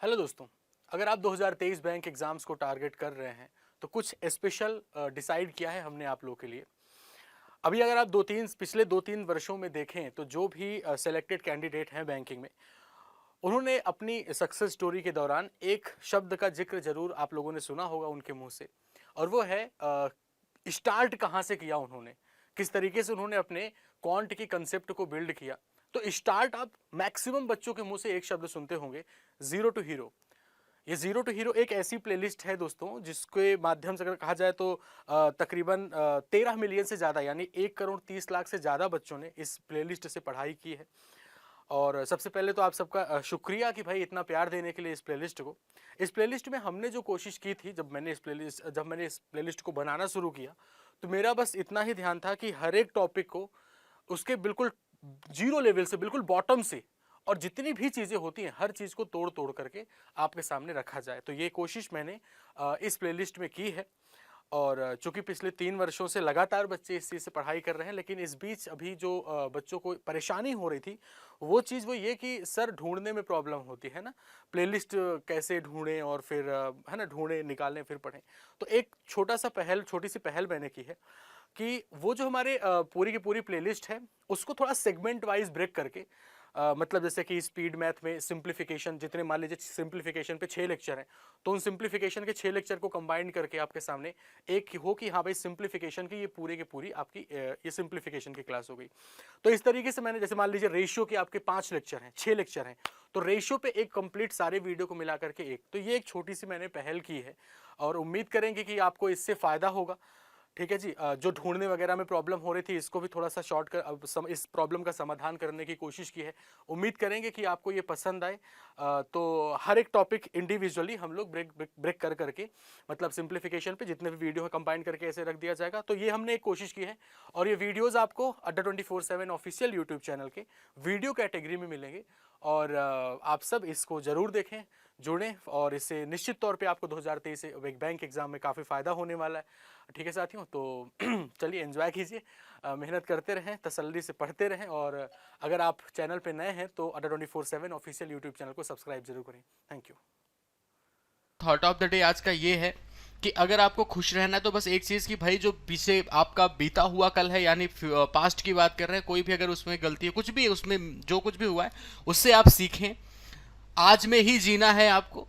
Hello दोस्तों, अगर आप 2023 बैंक एग्जाम्स को टारगेट कर रहे हैं तो कुछ स्पेशल डिसाइड किया है हमने आप लोगों के लिए। अभी अगर आप पिछले दो तीन वर्षों में देखें तो जो भी सेलेक्टेड कैंडिडेट हैं बैंकिंग में, उन्होंने अपनी सक्सेस स्टोरी के दौरान एक शब्द का जिक्र जरूर आप लोगों ने सुना होगा उनके मुंह से, और वो है स्टार्ट कहाँ से किया उन्होंने, किस तरीके से उन्होंने अपने क्वांट की कंसेप्ट को बिल्ड किया। तो स्टार्ट आप मैक्सिमम बच्चों के मुंह से एक शब्द सुनते होंगे, जीरो टू हीरो। ये जीरो टू हीरो एक ऐसी प्लेलिस्ट है दोस्तों जिसके माध्यम से अगर कहा जाए तो तकरीबन 13 मिलियन से ज़्यादा यानी 1 करोड़ 30 लाख से ज़्यादा बच्चों ने इस प्लेलिस्ट से पढ़ाई की है। और सबसे पहले तो आप सबका शुक्रिया कि भाई इतना प्यार देने के लिए इस प्लेलिस्ट को। इस प्लेलिस्ट में हमने जो कोशिश की थी, जब मैंने इस प्लेलिस्ट को बनाना शुरू किया, तो मेरा बस इतना ही ध्यान था कि हर एक टॉपिक को उसके बिल्कुल जीरो लेवल से, बिल्कुल बॉटम से, और जितनी भी चीज़ें होती हैं हर चीज़ को तोड़ तोड़ करके आपके सामने रखा जाए। तो ये कोशिश मैंने इस प्लेलिस्ट में की है। और चूंकि पिछले 3 वर्षों से लगातार बच्चे इस चीज़ से पढ़ाई कर रहे हैं, लेकिन इस बीच अभी जो बच्चों को परेशानी हो रही थी वो चीज़ वो ये कि सर ढूंढने में प्रॉब्लम होती है ना, प्लेलिस्ट कैसे ढूंढें और फिर है ना, ढूंढें निकालें फिर पढ़ें। तो एक छोटी सी पहल मैंने की है कि वो जो हमारे पूरी की पूरी प्लेलिस्ट है उसको थोड़ा सेगमेंट वाइज ब्रेक करके, मतलब जैसे कि स्पीड मैथ में सिंप्लीफिकेशन, जितने मान लीजिए सिंप्लीफिकेशन पे 6 लेक्चर हैं, तो उन सिंप्लीफिकेशन के 6 लेक्चर को कंबाइन करके आपके सामने एक हो कि हाँ भाई सिंप्लीफिकेशन की ये पूरी की पूरी आपकी ये सिंप्लीफिकेशन की क्लास हो गई। तो इस तरीके से मैंने, जैसे मान लीजिए रेशियो के आपके 5 लेक्चर हैं, 6 लेक्चर हैं, तो रेशियो पे एक कंप्लीट सारे वीडियो को मिला करके एक, तो ये एक छोटी सी मैंने पहल की है और उम्मीद करेंगे कि आपको इससे फ़ायदा होगा। ठीक है जी। जो ढूंढने वगैरह में प्रॉब्लम हो रही थी इसको भी थोड़ा सा शॉर्ट कर इस प्रॉब्लम का समाधान करने की कोशिश की है। उम्मीद करेंगे कि आपको ये पसंद आए। तो हर एक टॉपिक इंडिविजुअली हम लोग ब्रेक कर करके, मतलब सिंप्लीफिकेशन पे जितने भी वीडियो है कंबाइन करके ऐसे रख दिया जाएगा। तो ये हमने एक कोशिश की है और ये वीडियोज़ आपको अड्डा 24/7 ऑफिशियल यूट्यूब चैनल के वीडियो कैटेगरी में मिलेंगे। और आप सब इसको ज़रूर देखें, जुड़ें, और इससे निश्चित तौर पे आपको 2023 से बैंक एग्ज़ाम में काफ़ी फ़ायदा होने वाला है। ठीक है साथियों, तो चलिए एंजॉय कीजिए, मेहनत करते रहें, तसल्ली से पढ़ते रहें, और अगर आप चैनल पे नए हैं तो अड्डा 24/7 ऑफिशियल यूट्यूब चैनल को सब्सक्राइब जरूर करें। Thank you. Thought of the day आज का ये है कि अगर आपको खुश रहना है तो बस एक चीज कि भाई जो पीछे आपका बीता हुआ कल है, यानी पास्ट की बात कर रहे हैं, कोई भी अगर उसमें गलती है, कुछ भी उसमें जो कुछ भी हुआ है उससे आप सीखें। आज में ही जीना है आपको,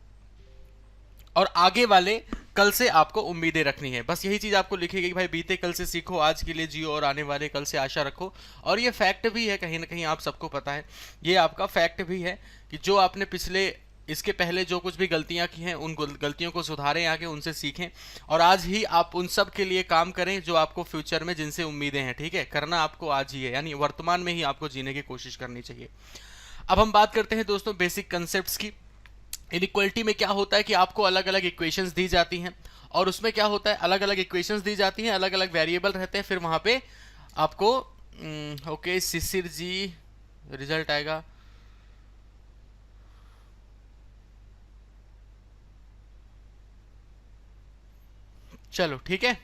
और आगे वाले कल से आपको उम्मीदें रखनी है। बस यही चीज आपको लिखेगी कि भाई बीते कल से सीखो, आज के लिए जियो और आने वाले कल से आशा रखो। और ये फैक्ट भी है, कहीं ना कहीं आप सबको पता है, ये आपका फैक्ट भी है कि जो आपने इसके पहले जो कुछ भी गलतियां की हैं उन गलतियों को सुधारें, आगे उनसे सीखें, और आज ही आप उन सब के लिए काम करें जो आपको फ्यूचर में जिनसे उम्मीदें हैं। ठीक है, करना आपको आज ही है, यानी वर्तमान में ही आपको जीने की कोशिश करनी चाहिए। अब हम बात करते हैं दोस्तों बेसिक कंसेप्ट्स की। इनइक्वालिटी में क्या होता है कि आपको अलग अलग इक्वेशंस दी जाती हैं, और उसमें क्या होता है, अलग अलग इक्वेशंस दी जाती हैं, अलग अलग वेरिएबल रहते हैं, फिर वहां पे आपको ओके शिशिर जी रिजल्ट आएगा। चलो ठीक है।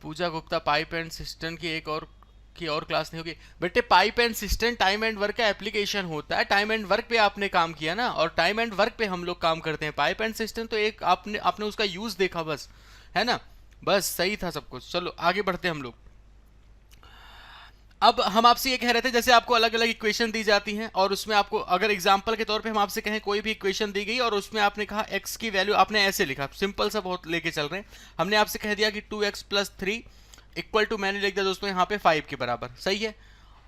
पूजा गुप्ता, पाइप एंड सिस्टम की और क्लास नहीं होगी बेटे। Pipe and system time and work का एप्लीकेशन होता है, टाइम एंड वर्क पे आपने काम किया ना, और टाइम एंड वर्क पे हम लोग काम करते हैं। पाइप एंड सिस्टम तो एक आपने आपने उसका यूज देखा बस, है ना, बस सही था सब कुछ। चलो आगे बढ़ते हम लोग। अब हम आपसे ये कह रहे थे, जैसे आपको अलग अलग इक्वेशन दी जाती हैं, और उसमें आपको अगर एग्जांपल के तौर पे हम आपसे कहें कोई भी इक्वेशन दी गई और उसमें आपने कहा x की वैल्यू, आपने ऐसे लिखा, सिंपल सा बहुत लेके चल रहे हैं, हमने आपसे कह दिया कि 2x+3 इक्वल टू, मैंने लिख दिया दोस्तों यहाँ पे 5 के बराबर, सही है।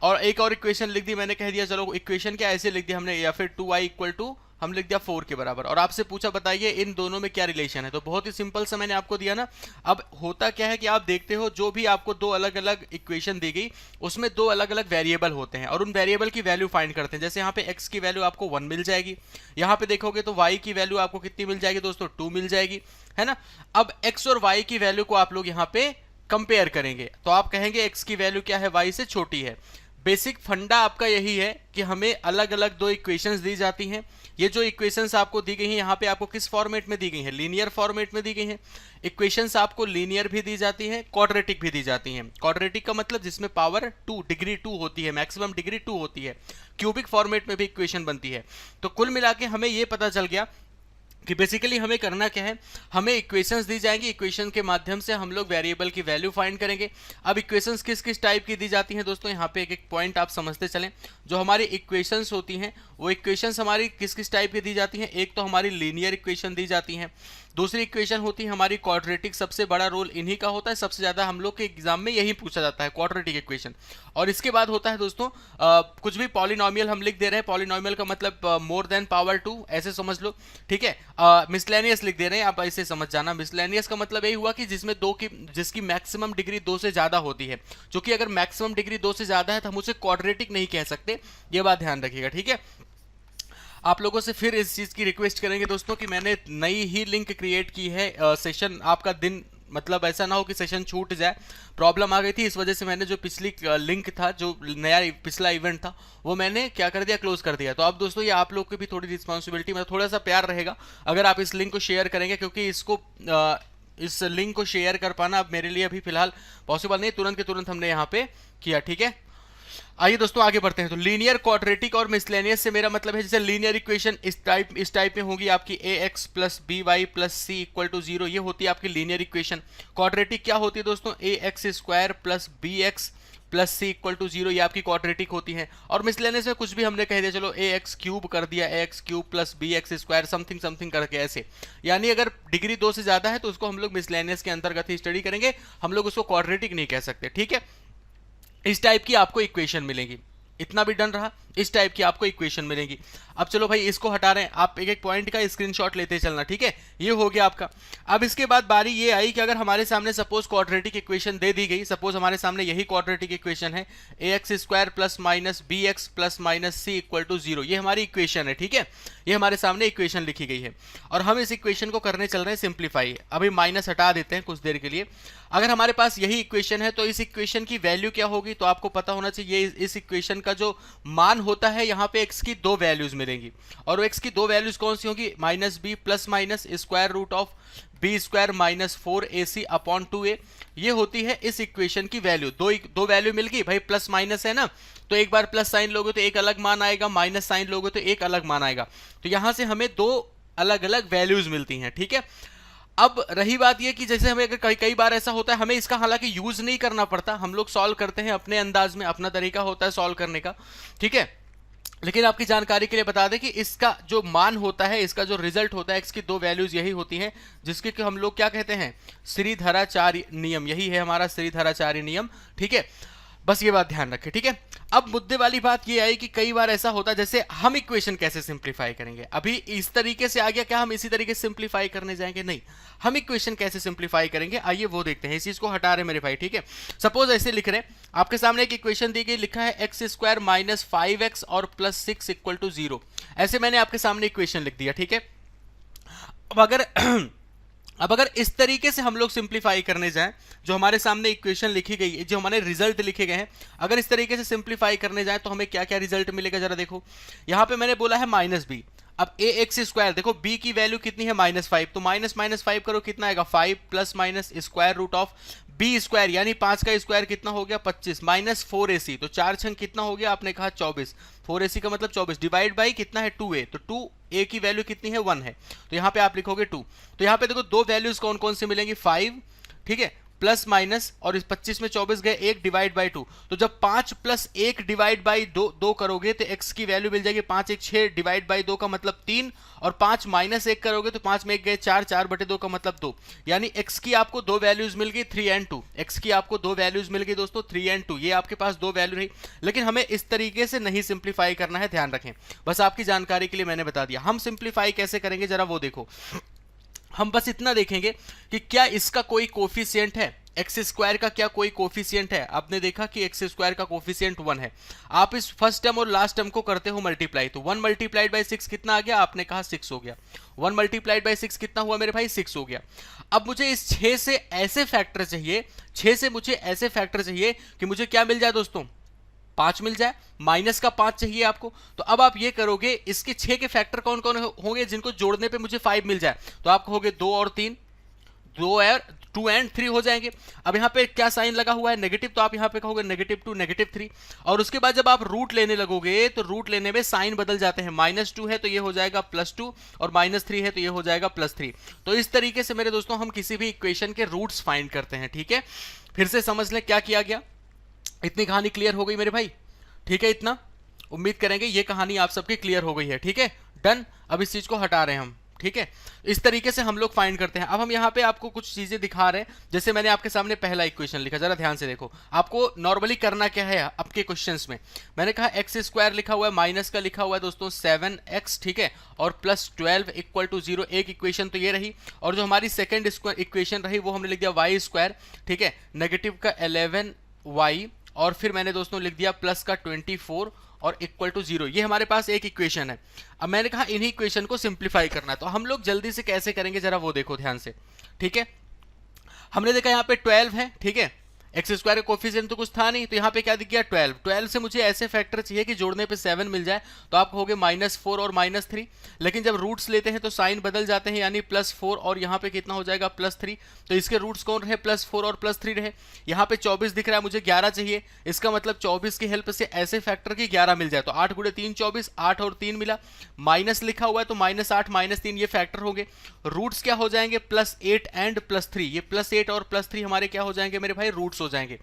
और एक और इक्वेशन लिख दी, मैंने कह दिया चलो इक्वेशन क्या ऐसे लिख दिया हमने, या फिर 2y इक्वल टू हम लिख दिया 4 के बराबर, और आपसे पूछा बताइए इन दोनों में क्या रिलेशन है। तो बहुत ही सिंपल सा मैंने आपको दिया ना। अब होता क्या है कि आप देखते हो जो भी आपको दो अलग अलग इक्वेशन दी गई उसमें दो अलग अलग वेरिएबल होते हैं, और उन वेरिएबल की वैल्यू फाइंड करते हैं। जैसे यहाँ पे x की वैल्यू आपको 1 मिल जाएगी, यहाँ पे देखोगे तो y की वैल्यू आपको कितनी मिल जाएगी दोस्तों, 2 मिल जाएगी, है ना। अब x और y की वैल्यू को आप लोग यहाँ पे कंपेयर करेंगे, तो आप कहेंगे x की वैल्यू क्या है, y से छोटी है। बेसिक फंडा आपका यही है कि हमें अलग अलग दो इक्वेशंस दी जाती हैं। ये जो इक्वेशंस आपको दी गई हैं यहाँ पे आपको किस फॉर्मेट में दी गई हैं, लीनियर फॉर्मेट में दी गई हैं। इक्वेशंस आपको लीनियर भी दी जाती हैं, क्वाड्रेटिक भी दी जाती हैं। क्वाड्रेटिक का मतलब जिसमें पावर 2 डिग्री 2 होती है, मैक्सिमम डिग्री 2 होती है। क्यूबिक फॉर्मेट में भी इक्वेशन बनती है। तो कुल मिला के हमें ये पता चल गया कि बेसिकली हमें करना क्या है, हमें इक्वेशंस दी जाएंगी, इक्वेशन के माध्यम से हम लोग वेरिएबल की वैल्यू फाइंड करेंगे। अब इक्वेशंस किस किस टाइप की दी जाती हैं दोस्तों, यहाँ पे एक एक पॉइंट आप समझते चलें। जो हमारी इक्वेशंस होती हैं वो इक्वेशंस हमारी किस किस टाइप की दी जाती हैं। एक तो हमारी लीनियर इक्वेशन दी जाती हैं, दूसरी इक्वेशन होती है हमारी क्वाड्रेटिक। सबसे बड़ा रोल इन्हीं का होता है, सबसे ज़्यादा हम लोग के एग्जाम में यही पूछा जाता है, क्वाड्रेटिक इक्वेशन। और इसके बाद होता है दोस्तों कुछ भी पॉलिनॉमियल हम लिख दे रहे हैं, पॉलिनॉमियल का मतलब मोर देन पावर 2 ऐसे समझ लो, ठीक है। मिसलेनियस लिख दे रहे हैं, आप ऐसे समझ जाना। मिसलेनियस का मतलब यही हुआ कि जिसमें जिसकी मैक्सिमम डिग्री 2 से ज़्यादा होती है, जो कि अगर मैक्सिमम डिग्री 2 से ज़्यादा है तो हम उसे क्वाड्रेटिक नहीं कह सकते, ये बात ध्यान रखिएगा, ठीक है। आप लोगों से फिर इस चीज़ की रिक्वेस्ट करेंगे दोस्तों कि मैंने नई ही लिंक क्रिएट की है। सेशन आपका दिन मतलब ऐसा ना हो कि सेशन छूट जाए, प्रॉब्लम आ गई थी, इस वजह से मैंने जो पिछली लिंक था, जो नया पिछला इवेंट था, वो मैंने क्या कर दिया, क्लोज कर दिया। तो अब दोस्तों ये आप लोग की भी थोड़ी रिस्पॉन्सिबिलिटी, मतलब थोड़ा सा प्यार रहेगा अगर आप इस लिंक को शेयर करेंगे, क्योंकि इसको इस लिंक को शेयर कर पाना अब मेरे लिए अभी फिलहाल पॉसिबल नहीं, तुरंत के तुरंत हमने यहाँ पे किया, ठीक है। आइए दोस्तों आगे बढ़ते हैं। तो लीनियर, क्वाड्रेटिक और मिसलेनियस से मेरा मतलब है जैसे लीनियर इक्वेशन इस टाइप में होगी आपकी ax plus b y plus c equal to 0, ये होती है आपकी लीनियर इक्वेशन। क्वाड्रेटिक क्या होती है दोस्तों, ax square plus b x plus c equal to 0, ये आपकी क्वाड्रेटिक होती है। और मिसलेनियस में कुछ भी हमने कह दिया, चलो ax क्यूब कर दिया, ax cube plus b x square something something करके ऐसे, यानी अगर डिग्री 2 से ज्यादा है तो उसको हम लोग मिसलेनियस के अंतर्गत ही स्टडी करेंगे, हम लोग उसको क्वाड्रेटिक नहीं कह सकते, ठीक है। इस टाइप की आपको इक्वेशन मिलेंगी, इतना भी डन रहा, इस टाइप की आपको इक्वेशन मिलेंगी। अब चलो भाई इसको हटा रहे हैं, आप एक एक पॉइंट का स्क्रीनशॉट लेते चलना, ठीक है। ये हो गया आपका। अब इसके बाद बारी ये आई कि अगर हमारे सामने सपोज क्वाड्रेटिक इक्वेशन दे दी गई, सपोज हमारे सामने यही क्वाड्रेटिक इक्वेशन है, ax square plus minus b x plus minus c equal to 0, ये हमारी इक्वेशन है, ठीक है। ये हमारे सामने इक्वेशन लिखी गई है और हम इस इक्वेशन को करने चल रहे हैं सिंप्लीफाई। अभी माइनस हटा देते हैं कुछ देर के लिए। अगर हमारे पास यही इक्वेशन है तो इस इक्वेशन की वैल्यू क्या होगी, तो आपको पता होना चाहिए इस इक्वेशन का जो मान होता है, यहाँ पे x की 2 वैल्यूज मिलेंगी, और वो x की 2 वैल्यूज कौन सी होगी, minus b plus minus square root of b square minus 4ac upon 2a, ये होती है इस इक्वेशन की वैल्यू। दो वैल्यू मिल गई भाई, प्लस माइनस है ना, तो एक बार प्लस साइन लोगे तो एक अलग मान आएगा, माइनस साइन लोगे तो एक अलग मान आएगा, तो यहां से हमें 2 अलग अलग वैल्यूज मिलती हैं, ठीक है। अब रही बात ये कि जैसे हमें अगर कई बार ऐसा होता है, हमें इसका हालांकि यूज नहीं करना पड़ता, हम लोग सॉल्व करते हैं अपने अंदाज में, अपना तरीका होता है सॉल्व करने का, ठीक है। लेकिन आपकी जानकारी के लिए बता दें कि इसका जो मान होता है, इसका जो रिजल्ट होता है, x की 2 वैल्यूज यही होती हैं, जिसके कि हम लोग क्या कहते हैं, श्रीधराचार्य नियम, यही है हमारा श्रीधराचार्य नियम, ठीक है। बस ये बात ध्यान रखें, ठीक है। अब मुद्दे वाली बात ये आई कि कई बार ऐसा होता है, जैसे हम इक्वेशन कैसे सिंप्लीफाई करेंगे, अभी इस तरीके से आ गया, क्या हम इसी तरीके से सिंप्लीफाई करने जाएंगे, नहीं, हम इक्वेशन कैसे सिंप्लीफाई करेंगे, आइए वो देखते हैं। इस चीज को हटा रहे मेरे भाई, ठीक है। सपोज ऐसे लिख रहे हैं, आपके सामने एक इक्वेशन दी गई, लिखा है एक्स स्क्वायर माइनस 5x और प्लस 6 इक्वल टू 0, ऐसे मैंने आपके सामने इक्वेशन लिख दिया, ठीक है। अब अगर इस तरीके से हम लोग सिंप्लीफाई करने जाएं, जो हमारे सामने इक्वेशन लिखी गई है, जो हमारे रिजल्ट लिखे गए हैं, अगर इस तरीके से सिंप्लीफाई करने जाएं तो हमें क्या क्या रिजल्ट मिलेगा, जरा देखो। यहां पे मैंने बोला है माइनस बी, अब ए एक्स स्क्वायर, देखो बी की वैल्यू कितनी है, -5, तो -5 करो कितना आएगा, 5 plus minus square root of b square, यानी 5 का स्क्वायर कितना हो गया, 25, माइनस 4ac, तो 4 छंग कितना हो गया, आपने कहा 24, 4ac का मतलब 24, डिवाइड बाई कितना है 2a, तो 2a की वैल्यू कितनी है 1 है, तो यहाँ पे आप लिखोगे 2। तो यहाँ पे देखो 2 वैल्यूज कौन कौन सी मिलेंगी, 5, ठीक है, प्लस माइनस, और इस 25 में 24 गए, 1 डिवाइड बाई 2, तो जब 5 प्लस 1 डिवाइड बाई 2 करोगे तो x की वैल्यू मिल जाएगी 5 1 6 डिवाइड बाई 2 का मतलब 3, और 5 माइनस 1 करोगे तो 5 में 1 गए 4, 4 बटे 2 का मतलब 2, यानी x की आपको 2 वैल्यूज मिल गई 3 and 2, x की आपको 2 वैल्यूज मिल गई दोस्तों 3 and 2, ये आपके पास 2 वैल्यू रही। लेकिन हमें इस तरीके से नहीं सिंप्लीफाई करना है, ध्यान रखें, बस आपकी जानकारी के लिए मैंने बता दिया। हम सिंप्लीफाई कैसे करेंगे जरा वो देखो। हम बस इतना देखेंगे कि क्या इसका कोई कोफिशिएंट है, एक्स स्क्वायर का क्या कोई कोफिशिएंट है। आपने देखा कि एक्स स्क्वायर का कोफिशिएंट 1 है, आप इस फर्स्ट टर्म और लास्ट टर्म को करते हो मल्टीप्लाई, तो 1 मल्टीप्लाइड बाई 6 कितना आ गया, आपने कहा 6 हो गया, 1 मल्टीप्लाइड बाई 6 कितना हुआ मेरे भाई, 6 हो गया। अब मुझे इस 6 से ऐसे फैक्टर चाहिए, 6 से मुझे ऐसे फैक्टर चाहिए कि मुझे क्या मिल जाए दोस्तों, 5 मिल जाए, माइनस का 5 चाहिए आपको। तो अब आप ये करोगे, इसके 6 के फैक्टर कौन कौन होंगे जिनको जोड़ने पे मुझे 5 मिल जाए, तो आप कहोगे 2 और 3, 2 एंड 3 हो जाएंगे। अब यहाँ पे क्या साइन लगा हुआ है, नेगेटिव, तो आप यहाँ पे कहोगे -2 -3। और उसके बाद जब आप रूट लेने लगोगे तो रूट लेने में साइन बदल जाते हैं, -2 है तो ये हो जाएगा +2 और -3 है तो ये हो जाएगा +3। तो इस तरीके से मेरे दोस्तों हम किसी भी इक्वेशन के रूट्स फाइंड करते हैं। ठीक है, फिर से समझ लें क्या किया गया। इतनी कहानी क्लियर हो गई मेरे भाई? ठीक है, इतना उम्मीद करेंगे ये कहानी आप सबकी क्लियर हो गई है। ठीक है, डन। अब इस चीज को हटा रहे हैं हम। ठीक है, इस तरीके से हम लोग फाइंड करते हैं। अब हम यहाँ पे आपको कुछ चीजें दिखा रहे हैं, जैसे मैंने आपके सामने पहला इक्वेशन लिखा, जरा ध्यान से देखो। आपको नॉर्मली करना क्या है आपके क्वेश्चंस में, मैंने कहा x² लिखा हुआ है, माइनस का लिखा हुआ है दोस्तों 7x, ठीक है, और +12 = 0। एक इक्वेशन तो ये रही, और जो हमारी सेकेंड इक्वेशन रही वो हमने लिख दिया y², ठीक है, नेगेटिव का 11y, और फिर मैंने दोस्तों लिख दिया प्लस का 24 और =0। ये हमारे पास एक इक्वेशन है। अब मैंने कहा इन्हीं इक्वेशन को सिंप्लीफाई करना है, तो हम लोग जल्दी से कैसे करेंगे जरा वो देखो ध्यान से। ठीक है, हमने देखा यहाँ पे 12 है, ठीक है, x² का कोफिशिएंट तो कुछ था नहीं, तो यहाँ पे क्या दिख गया 12। 12 से मुझे ऐसे फैक्टर चाहिए कि जोड़ने पे 7 मिल जाए, तो आप कहोगे -4 और -3। लेकिन जब रूट्स लेते हैं तो साइन बदल जाते हैं, यानी +4 और यहाँ पे कितना हो जाएगा +3। तो इसके रूट्स कौन रहे, +4 और +3 रहे। यहाँ पे 24 दिख रहा है, मुझे 11 चाहिए, इसका मतलब 24 की हेल्प से ऐसे फैक्टर की 11 मिल जाए, तो 8 × 3 24, 8 और 3 मिला, माइनस लिखा हुआ है तो -8 -3 ये फैक्टर हो गए। रूट्स क्या हो जाएंगे, +8 एंड +3, ये +8 और +3 हमारे क्या हो जाएंगे मेरे भाई, रूट्स हो जाएंगे।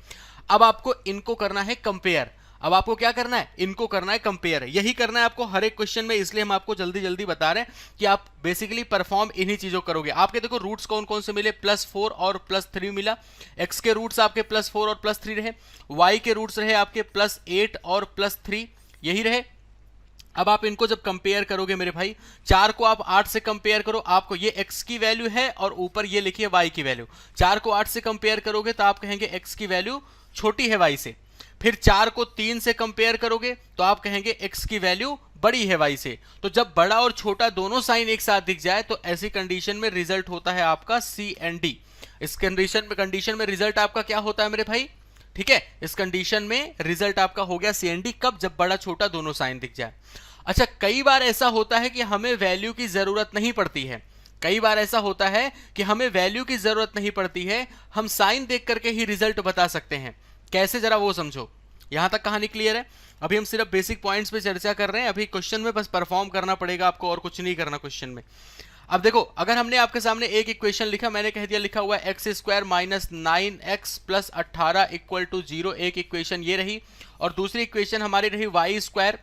अब आपको इनको करना है कंपेयर। अब आपको क्या करना है, इनको करना है कंपेयर। यही करना है आपको हर एक क्वेश्चन में, इसलिए हम आपको जल्दी जल्दी बता रहे हैं कि आप बेसिकली परफॉर्म इन्हीं चीजों करोगे। आपके देखो रूट्स कौन कौन से मिले, +4 और +3 मिला। x के रूट्स आपके +4 और +3 रहे, y के रूट्स रहे आपके +8 और +3, यही रहे। अब आप इनको जब कंपेयर करोगे मेरे भाई, 4 को आप 8 से कंपेयर करो, आपको ये x की वैल्यू है और ऊपर ये लिखिए y की वैल्यू। 4 को 8 से कंपेयर करोगे तो आप कहेंगे x की वैल्यू छोटी है y से। फिर 4 को 3 से कंपेयर करोगे तो आप कहेंगे x की वैल्यू बड़ी है y से। तो जब बड़ा और छोटा दोनों साइन एक साथ दिख जाए तो ऐसी कंडीशन में रिजल्ट होता है आपका C and D। इस कंडीशन में रिजल्ट आपका क्या होता है मेरे भाई, ठीक है, इस कंडीशन में रिजल्ट आपका हो गया C and D। कब, जब बड़ा छोटा दोनों साइन दिख जाए। अच्छा, कई बार ऐसा होता है कि हमें वैल्यू की जरूरत नहीं पड़ती है, कई बार ऐसा होता है कि हमें वैल्यू की जरूरत नहीं पड़ती है, हम साइन देख करके ही रिजल्ट बता सकते हैं। कैसे, जरा वो समझो। यहां तक कहानी क्लियर है? अभी हम सिर्फ बेसिक पॉइंट्स पे चर्चा कर रहे हैं, अभी क्वेश्चन में बस परफॉर्म करना पड़ेगा आपको, और कुछ नहीं करना क्वेश्चन में। अब देखो, अगर हमने आपके सामने एक इक्वेशन लिखा, मैंने कह दिया लिखा हुआ है x² - 9x + 18 = 0, एक इक्वेशन ये रही, और दूसरी इक्वेशन हमारी रही y²,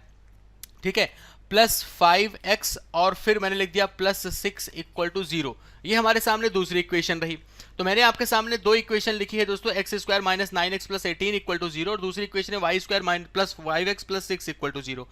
ठीक है, +5x, और फिर मैंने लिख दिया +6 = 0। ये हमारे सामने दूसरी इक्वेशन रही। तो मैंने आपके सामने दो इक्वेशन लिखी है दोस्तों, x² - 9x + 18 = 0, और दूसरी इक्वेशन है y² - 5x + 6 = 0।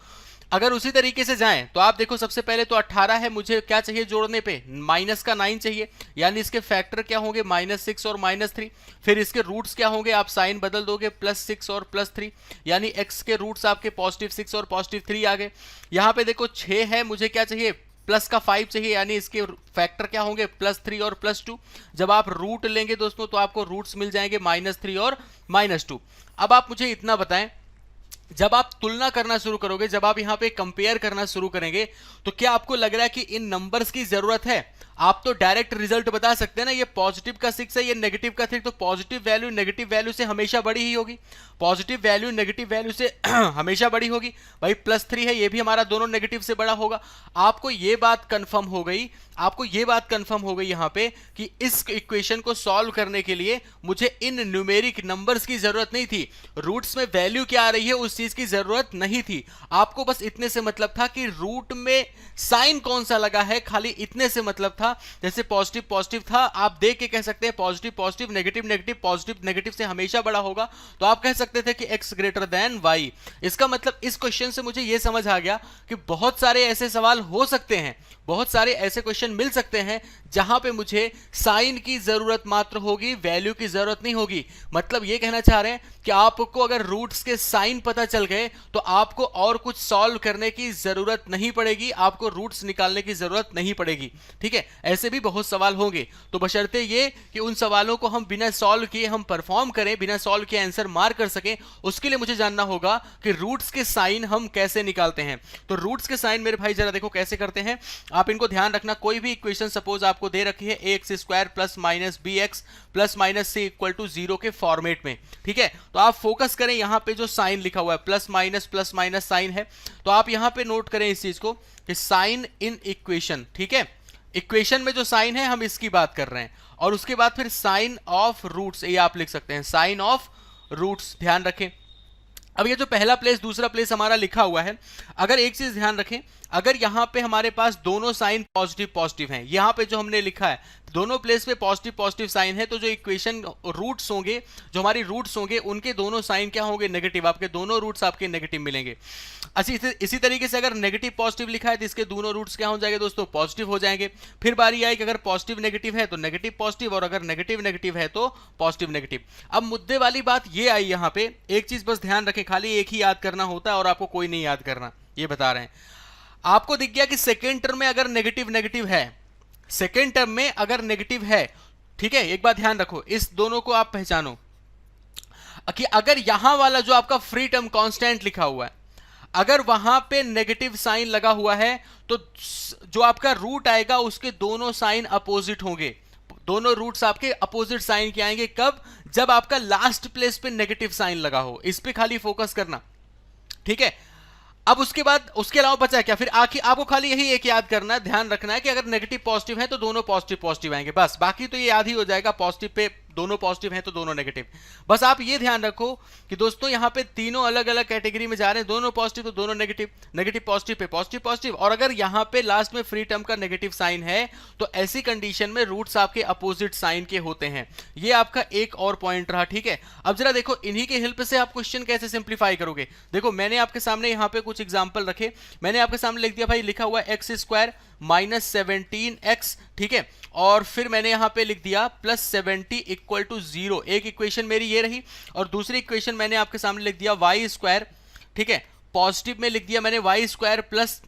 अगर उसी तरीके से जाएं तो आप देखो, सबसे पहले तो 18 है, मुझे क्या चाहिए जोड़ने पे, माइनस का 9 चाहिए, यानी इसके फैक्टर क्या होंगे, -6 और -3। फिर इसके रूट्स क्या होंगे, आप साइन बदल दोगे, +6 और +3, यानी x के रूट्स आपके +6 और +3 आ गए। यहाँ पे देखो 6 है, मुझे क्या चाहिए, प्लस का 5 चाहिए, यानी इसके फैक्टर क्या होंगे, +3 और +2। जब आप रूट लेंगे दोस्तों तो आपको रूट्स मिल जाएंगे -3 और -2। अब आप मुझे इतना बताएं, जब आप तुलना करना शुरू करोगे, जब आप यहां पे कंपेयर करना शुरू करेंगे, तो क्या आपको लग रहा है कि इन नंबर्स की जरूरत है? आप तो डायरेक्ट रिजल्ट बता सकते हैं ना, ये पॉजिटिव का 6 है, ये नेगेटिव का 3, तो पॉजिटिव वैल्यू नेगेटिव वैल्यू से हमेशा बड़ी ही होगी, पॉजिटिव वैल्यू नेगेटिव वैल्यू से हमेशा बड़ी होगी। भाई +3 है, ये भी हमारा दोनों नेगेटिव से बड़ा होगा। आपको ये बात कंफर्म हो गई, आपको ये बात कंफर्म हो गई यहां पे कि इस इक्वेशन को सॉल्व करने के लिए मुझे इन न्यूमेरिक नंबर्स की जरूरत नहीं थी, रूट्स में वैल्यू क्या आ रही है उस चीज की जरूरत नहीं थी। आपको बस इतने से मतलब था कि रूट में साइन कौन सा लगा है, खाली इतने से मतलब था। जैसे पॉजिटिव पॉजिटिव था, आप देख के कह सकते हैं positive positive, negative negative, positive negative से हमेशा बड़ा होगा, तो आप कह सकते थे कि x > y। इसका मतलब इस क्वेश्चन से मुझे यह समझ आ गया कि बहुत सारे ऐसे सवाल हो सकते हैं, बहुत सारे ऐसे क्वेश्चन मिल सकते हैं जहां पे मुझे साइन की जरूरत मात्र होगी, वैल्यू की जरूरत नहीं होगी। मतलब ये कहना चाह रहे हैं कि आपको अगर रूट्स के साइन पता चल गए तो आपको और कुछ सॉल्व करने की जरूरत नहीं पड़ेगी, आपको रूट्स निकालने की जरूरत नहीं पड़ेगी। ठीक है, ऐसे भी बहुत सवाल होंगे। तो बशर्ते ये कि उन सवालों को हम बिना सॉल्व किए हम परफॉर्म करें, बिना सॉल्व किए आंसर मार कर सकें, उसके लिए मुझे जानना होगा कि रूट्स के साइन हम कैसे निकालते हैं। तो रूट्स के साइन मेरे भाई जरा देखो कैसे करते हैं, आप इनको ध्यान रखना। कोई भी इक्वेशन सपोज आपको दे रखी है ax² plus minus bx plus minus c equal to 0 के फॉर्मेट में, ठीक है, तो आप फोकस करें यहां पे जो साइन लिखा हुआ है, प्लस माइनस साइन है, तो आप यहां पे नोट करें इस चीज को कि साइन इन इक्वेशन, ठीक है, इक्वेशन में जो साइन है हम इसकी बात कर रहे हैं, और उसके बाद फिर साइन ऑफ रूट्स, ये आप लिख सकते हैं साइन ऑफ रूट्स, ध्यान रखें। अब ये जो पहला प्लेस दूसरा प्लेस हमारा लिखा हुआ है, अगर एक चीज ध्यान रखें, अगर यहां पे हमारे पास दोनों साइन पॉजिटिव पॉजिटिव हैं, यहां पे जो हमने लिखा है दोनों प्लेस पे पॉजिटिव पॉजिटिव साइन है, तो जो इक्वेशन रूट्स होंगे, जो हमारी रूट्स होंगे, उनके दोनों साइन क्या होंगे, नेगेटिव, आपके दोनों रूट्स आपके नेगेटिव मिलेंगे। अच्छा, इसी तरीके से अगर नेगेटिव पॉजिटिव लिखा है तो इसके दोनों रूट्स क्या हो जाएंगे दोस्तों, पॉजिटिव हो जाएंगे। फिर बारी आई कि अगर पॉजिटिव नेगेटिव है तो नेगेटिव पॉजिटिव, और अगर नेगेटिव नेगेटिव है तो पॉजिटिव नेगेटिव। अब मुद्दे वाली बात ये आई, यहां पे एक चीज बस ध्यान रखें, खाली एक ही याद करना होता है और आपको कोई नहीं याद करना, ये बता रहे हैं। आपको दिख गया कि सेकेंड टर्म में अगर नेगेटिव नेगेटिव है, सेकेंड टर्म में अगर नेगेटिव है, ठीक है, एक बात ध्यान रखो, इस दोनों को आप पहचानो कि अगर यहां वाला जो आपका फ्री टर्म कांस्टेंट लिखा हुआ है, अगर वहां पे नेगेटिव साइन लगा हुआ है, तो जो आपका रूट आएगा उसके दोनों साइन अपोजिट होंगे, दोनों रूट्स आपके अपोजिट साइन के आएंगे। कब? जब आपका लास्ट प्लेस पे नेगेटिव साइन लगा हो, इस पे खाली फोकस करना, ठीक है। अब उसके बाद उसके अलावा बचा क्या, फिर आखिर आपको खाली यही एक याद करना है, ध्यान रखना है कि अगर नेगेटिव पॉजिटिव है तो दोनों पॉजिटिव पॉजिटिव आएंगे, बस, बाकी तो ये याद ही हो जाएगा, पॉजिटिव पे दोनों पॉजिटिव हैं तो दोनों नेगेटिव। बस आप ये ध्यान रखो कि दोस्तों यहां पे तीनों अलग अलग कैटेगरी में जा रहे हैं, दोनों पॉजिटिव तो दोनों negative, negative positive pay positive positive, और अगर यहां पे लास्ट में फ्री टर्म का नेगेटिव साइन है तो ऐसी कंडीशन में रूट्स आपके अपोजिट साइन के होते हैं। ये आपका एक और पॉइंट रहा, ठीक है। अब जरा देखो इन्हीं की हेल्प से आप क्वेश्चन कैसे सिंप्लीफाई करोगे। देखो मैंने आपके सामने यहां पे कुछ एग्जांपल रखे, मैंने आपके सामने लिख दिया भाई, लिखा हुआ x² माइनस 17x, ठीक है, और फिर मैंने यहां पे लिख दिया प्लस 70 इक्वल टू 0। एक इक्वेशन मेरी ये रही, और दूसरी इक्वेशन मैंने आपके सामने लिख दिया y², ठीक है, पॉजिटिव में लिख दिया मैंने y² प्लस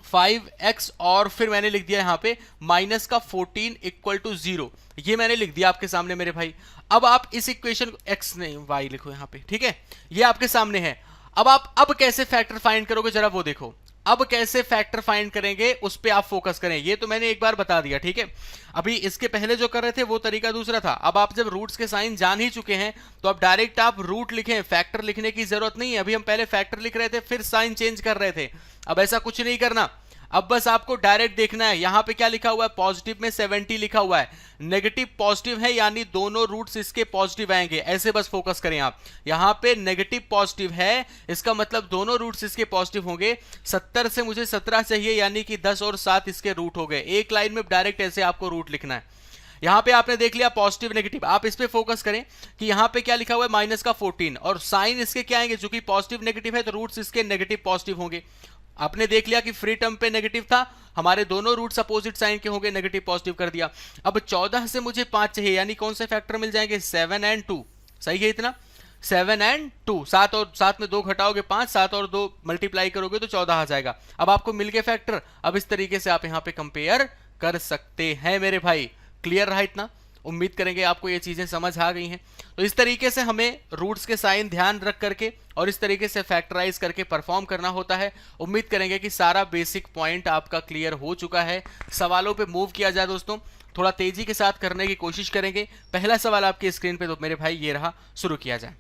5x, और फिर मैंने लिख दिया यहां पे माइनस का 14 इक्वल टू 0। ये मैंने लिख दिया आपके सामने मेरे भाई। अब आप इस इक्वेशन को x नहीं y लिखो यहां पे, ठीक है, ये आपके सामने है। अब आप अब कैसे फैक्टर फाइंड करोगे जरा वो देखो, अब कैसे फैक्टर फाइंड करेंगे उस पे आप फोकस करें। ये तो मैंने एक बार बता दिया, ठीक है, अभी इसके पहले जो कर रहे थे वो तरीका दूसरा था। अब आप जब रूट्स के साइन जान ही चुके हैं तो अब डायरेक्ट आप रूट लिखें, फैक्टर लिखने की जरूरत नहीं है। अभी हम पहले फैक्टर लिख रहे थे फिर साइन चेंज कर रहे थे, अब ऐसा कुछ नहीं करना। अब बस आपको डायरेक्ट देखना है, यहां पे क्या लिखा हुआ है, पॉजिटिव में 70 लिखा हुआ है, नेगेटिव पॉजिटिव है, यानी दोनों रूट्स इसके पॉजिटिव आएंगे, ऐसे बस फोकस करें आप। यहां पे नेगेटिव पॉजिटिव है, इसका मतलब दोनों रूट्स इसके पॉजिटिव होंगे। 70 से मुझे 17 चाहिए, यानी कि 10 और 7 इसके रूट हो गए। एक लाइन में डायरेक्ट ऐसे आपको रूट लिखना है। यहां पे आपने देख लिया पॉजिटिव नेगेटिव, आप इस पे फोकस करें कि यहां पे क्या लिखा हुआ है, माइनस का 14, और साइन इसके क्या आएंगे, जो कि पॉजिटिव नेगेटिव है तो रूट्स इसके नेगेटिव पॉजिटिव होंगे। आपने देख लिया कि फ्री टर्म पे नेगेटिव था, हमारे दोनों रूट्स अपोजिट साइन के होंगे, नेगेटिव पॉजिटिव कर दिया। अब 14 से मुझे 5 चाहिए, यानी कौन से फैक्टर मिल जाएंगे, 7 और 2, सही है इतना, 7 और 2, 7 और 7 में 2 घटाओगे 5, 7 और 2 मल्टीप्लाई करोगे तो 14 आ जाएगा। अब आपको मिल गए फैक्टर। अब इस तरीके से आप यहाँ पे कंपेयर कर सकते हैं मेरे भाई। क्लियर रहा इतना? उम्मीद करेंगे आपको ये चीजें समझ आ गई हैं। तो इस तरीके से हमें रूट्स के साइन ध्यान रख करके और इस तरीके से फैक्टराइज करके परफॉर्म करना होता है। उम्मीद करेंगे कि सारा बेसिक पॉइंट आपका क्लियर हो चुका है। सवालों पे मूव किया जाए दोस्तों, थोड़ा तेजी के साथ करने की कोशिश करेंगे। पहला सवाल आपकी स्क्रीन पे तो मेरे भाई ये रहा, शुरू किया जाए।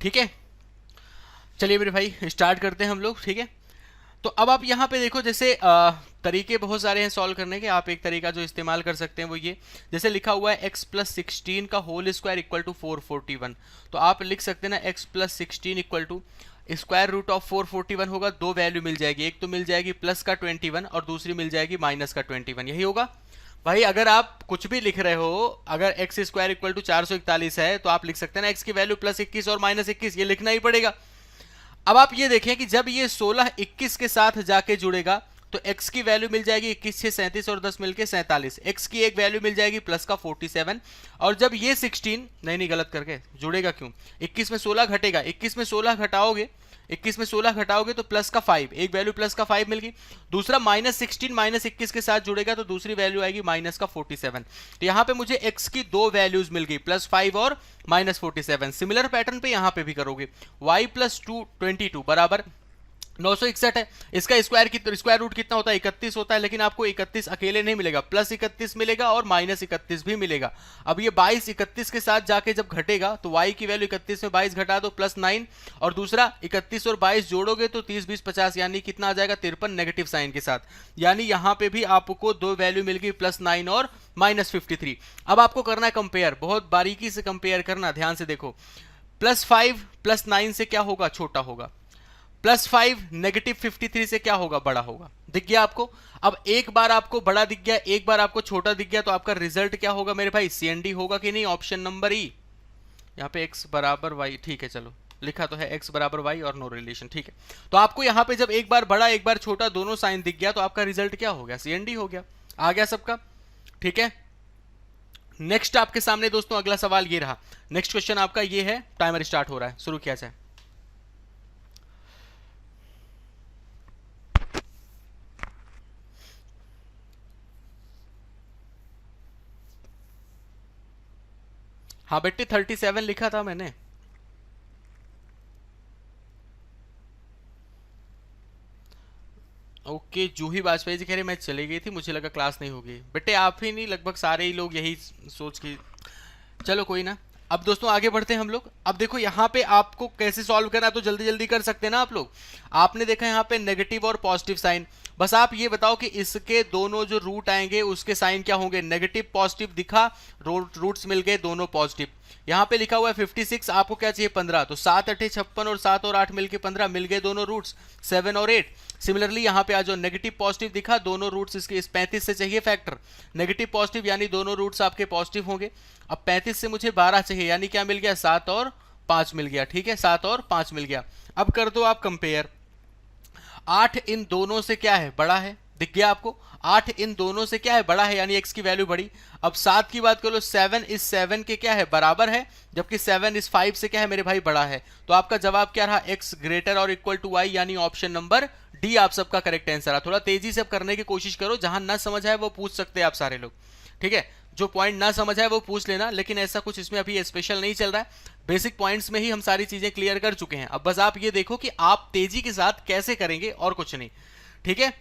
ठीक है, चलिए मेरे भाई स्टार्ट करते हैं हम लोग। ठीक है, तो अब आप यहाँ पे देखो, जैसे तरीके बहुत सारे हैं सॉल्व करने के। आप एक तरीका जो इस्तेमाल कर सकते हैं वो ये, जैसे लिखा हुआ है x प्लस 16 का होल स्क्वायर इक्वल टू 441, तो आप लिख सकते हैं ना x plus 16 equal to, square root of 441 होगा, दो वैल्यू मिल जाएगी, एक तो मिल जाएगी प्लस का 21 और दूसरी मिल जाएगी माइनस का 21, यही होगा भाई। अगर आप कुछ भी लिख रहे हो, अगर एक्स स्क्वायर इक्वल टू 441 है तो आप लिख सकते हैं ना एक्स की वैल्यू प्लस 21 और माइनस 21, ये लिखना ही पड़ेगा। अब आप ये देखें कि जब ये 16 21 के साथ जाके जुड़ेगा तो x की वैल्यू मिल जाएगी 21 6 37 और 10 मिलके 47, x की एक वैल्यू मिल जाएगी प्लस का 47, और जब ये 16 नहीं गलत करके जुड़ेगा क्यों, 21 में 16 घटेगा, 21 में 16 घटाओगे, 21 में 16 घटाओगे तो प्लस का 5, एक वैल्यू प्लस का 5 मिल गई। दूसरा -16 -21 के साथ जुड़ेगा तो दूसरी वैल्यू आएगी माइनस का 47। तो यहां पे मुझे x की दो वैल्यूज मिल गई, +5 और -47। सिमिलर पैटर्न पे यहां पे भी करोगे, y + 222 बराबर 961 है। इसका स्क्वायर रूट कितना होता है, 31 होता है, लेकिन आपको 31 अकेले नहीं मिलेगा, +31 मिलेगा और -31 भी मिलेगा। अब ये 22 31 के साथ जाके जब घटेगा तो y की वैल्यू 31 में 22 घटा दो +9, और दूसरा 31 और 22 जोड़ोगे तो 30 20 50 यानी कितना आ जाएगा 53 नेगेटिव साइन के साथ, यानी यहां पे भी आपको दो वैल्यू मिल गई +9 और -53। अब आपको करना है कंपेयर, बहुत बारीकी से कंपेयर करना, ध्यान से देखो, +5 +9 से क्या होगा, छोटा होगा, +5 -53 से क्या होगा, बड़ा होगा। दिख गया आपको। अब एक बार आपको बड़ा दिख गया, एक बार आपको छोटा दिख गया, तो आपका रिजल्ट क्या होगा मेरे भाई, CND होगा कि नहीं, ऑप्शन नंबर ई। यहाँ पे x बराबर y, ठीक है, चलो लिखा तो है x बराबर y और नो रिलेशन, ठीक है। तो आपको यहाँ पे जब एक बार बड़ा एक बार छोटा दोनों साइन दिख गया तो आपका रिजल्ट क्या हो गया, CND हो गया। आ गया सबका, ठीक है। नेक्स्ट आपके सामने दोस्तों अगला सवाल ये रहा। नेक्स्ट क्वेश्चन आपका ये है, टाइमर स्टार्ट हो रहा है, शुरू किया जाए। हाँ बेटे 37 लिखा था मैंने। ओके, जूही वाजपेयी जी कह रहे मैं चली गई थी, मुझे लगा क्लास नहीं होगी। बेटे आप ही नहीं, लगभग सारे ही लोग यही सोच के, चलो कोई ना। अब दोस्तों आगे बढ़ते हैं हम लोग। अब देखो यहाँ पे आपको कैसे सॉल्व करना है तो जल्दी जल्दी कर सकते हैं ना आप लोग। आपने देखा यहाँ पे नेगेटिव और पॉजिटिव साइन, बस आप ये बताओ कि इसके दोनों जो रूट आएंगे उसके साइन क्या होंगे, नेगेटिव पॉजिटिव दिखा, रूट्स मिल गए दोनों पॉजिटिव। यहाँ पे लिखा हुआ है 56, आपको क्या चाहिए 15, तो 7 8 56 और 7 और 8 मिलके 15, मिल गए दोनों रूट्स 7 और 8। सिमिलरली यहाँ पे आ जाओ, नेगेटिव पॉजिटिव दिखा, दोनों रूट्स इसके, इस 35 से चाहिए फैक्टर, नेगेटिव पॉजिटिव यानी दोनों रूट्स आपके पॉजिटिव होंगे। अब 35 से मुझे 12 चाहिए, यानी क्या मिल गया 7 और 5 मिल गया, ठीक है 7 और 5 मिल गया। अब कर दो आप कंपेयर, 8 इन दोनों से क्या है, बड़ा है, दिख गया आपको, 8 इन दोनों से क्या है, बड़ा है, यानी x की वैल्यू बड़ी। अब 7 की बात करो, 7 इस 7 के क्या है, बराबर है, जबकि 7 इस 5 से क्या है मेरे भाई, बड़ा है। तो आपका जवाब क्या रहा, x ग्रेटर और इक्वल टू y, यानी ऑप्शन नंबर डी आप सबका करेक्ट आंसर है। थोड़ा तेजी से करने की कोशिश करो, जहां ना समझ आए वो पूछ सकते हैं आप सारे लोग, ठीक है। जो पॉइंट ना समझ आए वो पूछ लेना, लेकिन ऐसा कुछ इसमें अभी स्पेशल नहीं चल रहा है, बेसिक पॉइंट्स में ही हम सारी चीजें क्लियर कर चुके हैं। अब बस आप ये देखो कि आप तेजी के साथ कैसे करेंगे और कुछ नहीं, ठीक है।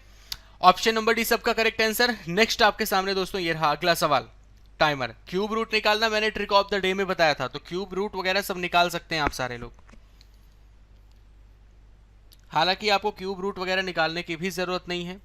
ऑप्शन नंबर डी सबका करेक्ट आंसर। नेक्स्ट आपके सामने दोस्तों ये रहा अगला सवाल, टाइमर। क्यूब रूट निकालना मैंने ट्रिक ऑफ द डे में बताया था, तो क्यूब रूट वगैरह सब निकाल सकते हैं आप सारे लोग। हालांकि आपको क्यूब रूट वगैरह निकालने की भी जरूरत नहीं है।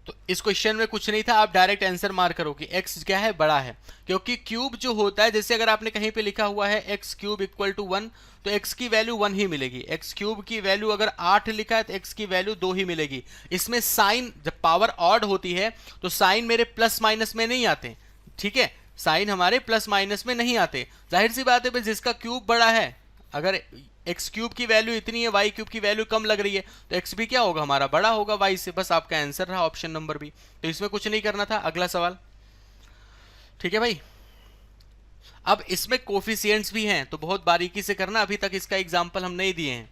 तो इस क्वेश्चन में कुछ नहीं था, आप डायरेक्ट आंसर मार करो कि x क्या है, बड़ा है, क्योंकि क्यूब जो होता है, जैसे अगर आपने कहीं पे लिखा हुआ है x क्यूब इक्वल टू 1, तो x की वैल्यू 1 ही मिलेगी। x क्यूब की वैल्यू अगर 8 लिखा है तो x की वैल्यू 2 ही मिलेगी। इसमें साइन जब पावर ऑड होती है तो साइन मेरे प्लस माइनस में नहीं आते, ठीक है, साइन हमारे प्लस माइनस में नहीं आते। जाहिर सी बात है जिसका क्यूब बड़ा है, अगर एक्स क्यूब की वैल्यू इतनी है, वाई क्यूब की वैल्यू कम लग रही है, तो एक्स भी क्या होगा हमारा, बड़ा होगा वाई से। बस आपका आंसर रहा ऑप्शन नंबर बी, तो इसमें कुछ नहीं करना था। अगला सवाल, ठीक है भाई। अब इसमें कोफिशिएंट्स भी हैं, तो बहुत बारीकी से करना, अभी तक इसका एग्जाम्पल हम नहीं दिए हैं।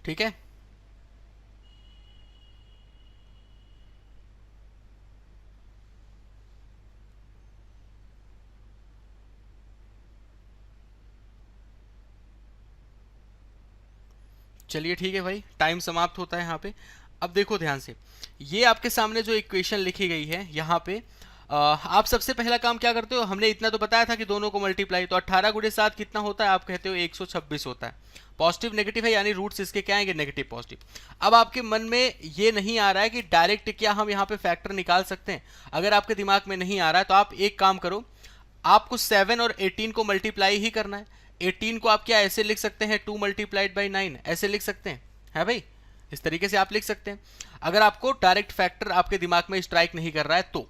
ठीक है, चलिए ठीक है भाई, टाइम समाप्त होता है यहाँ पे। अब देखो ध्यान से, ये आपके सामने जो इक्वेशन लिखी गई है यहाँ पे, आप सबसे पहला काम क्या करते हो, हमने इतना तो बताया था कि दोनों को मल्टीप्लाई, तो 18 गुणे 7 कितना होता है, आप कहते हो 126 होता है। पॉजिटिव नेगेटिव है यानी रूट्स इसके क्या आएंगे, नेगेटिव पॉजिटिव। अब आपके मन में ये नहीं आ रहा है कि डायरेक्ट क्या हम यहाँ पे फैक्टर निकाल सकते हैं। अगर आपके दिमाग में नहीं आ रहा है तो आप एक काम करो, आपको 7 और 18 को मल्टीप्लाई ही करना है। 18 को आप क्या ऐसे लिख सकते हैं, 2 मल्टीप्लाइड बाई 9 ऐसे लिख सकते हैं, है भाई, इस तरीके से आप लिख सकते हैं। अगर आपको डायरेक्ट फैक्टर आपके दिमाग में स्ट्राइक नहीं कर रहा है तो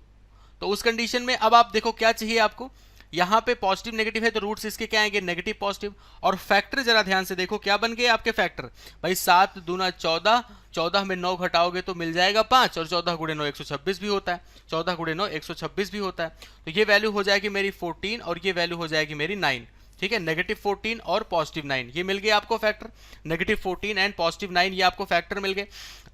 उस कंडीशन में अब आप देखो क्या चाहिए आपको, यहां पे पॉजिटिव नेगेटिव है तो रूट्स इसके क्या आएंगे, नेगेटिव पॉजिटिव। और फैक्टर जरा ध्यान से देखो क्या बन गए आपके फैक्टर, भाई 7 दूना 14, 14 में 9 घटाओगे तो मिल जाएगा 5, और 14 गुणे 9 126 भी होता है, 14 गुणे 9 126 भी होता है। तो ये वैल्यू हो जाएगी मेरी 14 और ये वैल्यू हो जाएगी मेरी 9। ठीक है, नेगेटिव 14 और पॉजिटिव 9 ये मिल गए आपको फैक्टर, नेगेटिव 14 एंड पॉजिटिव 9 ये आपको फैक्टर मिल गए।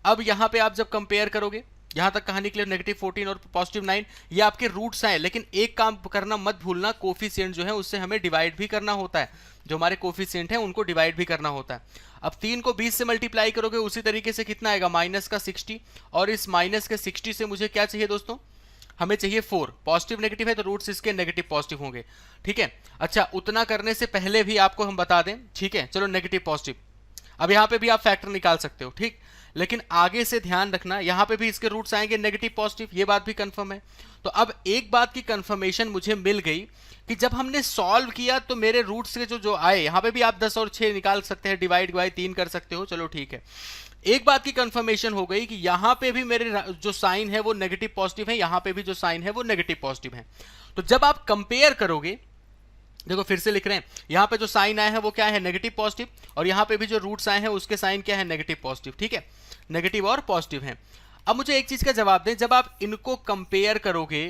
अब यहाँ पे आप जब कंपेयर करोगे, यहां तक कहानी क्लियर, नेगेटिव 14 और पॉजिटिव 9 ये आपके रूट्स हैं, लेकिन एक काम करना मत भूलना, कोफिशिएंट जो है उससे हमें डिवाइड भी करना होता है, जो हमारे कोफिशिएंट हैं उनको डिवाइड भी करना होता है। अब 3 को 20 से मल्टीप्लाई करोगे उसी तरीके से कितना आएगा, माइनस का 60, और इस माइनस के 60 से मुझे क्या चाहिए दोस्तों, हमें चाहिए 4। पॉजिटिव नेगेटिव है तो रूट्स इसके नेगेटिव पॉजिटिव होंगे। ठीक है, अच्छा उतना करने से पहले भी आपको हम बता दें, ठीक है, चलो नेगेटिव पॉजिटिव, अब यहां पे भी आप फैक्टर निकाल सकते हो, ठीक, लेकिन आगे से ध्यान रखना यहां पे भी इसके रूट्स आएंगे नेगेटिव पॉजिटिव, ये बात भी कंफर्म है। तो अब एक बात की कंफर्मेशन मुझे मिल गई कि जब हमने सॉल्व किया तो मेरे रूट्स के जो आए, यहां पे भी आप 10 और 6 निकाल सकते हैं, डिवाइड बाय 3 कर सकते हो, चलो ठीक है। एक बात की कंफर्मेशन हो गई कि यहां पे भी मेरे जो साइन है वो नेगेटिव पॉजिटिव है, यहां पे भी जो साइन है वो नेगेटिव पॉजिटिव है। तो जब आप कंपेयर करोगे, देखो फिर से लिख रहे हैं, यहां पे जो साइन आए हैं वो क्या है, नेगेटिव पॉजिटिव, और यहां पे भी जो रूट्स आए हैं उसके साइन क्या है, नेगेटिव पॉजिटिव। ठीक है, नेगेटिव और पॉजिटिव हैं। अब मुझे एक चीज का जवाब दें, जब आप इनको कंपेयर करोगे,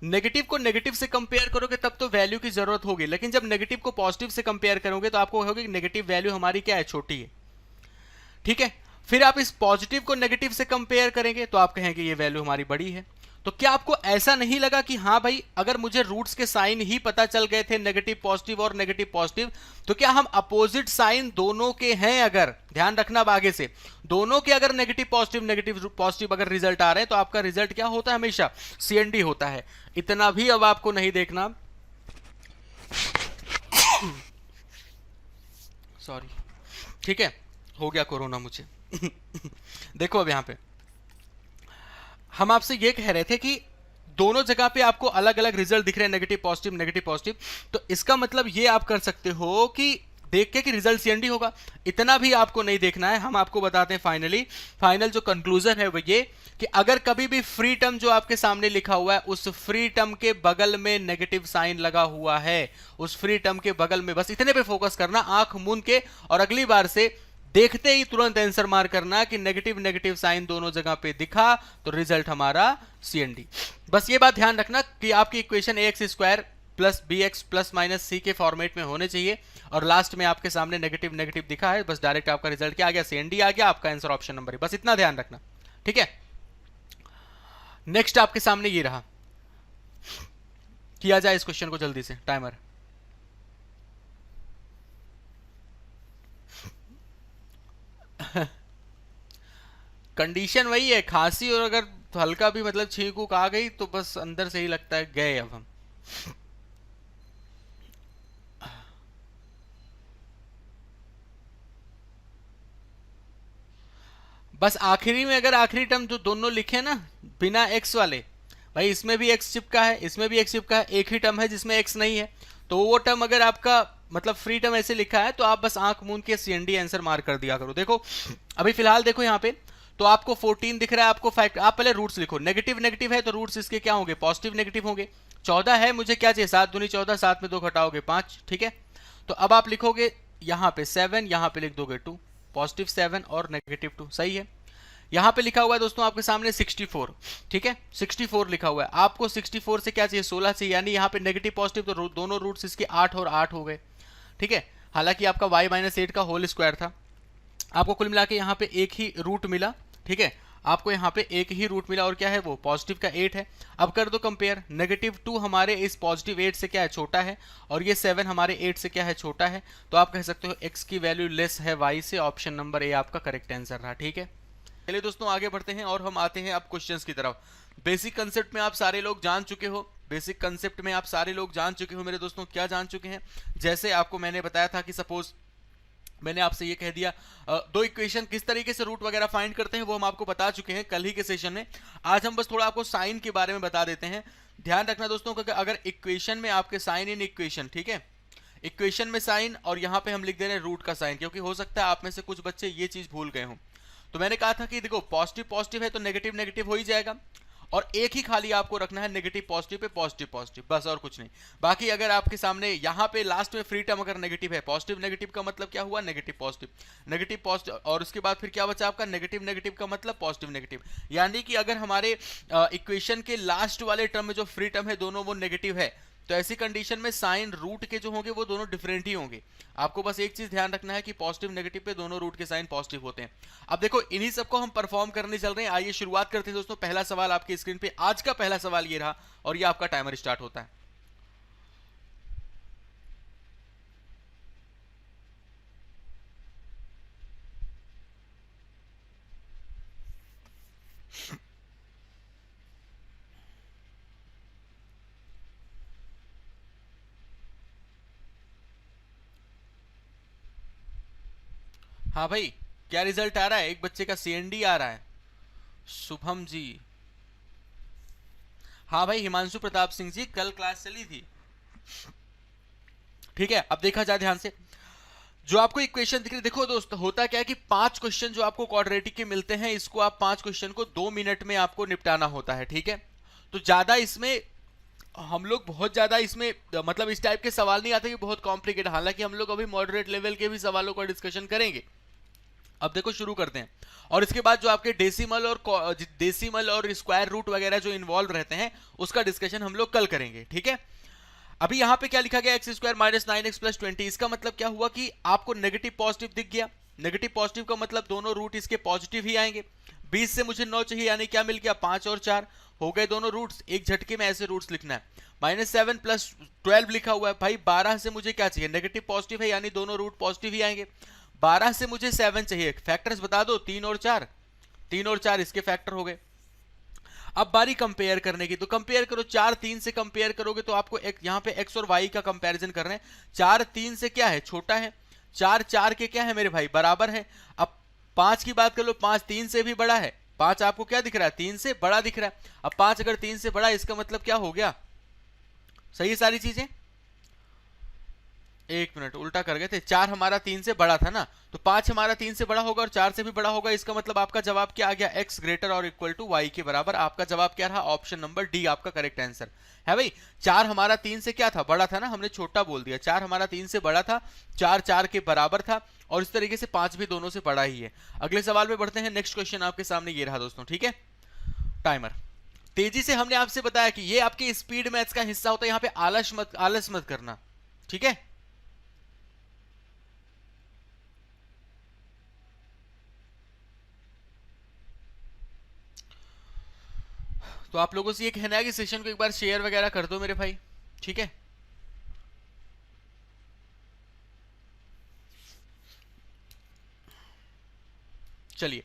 नेगेटिव को नेगेटिव से कंपेयर करोगे तब तो वैल्यू की जरूरत होगी, लेकिन जब नेगेटिव को पॉजिटिव से कंपेयर करोगे तो आपको होगी नेगेटिव वैल्यू हमारी क्या है, छोटी है। ठीक है, फिर आप इस पॉजिटिव को नेगेटिव से कंपेयर करेंगे तो आप कहेंगे ये वैल्यू हमारी बड़ी है। तो क्या आपको ऐसा नहीं लगा कि हाँ भाई, अगर मुझे रूट्स के साइन ही पता चल गए थे नेगेटिव पॉजिटिव और नेगेटिव पॉजिटिव, तो क्या हम अपोजिट साइन दोनों के हैं, अगर ध्यान रखना अब आगे से, दोनों के अगर नेगेटिव पॉजिटिव अगर रिजल्ट आ रहे हैं तो आपका रिजल्ट क्या होता है, हमेशा सीएनडी होता है। इतना भी अब आपको नहीं देखना, सॉरी, ठीक है, हो गया कोरोना मुझे। देखो अब यहां पे हम आपसे ये कह रहे थे कि दोनों जगह पे आपको अलग अलग रिजल्ट दिख रहे हैं, नेगेटिव पॉजिटिव, तो इसका मतलब ये आप कर सकते हो कि देख के कि रिजल्ट सीएनडी होगा, इतना भी आपको नहीं देखना है। हम आपको बताते हैं फाइनल जो कंक्लूजन है वो ये कि अगर कभी भी फ्री टर्म जो आपके सामने लिखा हुआ है उस फ्री टर्म के बगल में नेगेटिव साइन लगा हुआ है, उस फ्री टर्म के बगल में, बस इतने पे फोकस करना आंख मूंद के, और अगली बार से देखते ही तुरंत आंसर मार करना कि नेगेटिव साइन दोनों जगह पे दिखा तो रिजल्ट हमारा सीएनडी। बस ये बात ध्यान रखना कि आपकी equation ax² plus bx plus minus c के फॉर्मेट में होने चाहिए, और लास्ट में आपके सामने नेगेटिव दिखा है, बस डायरेक्ट आपका रिजल्ट क्या आ गया, सीएनडी आ गया, आपका आंसर ऑप्शन नंबर है, बस इतना ध्यान रखना। ठीक है, नेक्स्ट आपके सामने ये रहा, किया जाए इस क्वेश्चन को जल्दी से, टाइमर। कंडीशन वही है, खांसी और अगर हल्का भी मतलब छींक उक आ गई तो बस अंदर से ही लगता है गए अब हम। बस आखिरी में अगर आखिरी टर्म जो दोनों लिखे ना बिना एक्स वाले, भाई इसमें भी एक्स चिपका है, इसमें भी एक्स चिपका है, एक ही टर्म है जिसमें एक्स नहीं है, तो वो टर्म अगर आपका मतलब फ्री टर्म ऐसे लिखा है तो आप बस आंख मूंद के सीएनडी आंसर मार कर दिया करो। देखो अभी फिलहाल देखो यहाँ पे तो आपको 14 दिख रहा है, आपको 5, आप पहले रूट्स लिखो, नेगेटिव है तो रूट्स इसके क्या होंगे, पॉजिटिव नेगेटिव होंगे। 14 है, मुझे क्या चाहिए, 7 दूनी 14, 7 में 2 घटाओगे 5। ठीक है, तो अब आप लिखोगे यहाँ पे 7, यहाँ पे लिख दोगे 2, पॉजिटिव 7 और नेगेटिव 2, सही है। यहाँ पे लिखा हुआ है दोस्तों आपके सामने 64, ठीक है, 64 लिखा हुआ है, आपको 64 से क्या चाहिए, 16 चाहिए, यानी यहाँ पे नेगेटिव पॉजिटिव तो दोनों रूट्स इसके 8 और 8 हो गए। ठीक है, हालांकि आपका y-8 का होल स्क्वायर था, आपको कुल मिला के यहाँ पे एक ही रूट मिला। ठीक है, आपको यहाँ पे एक ही रूट मिला और क्या है वो पॉजिटिव का 8 है। अब कर दो कंपेयर, -2 हमारे इस पॉजिटिव 8 से क्या है, छोटा है, और ये 7 हमारे 8 से क्या है, छोटा है, तो आप कह सकते हो x की वैल्यू लेस है y से, ऑप्शन नंबर ए आपका करेक्ट आंसर रहा। ठीक है, चलिए दोस्तों आगे बढ़ते हैं और हम आते हैं अब क्वेश्चंस की तरफ। बेसिक कंसेप्ट में आप सारे लोग जान चुके हो, बेसिक कंसेप्ट में आप सारे लोग जान चुके हो मेरे दोस्तों। क्या जान चुके हैं? जैसे आपको मैंने बताया था कि सपोज मैंने आपसे ये कह दिया दो इक्वेशन किस तरीके से रूट वगैरह फाइंड करते हैं वो हम आपको बता चुके हैं कल ही के सेशन में। आज हम बस थोड़ा आपको साइन के बारे में बता देते हैं। ध्यान रखना दोस्तों कि अगर इक्वेशन में आपके साइन इन इक्वेशन, ठीक है, इक्वेशन में साइन और यहां पे हम लिख दे रहे हैं रूट का साइन, क्योंकि हो सकता है आप में से कुछ बच्चे ये चीज भूल गए हों। तो मैंने कहा था कि देखो पॉजिटिव पॉजिटिव है तो नेगेटिव नेगेटिव हो ही जाएगा, और एक ही खाली आपको रखना है negative positive pay positive positive, बस और कुछ नहीं। बाकी अगर आपके सामने यहाँ पे लास्ट में फ्री टर्म अगर नेगेटिव है, पॉजिटिव नेगेटिव का मतलब क्या हुआ? नेगेटिव पॉजिटिव, नेगेटिव पॉजिटिव, और उसके बाद फिर क्या बचा आपका? नेगेटिव नेगेटिव का मतलब पॉजिटिव नेगेटिव। यानी कि अगर हमारे इक्वेशन के लास्ट वाले टर्म में जो फ्री टर्म है दोनों वो नेगेटिव है, तो ऐसी कंडीशन में साइन रूट के जो होंगे वो दोनों डिफरेंट ही होंगे। आपको बस एक चीज ध्यान रखना है कि पॉजिटिव नेगेटिव पे दोनों रूट के साइन पॉजिटिव होते हैं। अब देखो इन्हीं सबको हम परफॉर्म करने चल रहे हैं। आइए शुरुआत करते हैं दोस्तों। पहला सवाल आपकी स्क्रीन पे, आज का पहला सवाल ये रहा और ये आपका टाइमर स्टार्ट होता है। हाँ भाई, क्या रिजल्ट आ रहा है? एक बच्चे का सीएनडी आ रहा है, शुभम जी। हाँ भाई, हिमांशु प्रताप सिंह जी, कल क्लास चली थी, ठीक है। अब देखा जाए ध्यान से, जो आपको इक्वेशन दिख रही है, देखो दोस्त होता क्या है कि 5 क्वेश्चन जो आपको क्वाड्रेटिक के मिलते हैं, इसको आप 5 क्वेश्चन को 2 मिनट में आपको निपटाना होता है, ठीक है। तो ज्यादा इसमें हम लोग बहुत ज्यादा इसमें मतलब इस टाइप के सवाल नहीं आते कि बहुत कॉम्प्लिकेटेड, हालांकि हम लोग अभी मॉडरेट लेवल के भी सवालों का डिस्कशन करेंगे। अब देखो शुरू करते हैं, और इसके बाद जो आपके डेसिमल और स्क्वायर रूट वगैरह जो इन्वॉल्व रहते हैं उसका डिस्कशन हम लोग कल करेंगे, ठीक है। अभी यहां पे क्या लिखा गया? X square minus 9x plus 20। इसका मतलब क्या हुआ कि आपको नेगेटिव पॉजिटिव दिख गया। नेगेटिव पॉजिटिव का मतलब दोनों रूट इसके पॉजिटिव ही आएंगे। 20 से मुझे 9 चाहिए, यानी क्या मिल गया? 5 और 4 हो गए दोनों रूट्स। एक झटके में ऐसे रूट्स लिखना है। -7 प्लस 12 लिखा हुआ है भाई। 12 से मुझे क्या चाहिए? नेगेटिव पॉजिटिव है, यानी दोनों रूट पॉजिटिव ही आएंगे। 12 से मुझे 7 चाहिए। फैक्टर्स बता दो, 3 और 4, 3 और 4 इसके फैक्टर हो गए। अब बारी कंपेयर करने की, तो कंपेयर करो। 4 3 से कंपेयर करोगे तो आपको यहाँ पे x और y का कंपैरिजन कर रहे हैं। 4 3 से क्या है? छोटा है। 4 4 के क्या है मेरे भाई? बराबर है। अब 5 की बात कर लो, 5 3 से भी बड़ा है। 5 आपको क्या दिख रहा है? 3 से बड़ा दिख रहा है। अब 5 अगर 3 से बड़ा है, इसका मतलब क्या हो गया? सही है सारी चीजें? एक मिनट, उल्टा कर गए थे। 4 हमारा 3 से बड़ा था ना, तो 5 हमारा 3 से बड़ा होगा और 4 से भी बड़ा होगा। इसका मतलब आपका जवाब क्या आ गया? x ग्रेटर और इक्वल टू y के बराबर। आपका जवाब क्या रहा? ऑप्शन नंबर डी आपका करेक्ट आंसर है भाई। 4 हमारा 3 से क्या था? बड़ा था ना, हमने छोटा बोल दिया। 4 हमारा 3 से बड़ा था, 4 4 के बराबर था, और इस तरीके से 5 भी दोनों से बड़ा ही है। अगले सवाल में बढ़ते हैं। नेक्स्ट क्वेश्चन आपके सामने ये रहा दोस्तों, ठीक है। टाइमर तेजी से, हमने आपसे बताया कि ये आपके स्पीड मैथ्स का हिस्सा होता है। यहाँ पे आलस मत करना, ठीक है। तो आप लोगों से ये कहना है कि सेशन को एक बार शेयर वगैरह कर दो मेरे भाई, ठीक है। चलिए,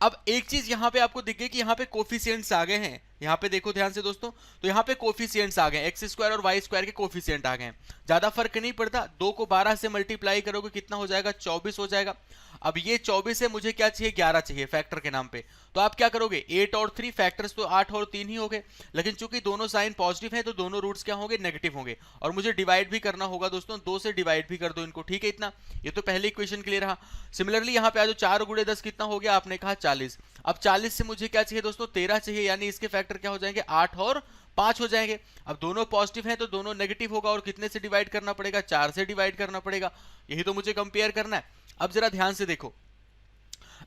अब एक चीज यहां पे आपको दिख गई कि यहां पे कोफिशिएंट्स आ गए हैं। यहां पे देखो ध्यान से दोस्तों, तो यहां पे कोफिशिएंट्स आ गए, एक्स स्क्वायर और वाई स्क्वायर के कोफिशिएंट आ गए हैं। ज्यादा फर्क नहीं पड़ता। 2 को 12 से मल्टीप्लाई करोगे कितना हो जाएगा? 24 हो जाएगा। अब ये 24 है, मुझे क्या चाहिए? 11 चाहिए फैक्टर के नाम पे। तो आप क्या करोगे? 8 और 3 फैक्टर्स तो 8 और 3 ही हो गए, लेकिन चूंकि दोनों साइन पॉजिटिव है तो दोनों रूट्स क्या होंगे? नेगेटिव होंगे। और मुझे डिवाइड भी करना होगा दोस्तों, 2 से डिवाइड भी कर दो इनको, ठीक है। इतना, ये तो पहली इक्वेशन क्लियर रहा। सिमिलरली यहाँ पे आ जाओ, 4 गुणे 10 कितना हो गया? आपने कहा 40। अब 40 से मुझे क्या चाहिए दोस्तों? 13 चाहिए, यानी इसके फैक्टर क्या हो जाएंगे? 8 और 5 हो जाएंगे। अब दोनों पॉजिटिव हैं तो दोनों नेगेटिव होगा, और कितने से डिवाइड करना पड़ेगा? 4 से डिवाइड करना पड़ेगा। यही तो मुझे कंपेयर करना है। अब जरा ध्यान से देखो,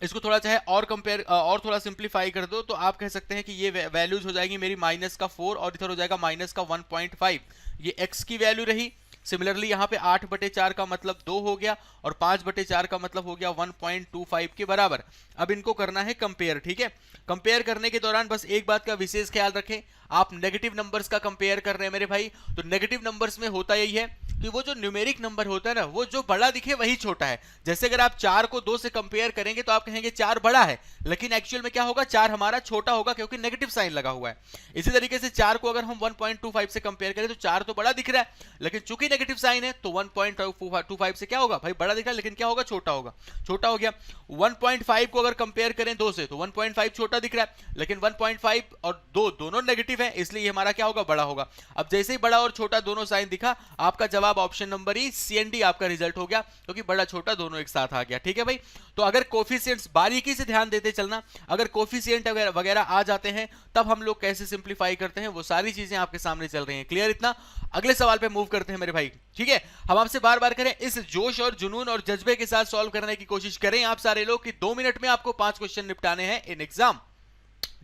इसको थोड़ा चाहे और कंपेयर और थोड़ा सिंप्लीफाई कर दो, तो आप कह सकते हैं कि ये वैल्यूज हो जाएगी मेरी -4 और इधर हो जाएगा -1.5। ये x की वैल्यू रही। सिमिलरली यहाँ पे 8/4 का मतलब 2 हो गया, और 5/4 का मतलब हो गया 1.25 के बराबर। अब इनको करना है कंपेयर, ठीक है। कंपेयर करने के दौरान बस एक बात का विशेष ख्याल रखें, आप नेगेटिव नंबर्स का कंपेयर कर रहे हैं मेरे भाई, तो नेगेटिव नंबर्स में होता यही है कि वो जो न्यूमेरिक नंबर होता है ना, वो जो बड़ा दिखे वही छोटा है। जैसे अगर आप 4 को 2 से कंपेयर करेंगे तो आप कहेंगे 4 बड़ा है, लेकिन एक्चुअल में क्या होगा, 4 हमारा छोटा होगा क्योंकि नेगेटिव साइन लगा हुआ है। इसी तरीके से 4 को अगर हम 1.25 से कंपेयर करें तो 4 तो बड़ा दिख रहा है, लेकिन चूंकि नेगेटिव साइन है तो 1.25 से क्या होगा भाई, बड़ा दिख रहा है लेकिन क्या होगा, छोटा होगा, छोटा हो गया। 1.5 को अगर कंपेयर करें 2 से तो 1.5 छोटा दिख रहा है, लेकिन 1.5 और 2 दोनों नेगेटिव है, इसलिए ये हमारा क्या होगा, बड़ा होगा। अब जैसे ही बड़ा और छोटा दोनों साइन दिखा, आपका जवाब ऑप्शन नंबर ई CND आपका रिजल्ट हो गया, क्योंकि बड़ा छोटा दोनों एक साथ आ गया। ठीक है भाई, तो अगर कोफिशिएंट्स बारीकी से ध्यान देते चलना, अगर कोफिशिएंट वगैरह आ जाते हैं तब हम लोग कैसे सिंप्लीफाई करते हैं, वो सारी चीजें आपके सामने चल रही हैं। क्लियर इतना? अगले सवाल पे मूव करते हैं मेरे भाई। ठीक है, हम आपसे बार बार करें, इस जोश और जुनून और जज्बे के साथ सॉल्व करने की कोशिश करें आप सारे लोग कि 2 मिनट में आपको 5 क्वेश्चन निपटाने हैं in exam.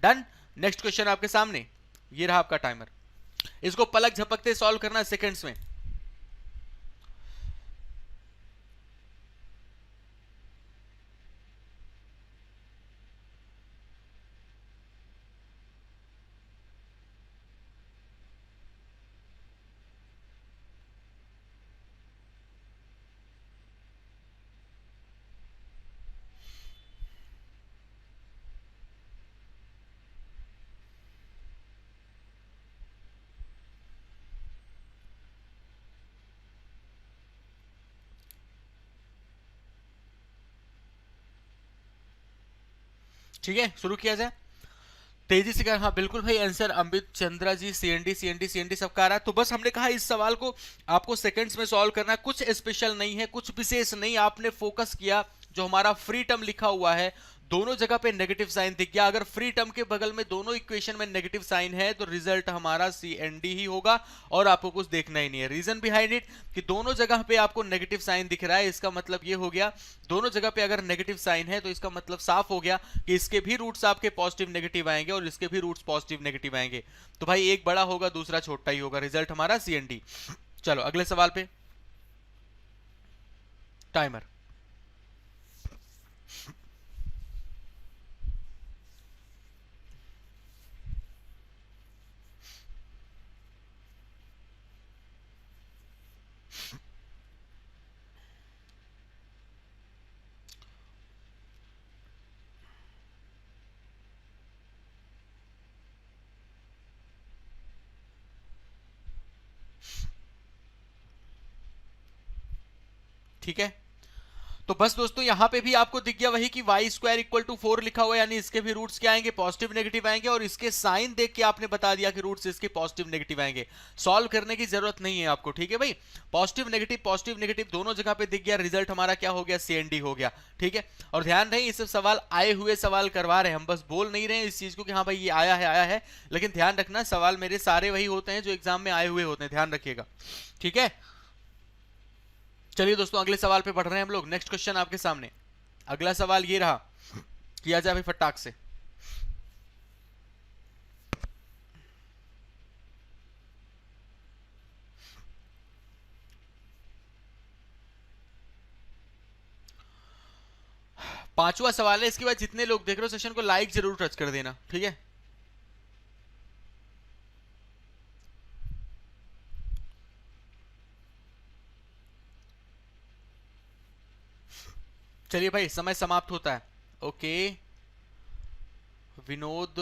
Done? Next question आपके सामने, ये रहा आपका टाइमर, इसको पलक झपकते सॉल्व करना सेकंड्स में। ठीक है, शुरू किया जाए तेजी से कर। हाँ बिल्कुल भाई, आंसर अमित चंद्रा जी, CND सबका आ रहा है। तो बस हमने कहा इस सवाल को आपको सेकंड्स में सॉल्व करना है, कुछ स्पेशल नहीं है, कुछ विशेष नहीं। आपने फोकस किया, जो हमारा फ्री टर्म लिखा हुआ है दोनों जगह पे नेगेटिव साइन दिख गया। अगर फ्री टर्म के बगल में दोनों इक्वेशन में नेगेटिव साइन है तो रिजल्ट हमारा CND ही होगा, और आपको कुछ देखना ही नहीं है। रीजन बिहाइंड इट कि दोनों जगह पे आपको नेगेटिव साइन दिख रहा है, इसका मतलब ये हो गया, दोनों जगह पे अगर नेगेटिव साइन है तो इसका मतलब साफ हो गया कि इसके भी रूट्स आपके पॉजिटिव नेगेटिव आएंगे और इसके भी रूट्स पॉजिटिव नेगेटिव आएंगे। तो भाई एक बड़ा होगा दूसरा छोटा ही होगा, रिजल्ट हमारा CND। चलो अगले सवाल पे टाइमर। ठीक है, तो बस दोस्तों यहां पे भी आपको दिख गया वही कि y² = 4 लिखा हुआ है, यानी इसके भी रूट्स क्या आएंगे, पॉजिटिव नेगेटिव आएंगे, और इसके साइन देख के आपने बता दिया कि रूट्स इसके पॉजिटिव नेगेटिव आएंगे। सॉल्व करने की जरूरत नहीं है आपको। ठीक है भाई, पॉजिटिव नेगेटिव दोनों जगह पे दिख गया, रिजल्ट हमारा क्या हो गया, CND हो गया। ठीक है, और ध्यान रहे ये सब सवाल आए हुए सवाल करवा रहे हैं हम, बस बोल नहीं रहे हैं इस चीज को कि हाँ भाई ये आया है, लेकिन ध्यान रखना सवाल मेरे सारे वही होते हैं जो एग्जाम में आए हुए होते हैं, ध्यान रखिएगा। ठीक है, चलिए दोस्तों अगले सवाल पे बढ़ रहे हैं हम लोग। नेक्स्ट क्वेश्चन आपके सामने, अगला सवाल ये रहा, किया जाए भाई फटाक से। पांचवा सवाल है, इसके बाद जितने लोग देख रहे हो सेशन को लाइक जरूर टच कर देना। ठीक है, चलिए भाई समय समाप्त होता है। ओके, विनोद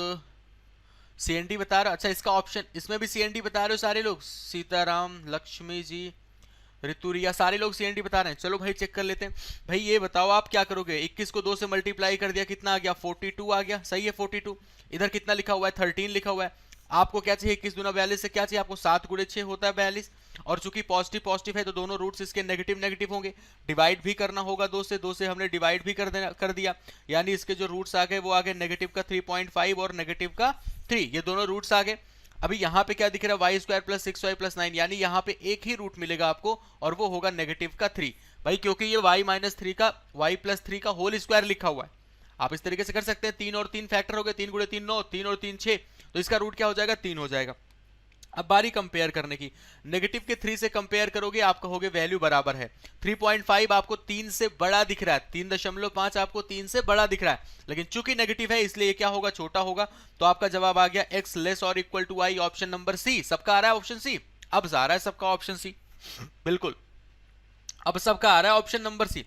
CND बता रहा, अच्छा इसका ऑप्शन, इसमें भी CND बता रहे हो सारे लोग, सीताराम, लक्ष्मी जी, ऋतुरिया, सारे लोग CND बता रहे हैं। चलो भाई चेक कर लेते हैं। भाई ये बताओ आप क्या करोगे, 21 को 2 से मल्टीप्लाई कर दिया, कितना आ गया, 42 आ गया। सही है 42। इधर कितना लिखा हुआ है, 13 लिखा हुआ है। आपको क्या चाहिए, 21 दूना 42 से क्या चाहिए आपको, 7 गुणे 6 होता है 42, और चूंकि पॉजिटिव है तो दोनों रूट्स इसके नेगेटिव होंगे। डिवाइड भी करना होगा 2 से हमने डिवाइड भी कर दिया, यानी इसके जो रूट्स आ गए वो आ गए नेगेटिव का 3.5 और नेगेटिव का 3, ये दोनों रूट्स आ गए। अभी यहाँ पे क्या दिख रहा है, y² + 6y + 9, यानी यहाँ पे एक ही रूट मिलेगा आपको और वो होगा नेगेटिव का 3। भाई क्योंकि ये y + 3 का होल स्क्वायर लिखा हुआ है, आप इस तरीके से कर सकते हैं, 3 और 3 फैक्टर हो गए, 3 × 3 9, 3 और 3 6, तो इसका रूट क्या हो जाएगा, 3 हो जाएगा। अब बारी कंपेयर करने की। नेगेटिव के 3 से कंपेयर करोगे, आप कहोगे वैल्यू बराबर है। 3.5 आपको 3 से बड़ा दिख रहा है, 3.5 आपको 3 से बड़ा दिख रहा है, लेकिन चूंकि नेगेटिव है इसलिए ये क्या होगा, छोटा होगा। तो आपका जवाब आ गया x लेस और equal to y, option number C. सबका आ रहा है ऑप्शन सी, अब आ रहा है सबका ऑप्शन सी, बिल्कुल अब सबका आ रहा है ऑप्शन नंबर सी।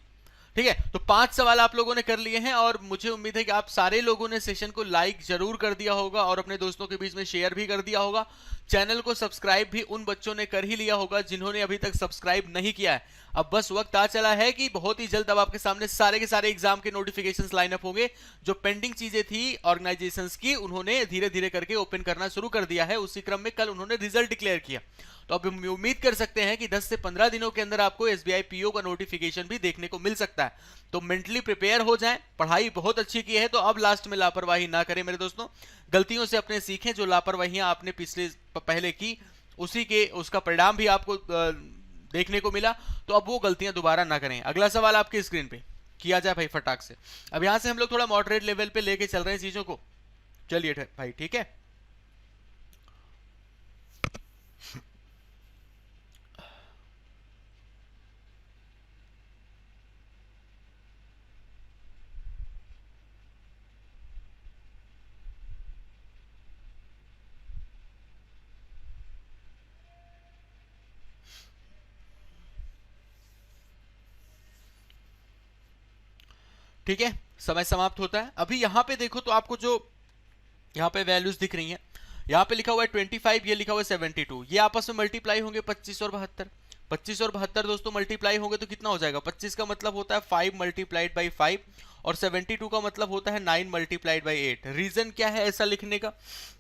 ठीक है, तो 5 सवाल आप लोगों ने कर लिए हैं और मुझे उम्मीद है कि आप सारे लोगों ने सेशन को लाइक जरूर कर दिया होगा और अपने दोस्तों के बीच में शेयर भी कर दिया होगा। चैनल को सब्सक्राइब भी उन बच्चों ने कर ही लिया होगा जिन्होंने अभी तक सब्सक्राइब नहीं किया है। अब बस वक्त आ चला है कि बहुत ही जल्द अब आपके सामने सारे के सारे एग्जाम के नोटिफिकेशंस लाइन अप होंगे। जो पेंडिंग चीजें थी ऑर्गेनाइजेशंस की, उन्होंने धीरे धीरे करके ओपन करना शुरू कर दिया है। उसी क्रम में कल उन्होंने रिजल्ट डिक्लेयर किया, तो अब हम उम्मीद कर सकते हैं कि 10 से 15 दिनों के अंदर आपको एसबीआई पीओ का नोटिफिकेशन भी देखने को मिल सकता है। तो मेंटली प्रिपेयर हो जाएं, पढ़ाई बहुत अच्छी की है तो अब लास्ट में लापरवाही ना करें मेरे दोस्तों। गलतियों से अपने सीखें, जो लापरवाहियां आपने पहले की उसी के उसका परिणाम भी आपको देखने को मिला, तो अब वो गलतियां दोबारा ना करें। अगला सवाल आपके स्क्रीन पे किया जाए भाई फटाक से। अब यहां से हम लोग थोड़ा मॉडरेट लेवल पे लेके चल रहे हैं चीजों को। चलिए भाई ठीक है, ठीक है, समय समाप्त होता है। अभी यहां पे देखो तो आपको जो यहाँ पे वैल्यूज दिख रही हैं, यहाँ पे लिखा हुआ है 25, ये लिखा हुआ है 72, ये आपस में मल्टीप्लाई होंगे 25 और 72। 25 और 72 दोस्तों मल्टीप्लाई होंगे तो कितना हो जाएगा, 25 का मतलब होता है 5 मल्टीप्लाइड बाई 5 और 72 का मतलब होता है 9 मल्टीप्लाइड बाई 8। रीजन क्या है ऐसा लिखने का,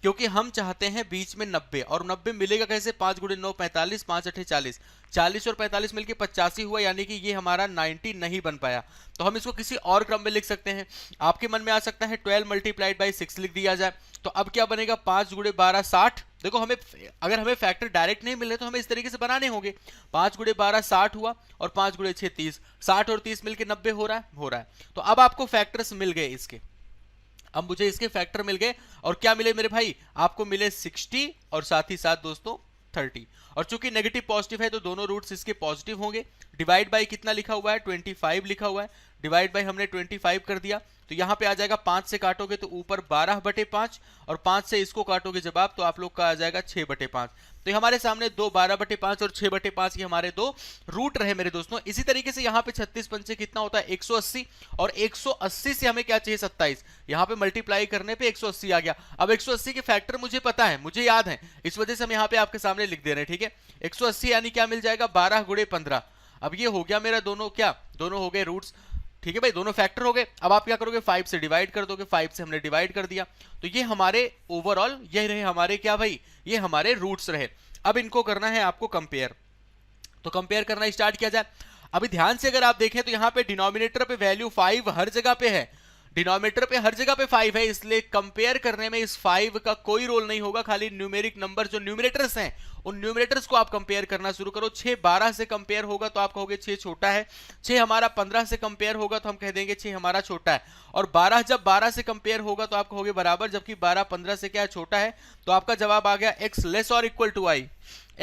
क्योंकि हम चाहते हैं बीच में 90, और 90 मिलेगा कैसे, 5 गुणे 9 45, 5 8 40, 40 और 45 मिलके 85 हुआ, यानी कि ये हमारा 90 नहीं बन पाया। तो हम इसको किसी और क्रम में लिख सकते हैं। आपके मन में आ सकता है 12 मल्टीप्लाइड बाई 6 लिख दिया जाए, तो अब क्या बनेगा, 5 गुणे 12 60। देखो हमें अगर हमें फैक्टर डायरेक्ट नहीं मिले तो हमें इस तरीके से बनाने होंगे। 5 गुणे 12 60 हुआ और 5 गुणे 6 30, 60 और 30 मिलके 90 हो रहा है। तो अब आपको फैक्टर्स मिल गए इसके, अब मुझे इसके फैक्टर मिल गए, और क्या मिले मेरे भाई, आपको मिले 60 और साथ ही साथ दोस्तों 30। और चूंकि नेगेटिव पॉजिटिव है तो दोनों रूट्स इसके पॉजिटिव होंगे। डिवाइड बाय कितना लिखा हुआ है, 25 लिखा हुआ है, डिवाइड बाय हमने 25 कर दिया, तो यहां पे आ जाएगा 5 से काटोगे तो ऊपर 12/5, और 5 से इसको काटोगे जब आप, तो आप लोग का आ जाएगा 6/5। तो ये हमारे सामने दो 12/5 और 6/5 के हमारे दो रूट रहे मेरे दोस्तों। इसी तरीके से यहाँ पे 36 पंचे कितना होता है 180, और 180 से हमें क्या चाहिए 27, यहाँ पे मल्टीप्लाई करने पे 180 आ गया। अब 180 के फैक्टर मुझे पता है, मुझे याद है, इस वजह से हम यहाँ पे आपके सामने लिख दे रहे हैं। ठीक है, 180 यानी क्या मिल जाएगा 12 गुणे 15। अब ये हो गया मेरा दोनों क्या, दोनों हो गए रूट्स। ठीक है भाई, दोनों फैक्टर हो गए। अब आप क्या करोगे, 5 से डिवाइड कर दोगे, 5 से हमने डिवाइड कर दिया, तो ये हमारे ओवरऑल ये रहे हमारे क्या भाई, ये हमारे रूट्स रहे। अब इनको करना है आपको कंपेयर, तो कंपेयर करना स्टार्ट किया जाए। अभी ध्यान से अगर आप देखें तो यहाँ पे डिनोमिनेटर पे वैल्यू 5 हर जगह पे है, डिनोमिनेटर पे हर जगह पे 5 है, इसलिए कंपेयर करने में इस 5 का कोई रोल नहीं होगा। खाली न्यूमेरिक नंबर जो न्यूमरेटर्स हैं उन न्यूमरेटर्स को आप कंपेयर करना शुरू करो। 6 12 से कंपेयर होगा तो आप कहोगे 6 छोटा है, 6 हमारा 15 से कंपेयर होगा तो हम कह देंगे 6 हमारा छोटा है, और 12 जब 12 से कंपेयर होगा तो आप कहोगे बराबर, जबकि 12 15 से क्या है छोटा है। तो आपका जवाब आ गया x लेस और equal to y,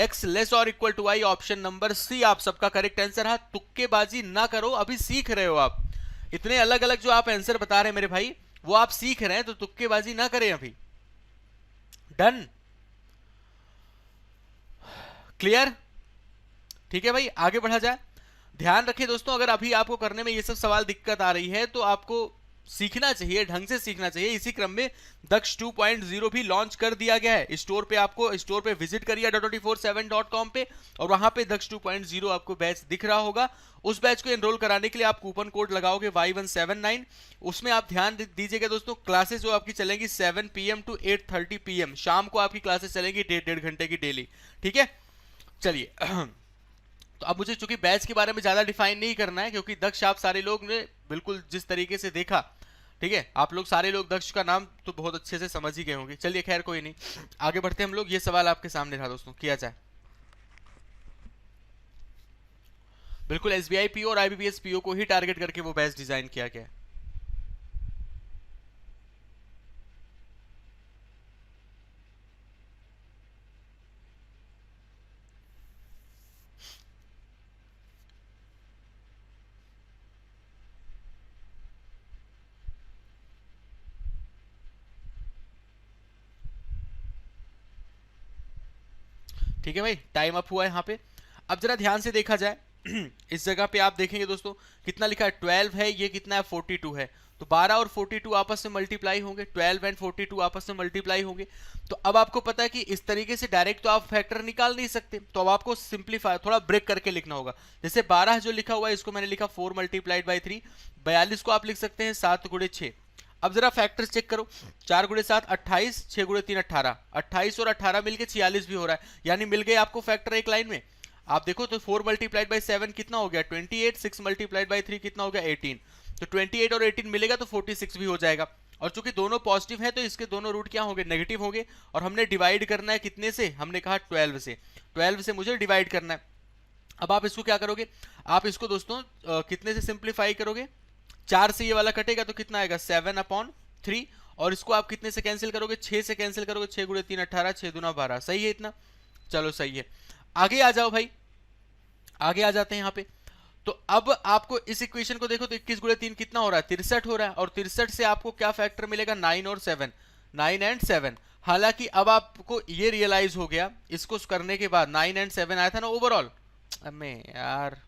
x less और equal to y, option number C आप सबका करेक्ट आंसर है। तुक्केबाजी ना करो, अभी सीख रहे हो आप, इतने अलग अलग जो आप आंसर बता रहे हैं मेरे भाई वो आप सीख रहे हैं, तो तुक्केबाजी ना करें अभी। डन, क्लियर, ठीक है भाई, आगे बढ़ा जाए। ध्यान रखिए दोस्तों, अगर अभी आपको करने में ये सब सवाल दिक्कत आ रही है तो आपको सीखना चाहिए, ढंग से सीखना चाहिए। इसी क्रम में दक्ष 2.0 भी लॉन्च कर दिया गया है स्टोर पे, आपको स्टोर पे विजिट करिए .247.com पे, और वहां पे दक्ष 2.0 आपको बैच दिख रहा होगा। उस बैच को एनरोल कराने के लिए आप कूपन कोड लगाओगे Y179, उसमें आप ध्यान दीजिएगा दोस्तों, क्लासेस जो आपकी चलेंगी 7 PM to 8:30 PM, शाम को आपकी क्लासेस चलेंगी 1.5 घंटे की डेली। ठीक है, चलिए तो अब मुझे चूंकि बैच के बारे में ज्यादा डिफाइन नहीं करना है, क्योंकि दक्ष आप सारे लोग ने बिल्कुल जिस तरीके से देखा, ठीक है, आप लोग सारे लोग दक्ष का नाम तो बहुत अच्छे से समझ ही गए होंगे। चलिए खैर कोई नहीं, आगे बढ़ते हम लोग। ये सवाल आपके सामने रहा दोस्तों, किया जाए। बिल्कुल एसबीआई पीओ और आईबीपीएस पीओ को ही टारगेट करके वो बैच डिजाइन किया गया है। ठीक है भाई, टाइम अप हुआ है यहाँ पे। अब जरा ध्यान से देखा जाए इस जगह पे आप देखेंगे दोस्तों कितना लिखा है 12 है, ये कितना है 42 है, तो 12 और 42 आपस में मल्टीप्लाई होंगे, 12 एंड 42 आपस में मल्टीप्लाई होंगे। तो अब आपको पता है कि इस तरीके से डायरेक्ट तो आप फैक्टर निकाल नहीं सकते, तो अब आपको सिंप्लीफाई थोड़ा ब्रेक करके लिखना होगा। जैसे 12 जो लिखा हुआ है इसको मैंने लिखा 4 मल्टीप्लाइड बाई 3, 42 को आप लिख सकते हैं 7 गुणे 6। अब जरा फैक्टर्स चेक करो, 4 गुणे 7 28, 6 गुणे 3 18, 28 और 18 मिलके 46 भी हो रहा है, यानी मिल गए आपको फैक्टर एक लाइन में। आप देखो तो 4 मल्टीप्लाइड बाई 7 कितना हो गया 28, 6 मल्टीप्लाइड बाई 3 कितना हो गया 18, तो 28 और 18 मिलेगा तो 46 भी हो जाएगा। और चूंकि दोनों पॉजिटिव है तो इसके दोनों रूट क्या होंगे नेगेटिव होंगे, और हमने डिवाइड करना है कितने से, हमने कहा 12 से, 12 से मुझे डिवाइड करना है। अब आप इसको क्या करोगे, आप इसको दोस्तों कितने से सिंप्लीफाई करोगे, 4 से ये वाला कटेगा तो कितना आएगा 7/3, और इसको आप कितने से कैंसिल करोगे 6 से कैंसिल करोगे, 6 गुणे 3 18, 6 दूना 12, सही है इतना, चलो सही है। आगे आ जाओ भाई, आगे आ जाते हैं यहाँ पे। तो अब आपको इस इक्वेशन को देखो तो 21 गुणे 3 कितना हो रहा है 63 हो रहा है, और 63 से आपको क्या फैक्टर मिलेगा 9 और 7, 9 एंड 7। हालांकि अब आपको ये रियलाइज हो गया इसको करने के बाद 9 एंड 7 आया था ना ओवरऑल, अबे यार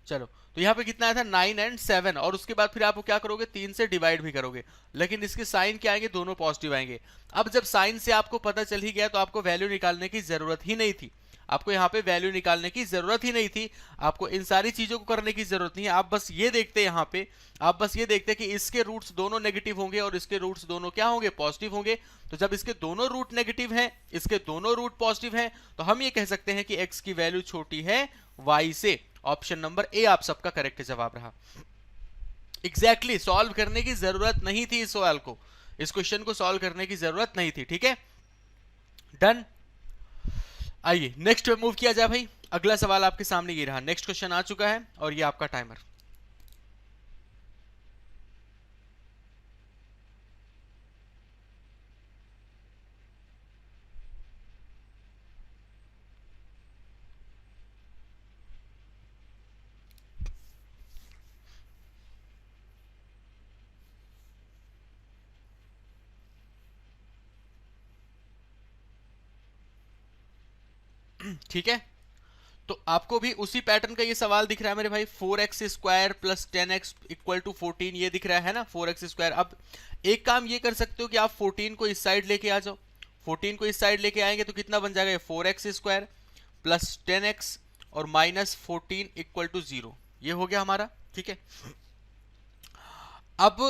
चलो, तो यहाँ पे कितना आया था 9 एंड 7, और उसके बाद फिर आप क्या करोगे 3 से डिवाइड भी करोगे, लेकिन इसके साइन क्या आएंगे दोनों पॉजिटिव आएंगे। अब जब साइन से आपको पता चल ही गया तो आपको वैल्यू निकालने की जरूरत ही नहीं थी, आपको यहाँ पे वैल्यू निकालने की जरूरत ही नहीं थी, आपको इन सारी चीजों को करने की जरूरत नहीं है। आप बस ये देखते यहाँ पे, आप बस ये देखते कि इसके रूट्स दोनों नेगेटिव होंगे और इसके रूट्स दोनों क्या होंगे पॉजिटिव होंगे। तो जब इसके दोनों रूट नेगेटिव हैं, इसके दोनों रूट पॉजिटिव हैं, तो हम ये कह सकते हैं कि x की वैल्यू छोटी है y से। ऑप्शन नंबर ए आप सबका करेक्ट जवाब रहा। एग्जैक्टली सॉल्व करने की जरूरत नहीं थी इस सवाल को, इस क्वेश्चन को सॉल्व करने की जरूरत नहीं थी, ठीक है डन। आइए नेक्स्ट पे मूव किया जाए भाई, अगला सवाल आपके सामने ये रहा, नेक्स्ट क्वेश्चन आ चुका है और ये आपका टाइमर। ठीक है, तो आपको भी उसी पैटर्न का ये सवाल दिख रहा है मेरे भाई, 4x square plus 10x equal to 14, ये दिख रहा है ना 4x स्क्वायर। अब एक काम ये कर सकते हो कि आप 14 को इस साइड लेके आ जाओ, 14 को इस साइड लेके आएंगे तो कितना बन जाएगा 4x स्क्वायर प्लस 10x और माइनस 14 इक्वल टू 0, ये हो गया हमारा, ठीक है। अब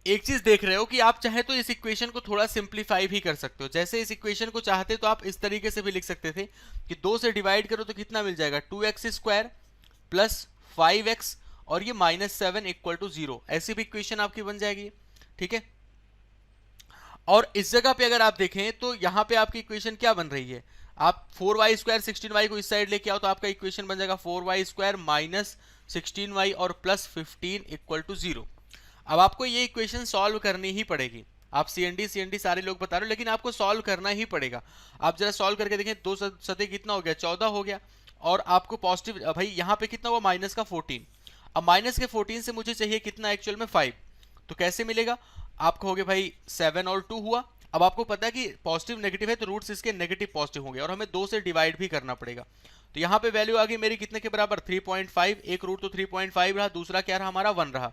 एक चीज देख रहे हो कि आप चाहे तो इस इक्वेशन को थोड़ा सिंप्लीफाई भी कर सकते हो, जैसे इस इक्वेशन को चाहते तो आप इस तरीके से भी लिख सकते थे कि 2 से डिवाइड करो तो कितना मिल जाएगा 2x स्क्वायर प्लस 5x और ये माइनस 7 इक्वल टू 0, ऐसी भी इक्वेशन आपकी बन जाएगी, ठीक है। और इस जगह पे अगर आप देखें तो यहाँ पे आपकी इक्वेशन क्या बन रही है, आप 4y स्क्वायर 16y को इस साइड लेके आओ तो आपका इक्वेशन बन जाएगा 4y स्क्वायर माइनस 16y और प्लस 15 इक्वल टू 0। अब आपको ये इक्वेशन सॉल्व करनी ही पड़ेगी, आप CND सारे लोग बता रहे हो लेकिन आपको सॉल्व करना ही पड़ेगा। आप जरा सॉल्व करके देखें, 2 सतह कितना हो गया 14 हो गया, और आपको पॉजिटिव भाई यहाँ पे कितना हुआ माइनस का 14, अब माइनस के 14 से मुझे चाहिए कितना एक्चुअल में 5, तो कैसे मिलेगा, आप कहोगे भाई 7 और 2 हुआ। अब आपको पता है कि पॉजिटिव नेगेटिव है तो रूट्स इसके नेगेटिव पॉजिटिव होंगे और हमें 2 से डिवाइड भी करना पड़ेगा, तो यहाँ पे वैल्यू आ गई मेरी कितने के बराबर 3.5, एक रूट तो 3.5 रहा, दूसरा क्या रहा हमारा 1 रहा।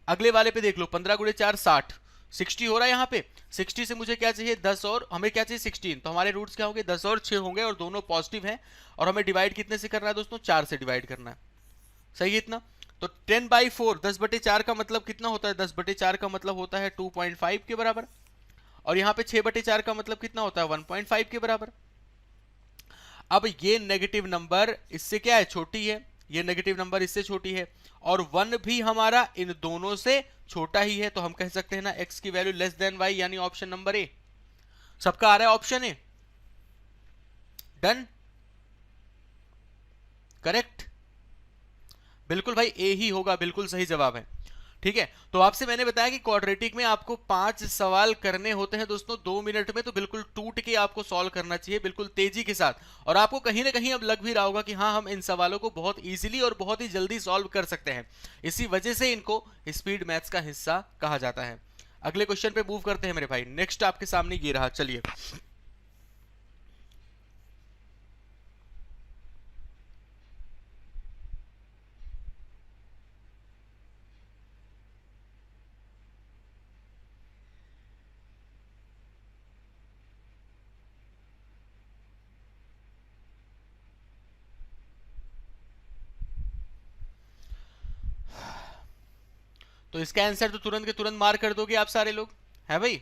अगले वाले पे देख लो 15 गुणे 4 60, 60 हो रहा है यहाँ पे, 60 से मुझे क्या चाहिए 10 और हमें क्या चाहिए 16, तो हमारे रूट्स क्या होंगे 10 और 6 होंगे और दोनों पॉजिटिव हैं, और हमें डिवाइड कितने से करना है दोस्तों 4 से डिवाइड करना है, सही है इतना। तो 10/4 10/4 का मतलब कितना होता है, 10/4 का मतलब होता है 2.5 के बराबर, और यहाँ पे 6/4 का मतलब कितना होता है 1.5 के बराबर। अब ये नेगेटिव नंबर इससे क्या है छोटी है, ये नेगेटिव नंबर इससे छोटी है, और 1 भी हमारा इन दोनों से छोटा ही है, तो हम कह सकते हैं ना x की वैल्यू लेस देन y, यानी ऑप्शन नंबर ए। सबका आ रहा है ऑप्शन ए, डन करेक्ट, बिल्कुल भाई ए ही होगा, बिल्कुल सही जवाब है, ठीक है। तो आपसे मैंने बताया कि क्वाड्रेटिक में आपको 5 सवाल करने होते हैं दोस्तों 2 मिनट में, तो बिल्कुल टूट के आपको सॉल्व करना चाहिए बिल्कुल तेजी के साथ, और आपको कहीं ना कहीं अब लग भी रहा होगा कि हाँ हम इन सवालों को बहुत इजीली और बहुत ही जल्दी सॉल्व कर सकते हैं, इसी वजह से इनको स्पीड मैथ्स का हिस्सा कहा जाता है। अगले क्वेश्चन पे मूव करते हैं मेरे भाई, नेक्स्ट आपके सामने ये रहा, चलिए तो इसका आंसर तो तुरंत के तुरंत मार कर दोगे आप सारे लोग, है भाई?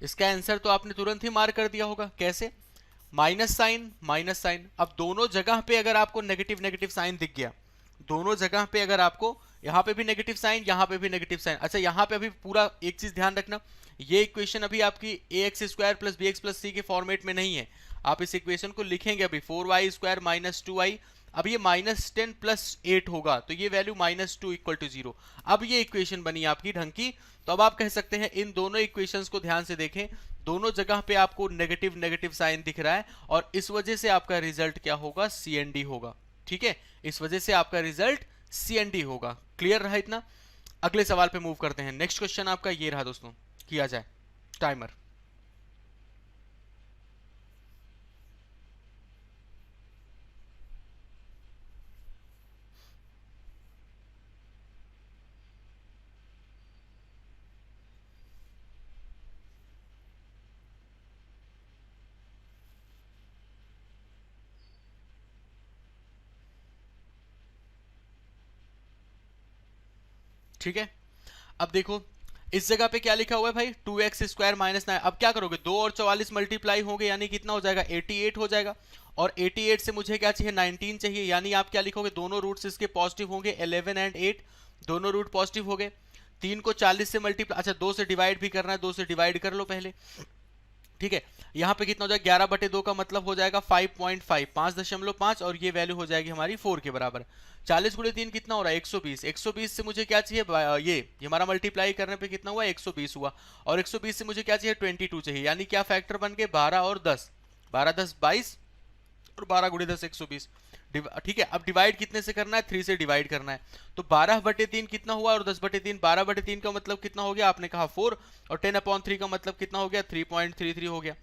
इसका आंसर तो आपने तुरंत ही मार कर दिया होगा। कैसे? Minus sign minus sign. अब दोनों जगह पे अगर आपको नेगेटिव नेगेटिव साइन दिख गया, दोनों जगह पे अगर आपको यहाँ पे भी नेगेटिव साइन, यहाँ पे भी नेगेटिव साइन। अच्छा, यहाँ पे अभी पूरा एक चीज ध्यान रखना, ये इक्वेशन अभी आपकी ax² plus bx plus c के फॉर्मेट में नहीं है। आप इस इक्वेशन को लिखेंगे अभी 4y² माइनस 2y। अब ये -10 प्लस 8 होगा, तो ये वैल्यू -2 इक्वल टू 0। अब ये इक्वेशन बनी आपकी ढंग की। तो अब आप कह सकते हैं इन दोनों इक्वेशंस को ध्यान से देखें, दोनों जगह पे आपको नेगेटिव नेगेटिव साइन दिख रहा है, और इस वजह से आपका रिजल्ट क्या होगा? CND होगा। ठीक है, इस वजह से आपका रिजल्ट CND होगा। क्लियर रहा इतना? अगले सवाल पे मूव करते हैं। नेक्स्ट क्वेश्चन आपका ये रहा दोस्तों, किया जाए टाइमर। ठीक है, अब देखो इस जगह पे क्या लिखा हुआ है भाई? 2x² minus 9। अब क्या करोगे? 2 और 44 मल्टीप्लाई होंगे, यानी कितना हो जाएगा? 88 हो जाएगा। और 88 से मुझे क्या चाहिए? 19 चाहिए। यानी आप क्या लिखोगे? दोनों रूट्स इसके पॉजिटिव होंगे, 11 एंड 8 दोनों रूट पॉजिटिव हो गए। 3 को 40 से मल्टीप्लाई, अच्छा 2 से डिवाइड भी करना है, 2 से डिवाइड कर लो पहले। ठीक है, यहाँ पे कितना हो जाएगा? 11/2 का मतलब हो जाएगा 5.5, 5.5, और ये वैल्यू हो जाएगी हमारी 4 के बराबर। 40 गुणे 3 कितना हो रहा है? 120। 120 से मुझे क्या चाहिए? ये हमारा मल्टीप्लाई करने पे कितना हुआ? 120 हुआ। और 120 से मुझे क्या चाहिए? 22 चाहिए। यानी क्या फैक्टर बन गए? 12 और 10। 12 10 22, और 12 गुणे 10 120। ठीक है, अब डिवाइड कितने से करना है? 3 से डिवाइड करना है। तो 12/3 कितना हुआ? और 10/3, 12/3 का मतलब कितना हो गया? आपने कहा 4, और 10/3 का मतलब कितना हो गया? 3.33 हो गया।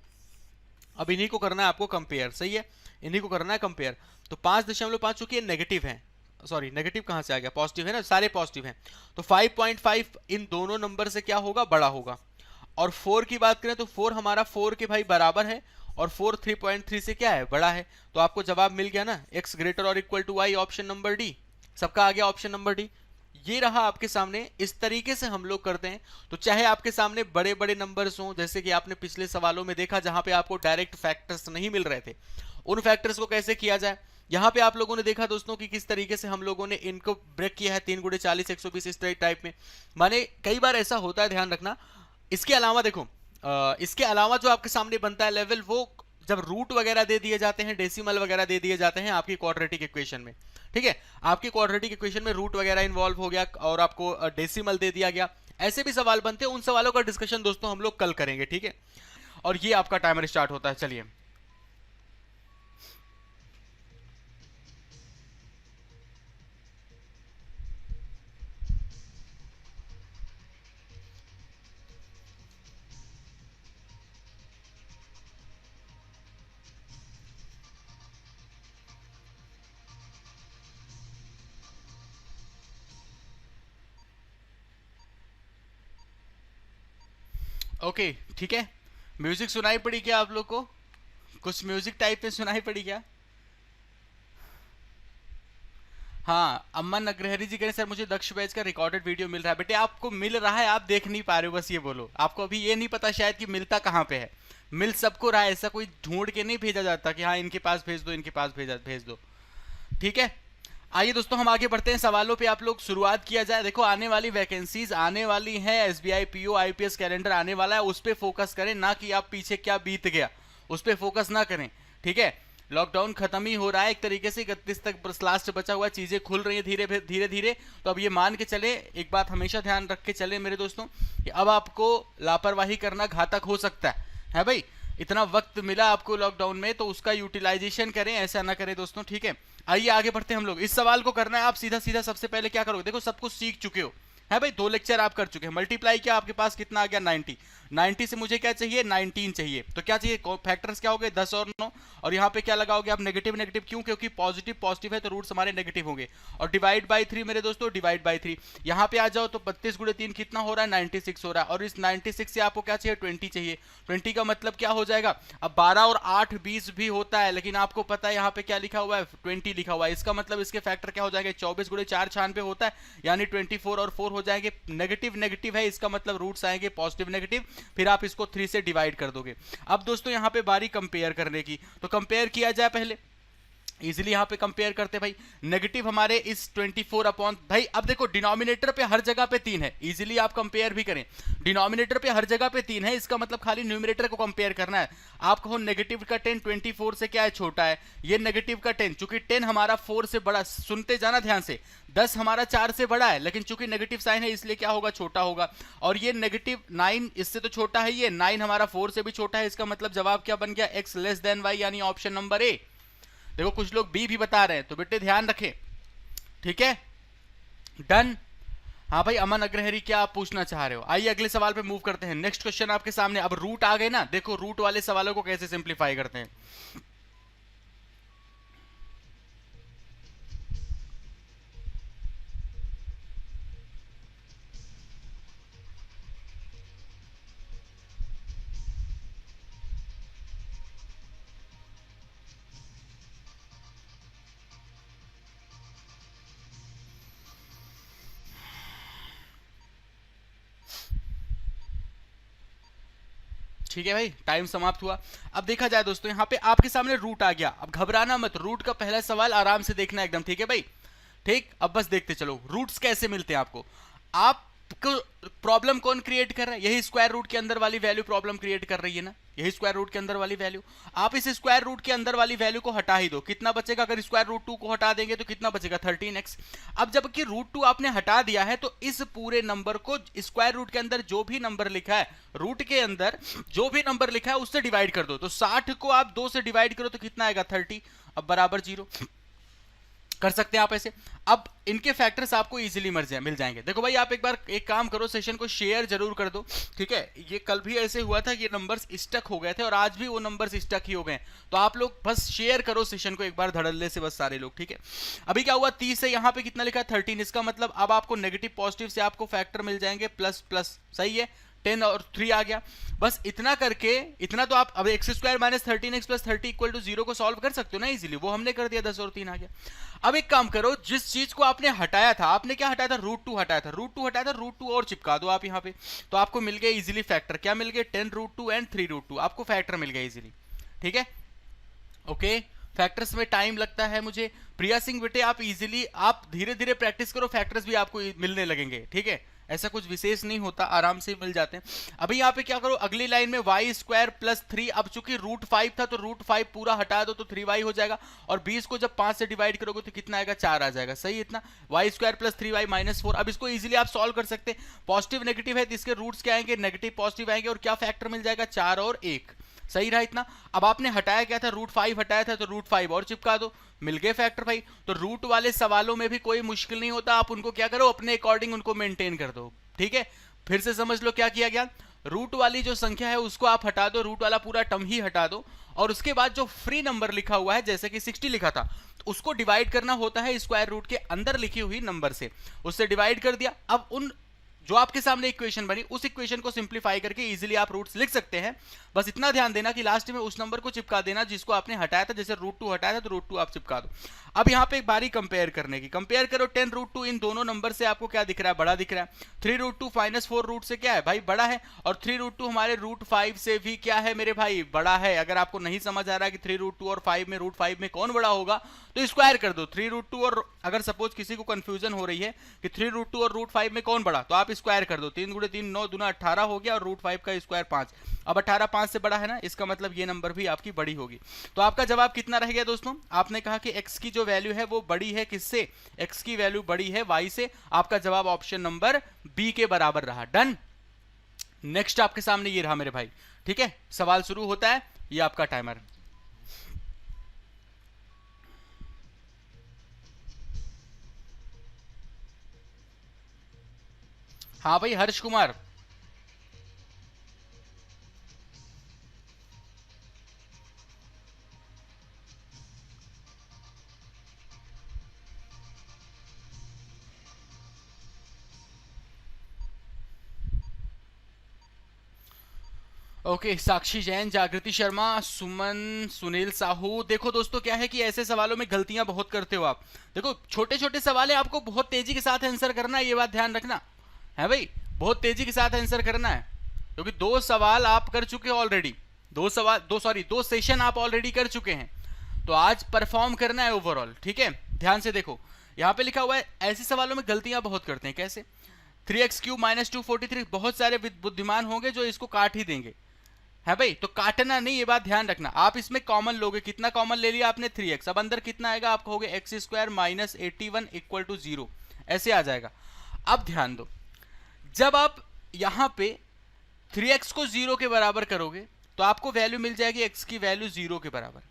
अब इन्हीं को करना है आपको कंपेयर, सही है? इन्हीं को करना है कंपेयर। तो 5.5 चूंकि नेगेटिव है, सॉरी नेगेटिव कहां से आ गया? पॉजिटिव है ना, सारे पॉजिटिव हैं। तो 5.5 इन दोनों नंबर से क्या होगा? बड़ा होगा। और 4 की बात करें तो 4 हमारा 4 के भाई बराबर है, और 4 3.3 से क्या है? बड़ा है। तो आपको जवाब मिल गया ना, x ग्रेटर और equal to y, option number D. सबका आ गया ऑप्शन नंबर डी। ये रहा आपके सामने। इस तरीके से हम लोग करते हैं। तो चाहे आपके सामने बड़े बड़े नंबर्स हों, जैसे कि आपने पिछले सवालों में देखा जहां पे आपको डायरेक्ट फैक्टर्स नहीं मिल रहे थे, उन फैक्टर्स को कैसे किया जाए। यहां पे आप लोगों ने देखा दोस्तों कि किस तरीके से हम लोगों ने इनको ब्रेक किया है। 3 गुणे 40 120 इस टाइप में। माने कई बार ऐसा होता है, ध्यान रखना। इसके अलावा देखो, इसके अलावा जो आपके सामने बनता है लेवल, वो जब रूट वगैरह दे दिए जाते हैं, डेसिमल वगैरह दे दिए जाते हैं आपकी क्वाड्रेटिक इक्वेशन में। ठीक है, आपकी क्वाड्रेटिक इक्वेशन में रूट वगैरह इन्वॉल्व हो गया और आपको डेसिमल दे दिया गया, ऐसे भी सवाल बनते हैं। उन सवालों का डिस्कशन दोस्तों हम लोग कल करेंगे। ठीक है, और ये आपका टाइमर स्टार्ट होता है। चलिए, ओके ठीक है। म्यूजिक सुनाई पड़ी क्या आप लोग को? कुछ म्यूजिक टाइप में सुनाई पड़ी क्या? हाँ, अमन अग्रहरी जी कह रहे हैं सर मुझे दक्ष बैच का रिकॉर्डेड वीडियो मिल रहा है। बेटे आपको मिल रहा है, आप देख नहीं पा रहे हो, बस ये बोलो। आपको अभी ये नहीं पता शायद कि मिलता कहाँ पे है। मिल सबको रहा है, ऐसा कोई ढूंढ के नहीं भेजा जाता कि हाँ इनके पास भेज दो, इनके पास भेज दो। ठीक है, आइए दोस्तों हम आगे बढ़ते हैं सवालों पे। आप लोग शुरुआत किया जाए। देखो आने वाली वैकेंसीज आने वाली हैं, SBI PO IPS कैलेंडर आने वाला है, उस पर फोकस करें, ना कि आप पीछे क्या बीत गया उस पर फोकस ना करें। ठीक है, लॉकडाउन खत्म ही हो रहा है एक तरीके से, 31 तक बस लास्ट बचा हुआ, चीजें खुल रही है धीरे धीरे धीरे। तो अब ये मान के चले, एक बात हमेशा ध्यान रख के चले मेरे दोस्तों, कि अब आपको लापरवाही करना घातक हो सकता है भाई। इतना वक्त मिला आपको लॉकडाउन में, तो उसका यूटिलाइजेशन करें, ऐसा ना करें दोस्तों। ठीक है, आइए आगे बढ़ते हैं हम लोग। इस सवाल को करना है आप सीधा सीधा। सबसे पहले क्या करोगे? देखो सब कुछ सीख चुके हो है भाई, 2 लेक्चर आप कर चुके हैं। मल्टीप्लाई किया, आपके पास कितना आ गया? 90। 90 से मुझे क्या चाहिए? 19 चाहिए। तो क्या चाहिए? फैक्टर्स क्या हो गए? 10 और 9। और यहाँ पे क्या लगाओगे आप? Negative negative. क्यों? क्योंकि पॉजिटिव पॉजिटिव है तो रूट्स हमारे नेगेटिव होंगे। और डिवाइड बाई 3 मेरे दोस्तों, डिवाइड बाई 3। यहाँ पे आ जाओ तो 32 गुणे 3 कितना हो रहा है? 96 हो रहा है। और इस 96 से आपको क्या चाहिए? 20 चाहिए। 20 का मतलब क्या हो जाएगा? अब 12 और 8 20 भी होता है, लेकिन आपको पता है यहाँ पे क्या लिखा हुआ है? 20 लिखा हुआ है। इसका मतलब इसके फैक्टर क्या हो जाएंगे? 24 गुणे 4 96 होता है, यानी 24 और 4 हो जाएंगे, नेगेटिव नेगेटिव है इसका मतलब रूट्स आएंगे पॉजिटिव नेगेटिव, फिर आप इसको 3 से डिवाइड कर दोगे। अब दोस्तों यहाँ पे बारी कंपेयर करने की, तो कंपेयर किया जाए पहले, इजीली यहां पे कंपेयर करते भाई। नेगेटिव हमारे इस 24 अपॉन, भाई अब देखो डिनोमिनेटर पे हर जगह पे 3 है, इजीली आप कंपेयर भी करें, डिनोमिनेटर पे हर जगह पे 3 है, इसका मतलब खाली न्यूमरेटर को कंपेयर करना है। आप कहो नेगेटिव का 10 24 से क्या है, छोटा है, ये नेगेटिव का 10, चूंकि 10 हमारा 4 से बड़ा, सुनते जाना ध्यान से, 10 हमारा 4 से बड़ा है, लेकिन चूंकि नेगेटिव साइन है इसलिए क्या होगा, छोटा होगा। और ये नेगेटिव 9 इससे तो छोटा है, ये 9 हमारा 4 से भी छोटा है, इसका मतलब जवाब क्या बन गया, x लेस देन y, यानी ऑप्शन नंबर ए। देखो कुछ लोग बी भी बता रहे हैं, तो बेटे ध्यान रखें, ठीक है, डन। हाँ भाई अमन अग्रहरी, क्या आप पूछना चाह रहे हो? आइए अगले सवाल पे मूव करते हैं। नेक्स्ट क्वेश्चन आपके सामने, अब रूट आ गए ना, देखो रूट वाले सवालों को कैसे सिंप्लीफाई करते हैं। ठीक है भाई, टाइम समाप्त हुआ। अब देखा जाए दोस्तों, यहाँ पे आपके सामने रूट आ गया, अब घबराना मत, रूट का पहला सवाल आराम से देखना एकदम, ठीक है भाई, ठीक। अब बस देखते चलो रूट्स कैसे मिलते हैं आपको। आप प्रॉब्लम कौन क्रिएट कर रहा है, यही स्क्वायर रूट के अंदर वाली वैल्यू प्रॉब्लम क्रिएट कर रही है ना, यही स्क्वायर रूट के अंदर वाली वैल्यू। आप इस स्क्वायर रूट के अंदर वाली वैल्यू को हटा ही दो, कितना बचेगा, अगर स्क्वायर रूट 2 को हटा देंगे तो कितना बचेगा, 13x। अब जबकि रूट 2 आपने हटा दिया है, तो इस पूरे नंबर को स्क्वायर रूट के अंदर जो भी नंबर लिखा है, रूट के अंदर जो भी नंबर लिखा है उससे डिवाइड कर दो। तो 60 को आप 2 से डिवाइड करो तो कितना आएगा, 30, अब बराबर 0 कर सकते हैं आप ऐसे। अब इनके फैक्टर्स आपको इजीली मिल जाएंगे। देखो भाई आप एक बार एक काम करो, सेशन को शेयर जरूर कर दो, ठीक है। ये कल भी ऐसे हुआ था, ये नंबर्स स्टक हो गए थे और आज भी वो नंबर्स स्टक ही हो गए, तो आप लोग बस शेयर करो सेशन को एक बार धड़ल्ले से, बस सारे लोग, ठीक है। अभी क्या हुआ, 30 से यहाँ पे कितना लिखा है, 13, इसका मतलब अब आपको नेगेटिव पॉजिटिव से आपको फैक्टर मिल जाएंगे, प्लस प्लस, सही है, 10 और 3 आ गया। बस इतना करके, इतना तो आप अब x square minus 13x plus 30 equal to 0 को सॉल्व कर सकते हो ना इजीली, वो हमने कर दिया, 10 और 3 आ गया। अब एक काम करो, जिस चीज को आपने हटाया था, आपने क्या हटाया था, रूट 2 हटाया था, रूट 2 हटाया था, रूट 2 और चिपका दो आप यहाँ पे, तो आपको मिल गया इजीली फैक्टर, क्या मिल गया, 10 रूट 2 एंड 3 रूट 2, आपको फैक्टर मिल गया इजीली, ठीक है। ओके, फैक्टर्स में टाइम लगता है मुझे। प्रिया सिंह बेटे आप इजीली, आप धीरे धीरे प्रैक्टिस करो, फैक्टर्स भी आपको मिलने लगेंगे, ठीक है, ऐसा कुछ विशेष नहीं होता, आराम से मिल जाते हैं। अभी यहाँ पे क्या करो, अगली लाइन में y स्क्वायर प्लस 3, अब चूंकि रूट 5 था तो रूट 5 पूरा हटा दो तो 3y हो जाएगा, और 20 को जब 5 से डिवाइड करोगे तो कितना आएगा, 4 आ जाएगा, सही, इतना y square plus 3y minus 4। अब इसको इजीली आप सॉल्व कर सकते हैं, पॉजिटिव नेगेटिव है तो इसके रूट्स क्या आएंगे, नेगेटिव पॉजिटिव आएंगे, और क्या फैक्टर मिल जाएगा, 4 और 1, सही रहा इतना। अब आपने हटाया क्या था, रूट 5 हटाया था, तो रूट 5 और चिपका दो, मिल गए फैक्टर भाई। तो रूट वाले सवालों में भी कोई मुश्किल नहीं होता, आप उनको क्या करो, अपने अकॉर्डिंग उनको मेंटेन कर दो, ठीक है। फिर से समझ लो क्या किया गया, रूट वाली जो संख्या है उसको आप हटा दो, रूट वाला पूरा टर्म ही हटा दो, और उसके बाद जो फ्री नंबर लिखा हुआ है, जैसे कि 60 लिखा था, तो उसको डिवाइड करना होता है स्क्वायर रूट के अंदर लिखी हुई नंबर से, उससे डिवाइड कर दिया। अब उन जो आपके सामने इक्वेशन बनी, उस इक्वेशन को सिंप्लीफाई करके इजीली आप रूट्स लिख सकते हैं। बस इतना ध्यान देना कि लास्ट में उस नंबर को चिपका देना जिसको आपने हटाया था, जैसे रूट 2 हटाया था तो रूट 2 आप चिपका दो। अब यहाँ पे एक बारी कंपेयर करने की, कंपेयर करो 10 रूट 2, इन दोनों नंबर से आपको क्या दिख रहा है, बड़ा दिख रहा है। 3 रूट 2 माइनस 4 रूट से क्या है भाई, बड़ा है, और 3 रूट 2 हमारे रूट 5 से भी क्या है मेरे भाई, बड़ा है। अगर आपको नहीं समझ आ रहा है कि 3 रूट 2 और 5 में, रूट 5 में कौन बड़ा होगा, तो स्क्वायर कर दो 3 रूट 2, और अगर सपोज किसी को कंफ्यूजन हो रही है कि 3 रूट 2 और रूट 5 में कौन बड़ा, तो आप स्क्वायर कर दो, 3 गुणे 3 9 दूना 18 हो गया, और रूट 5 का स्क्वायर 5। अब 18 5 से बड़ा है ना, इसका मतलब ये नंबर भी आपकी बड़ी होगी। तो आपका जवाब कितना रह गया दोस्तों, आपने कहा कि x की जो वैल्यू है वो बड़ी है किससे, x की वैल्यू बड़ी है y से, आपका जवाब ऑप्शन नंबर बी के बराबर रहा, डन। नेक्स्ट आपके सामने ये रहा मेरे भाई, ठीक है, सवाल शुरू होता है, ये आपका टाइमर। हाँ भाई हर्ष कुमार, ओके साक्षी जैन, जागृति शर्मा, सुमन, सुनील साहू। देखो दोस्तों क्या है कि ऐसे सवालों में गलतियां बहुत करते हो आप। देखो छोटे छोटे सवाल है, आपको बहुत तेजी के साथ आंसर करना है, ये बात ध्यान रखना, है भाई, बहुत तेजी के साथ आंसर करना है, क्योंकि दो सवाल आप कर चुके हो ऑलरेडी, दो सेशन आप ऑलरेडी कर चुके हैं, तो आज परफॉर्म करना है ओवरऑल। ठीक है, ध्यान से देखो, यहां पे लिखा हुआ है ऐसे सवालों में गलतियां बहुत करते हैं। कैसे? 3x³ माइनस 243, बहुत सारे बुद्धिमान होंगे जो इसको काट ही देंगे, है भाई, तो काटना नहीं, ये बात ध्यान रखना। आप इसमें कॉमन लोगे, कितना कॉमन ले लिया आपने? 3x। अब अंदर कितना आएगा? आप कहोगे x² माइनस 81 इक्वल टू 0, ऐसे आ जाएगा। अब ध्यान दो, जब आप यहां पे 3x को 0 के बराबर करोगे तो आपको वैल्यू मिल जाएगी x की वैल्यू 0 के बराबर,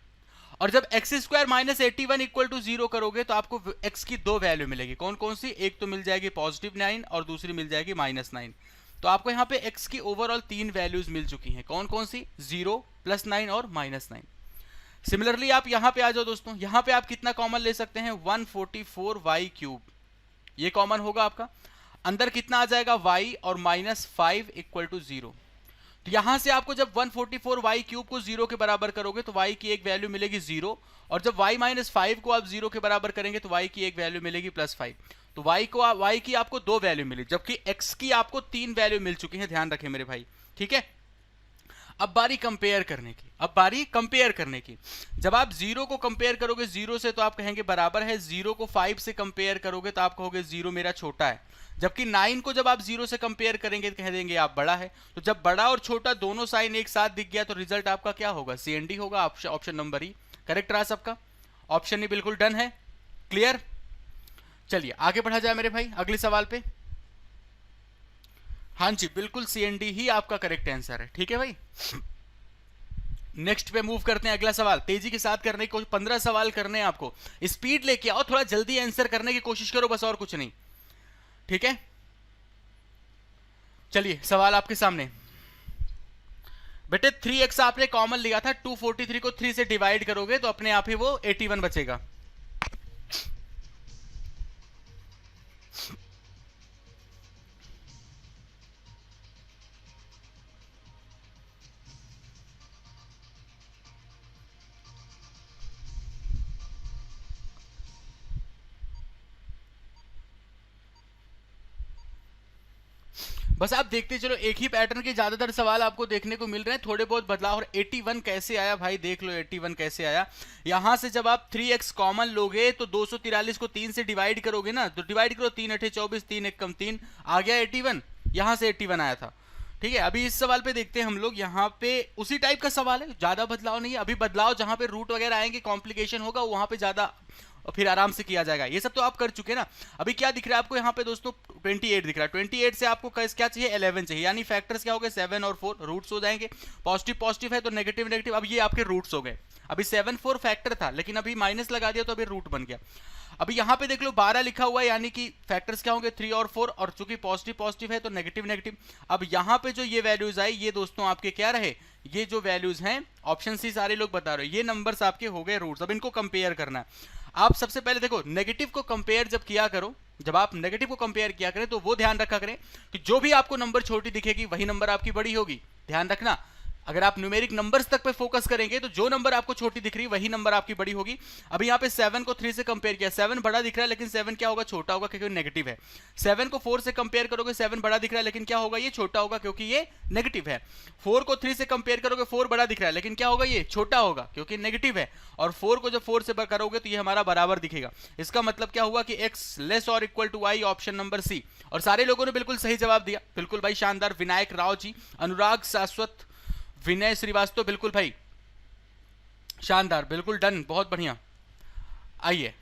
और जब x² माइनस 81 इक्वल टू 0 करोगे तो आपको x की दो वैल्यू मिलेगी। कौन कौन सी? एक तो मिल जाएगी +9 और दूसरी मिल जाएगी -9। तो आपको यहाँ पे x की ओवरऑल 3 वैल्यूज मिल चुकी हैं। कौन कौन सी? 0, +9 और -9। सिमिलरली आप यहाँ पे आ जाओ दोस्तों, यहाँ पे आप कितना कॉमन ले सकते हैं? 144y³, ये कॉमन होगा आपका। अंदर कितना आ जाएगा? y और -5 इक्वल टू 0। तो यहां से आपको जब 144y³ को 0 के बराबर करोगे तो y की एक वैल्यू मिलेगी 0, और जब y -5 को आप 0 के बराबर करेंगे तो y की एक वैल्यू मिलेगी +5। तो y की आपको दो वैल्यू मिली, जबकि x की आपको 3 वैल्यू मिल चुकी है। ध्यान रखें मेरे भाई, ठीक है। अब बारी कंपेयर करने की, जब आप 0 को कंपेयर करोगे 0 से तो आप कहेंगे बराबर है, 0 को 5 से कंपेयर करोगे तो आप कहोगे 0 मेरा छोटा है, जबकि 9 को जब आप 0 से कंपेयर करेंगे तो कह देंगे आप बड़ा है। तो जब बड़ा और छोटा दोनों साइन एक साथ दिख गया तो रिजल्ट आपका क्या होगा? CND होगा। ऑप्शन नंबर ई करेक्ट रहा सबका, ऑप्शन ई बिल्कुल डन है। क्लियर? चलिए आगे बढ़ा जाए मेरे भाई अगले सवाल पे। हाँ जी, बिल्कुल CND ही आपका करेक्ट आंसर है। ठीक है भाई, नेक्स्ट पे मूव करते हैं। अगला सवाल तेजी के साथ करने की कोशिश, 15 सवाल करने हैं आपको, स्पीड लेके आओ, थोड़ा जल्दी आंसर करने की कोशिश करो, बस और कुछ नहीं। ठीक है, चलिए सवाल आपके सामने। बेटे 3x आपने कॉमन लिया था, 243 को 3 से डिवाइड करोगे तो अपने आप ही वो 81 बचेगा। बस आप देखते चलो, एक ही पैटर्न के ज्यादातर सवाल आपको देखने को मिल रहे हैं, थोड़े बहुत बदलाव। और 81 कैसे आया भाई? देख लो 81 कैसे आया। यहां से जब आप 3x कॉमन लोगे तो 243 को 3 से डिवाइड करोगे ना, तो डिवाइड करो, 3 8 24, 3 1 कम 3, आ गया 81। यहां से 81 आया था। ठीक है, अभी इस सवाल पे देखते हैं हम लोग। यहाँ पे उसी टाइप का सवाल है, ज्यादा बदलाव नहीं है। अभी बदलाव जहां पे रूट वगैरह आएंगे, कॉम्प्लिकेशन होगा, वहां पे ज्यादा फिर आराम से किया जाएगा। ये सब तो आप कर चुके ना। अभी क्या दिख रहा है आपको यहाँ पे दोस्तों? 28 दिख रहा है। 28 से आपको क्या चाहिए? 11 चाहिए, यानी फैक्टर्स क्या हो गए? 7 और 4 रूट्स हो जाएंगे। पॉजिटिव पॉजिटिव है तो नेगेटिव नेगेटिव, अब ये आपके रूट्स हो गए। अभी 7 4 फैक्टर था, लेकिन अभी माइनस लगा दिया तो अभी रूट बन गया। अभी यहाँ पे देख लो 12 लिखा हुआ है, यानी कि फैक्टर्स क्या होंगे? 3 और 4, और चूंकि पॉजिटिव पॉजिटिव है तो नेगेटिव नेगेटिव। अब यहाँ पे जो ये वैल्यूज आई, ये दोस्तों आपके क्या रहे? ये जो वैल्यूज हैं, ऑप्शन सी सारे लोग बता रहे हो, ये नंबर्स आपके हो गए रूट्स। अब इनको कंपेयर करना है। आप सबसे पहले देखो, नेगेटिव को कंपेयर जब किया करो, जब आप नेगेटिव को कंपेयर किया करें तो वो ध्यान रखा करें कि जो भी आपको नंबर छोटी दिखेगी वही नंबर आपकी बड़ी होगी। ध्यान रखना, अगर आप न्यूमेरिक नंबर्स तक पे फोकस करेंगे तो जो नंबर आपको छोटी दिख रही है वही नंबर आपकी बड़ी होगी। अभी यहाँ पे 7 को 3 से कंपेयर किया, 7 बड़ा दिख रहा है, लेकिन 7 क्या होगा? छोटा होगा, क्योंकि नेगेटिव है। 7 को 4 से कंपेयर करोगे, 7 बड़ा दिख रहा है, लेकिन क्या होगा? ये छोटा होगा, क्योंकि ये नेगेटिव है। 4 को 3 से कंपेयर करोगे, 4 बड़ा दिख रहा है, लेकिन क्या होगा? ये छोटा होगा, क्योंकि नेगेटिव है। और 4 को जब 4 से करोगे तो ये हमारा बराबर दिखेगा। इसका मतलब क्या हुआ कि x लेस और equal to y, option number C. और सारे लोगों ने बिल्कुल सही जवाब दिया, बिल्कुल भाई शानदार। विनायक राव जी, अनुराग शाश्वत, विनय श्रीवास्तव, बिल्कुल भाई शानदार, बिल्कुल डन, बहुत बढ़िया। आइए,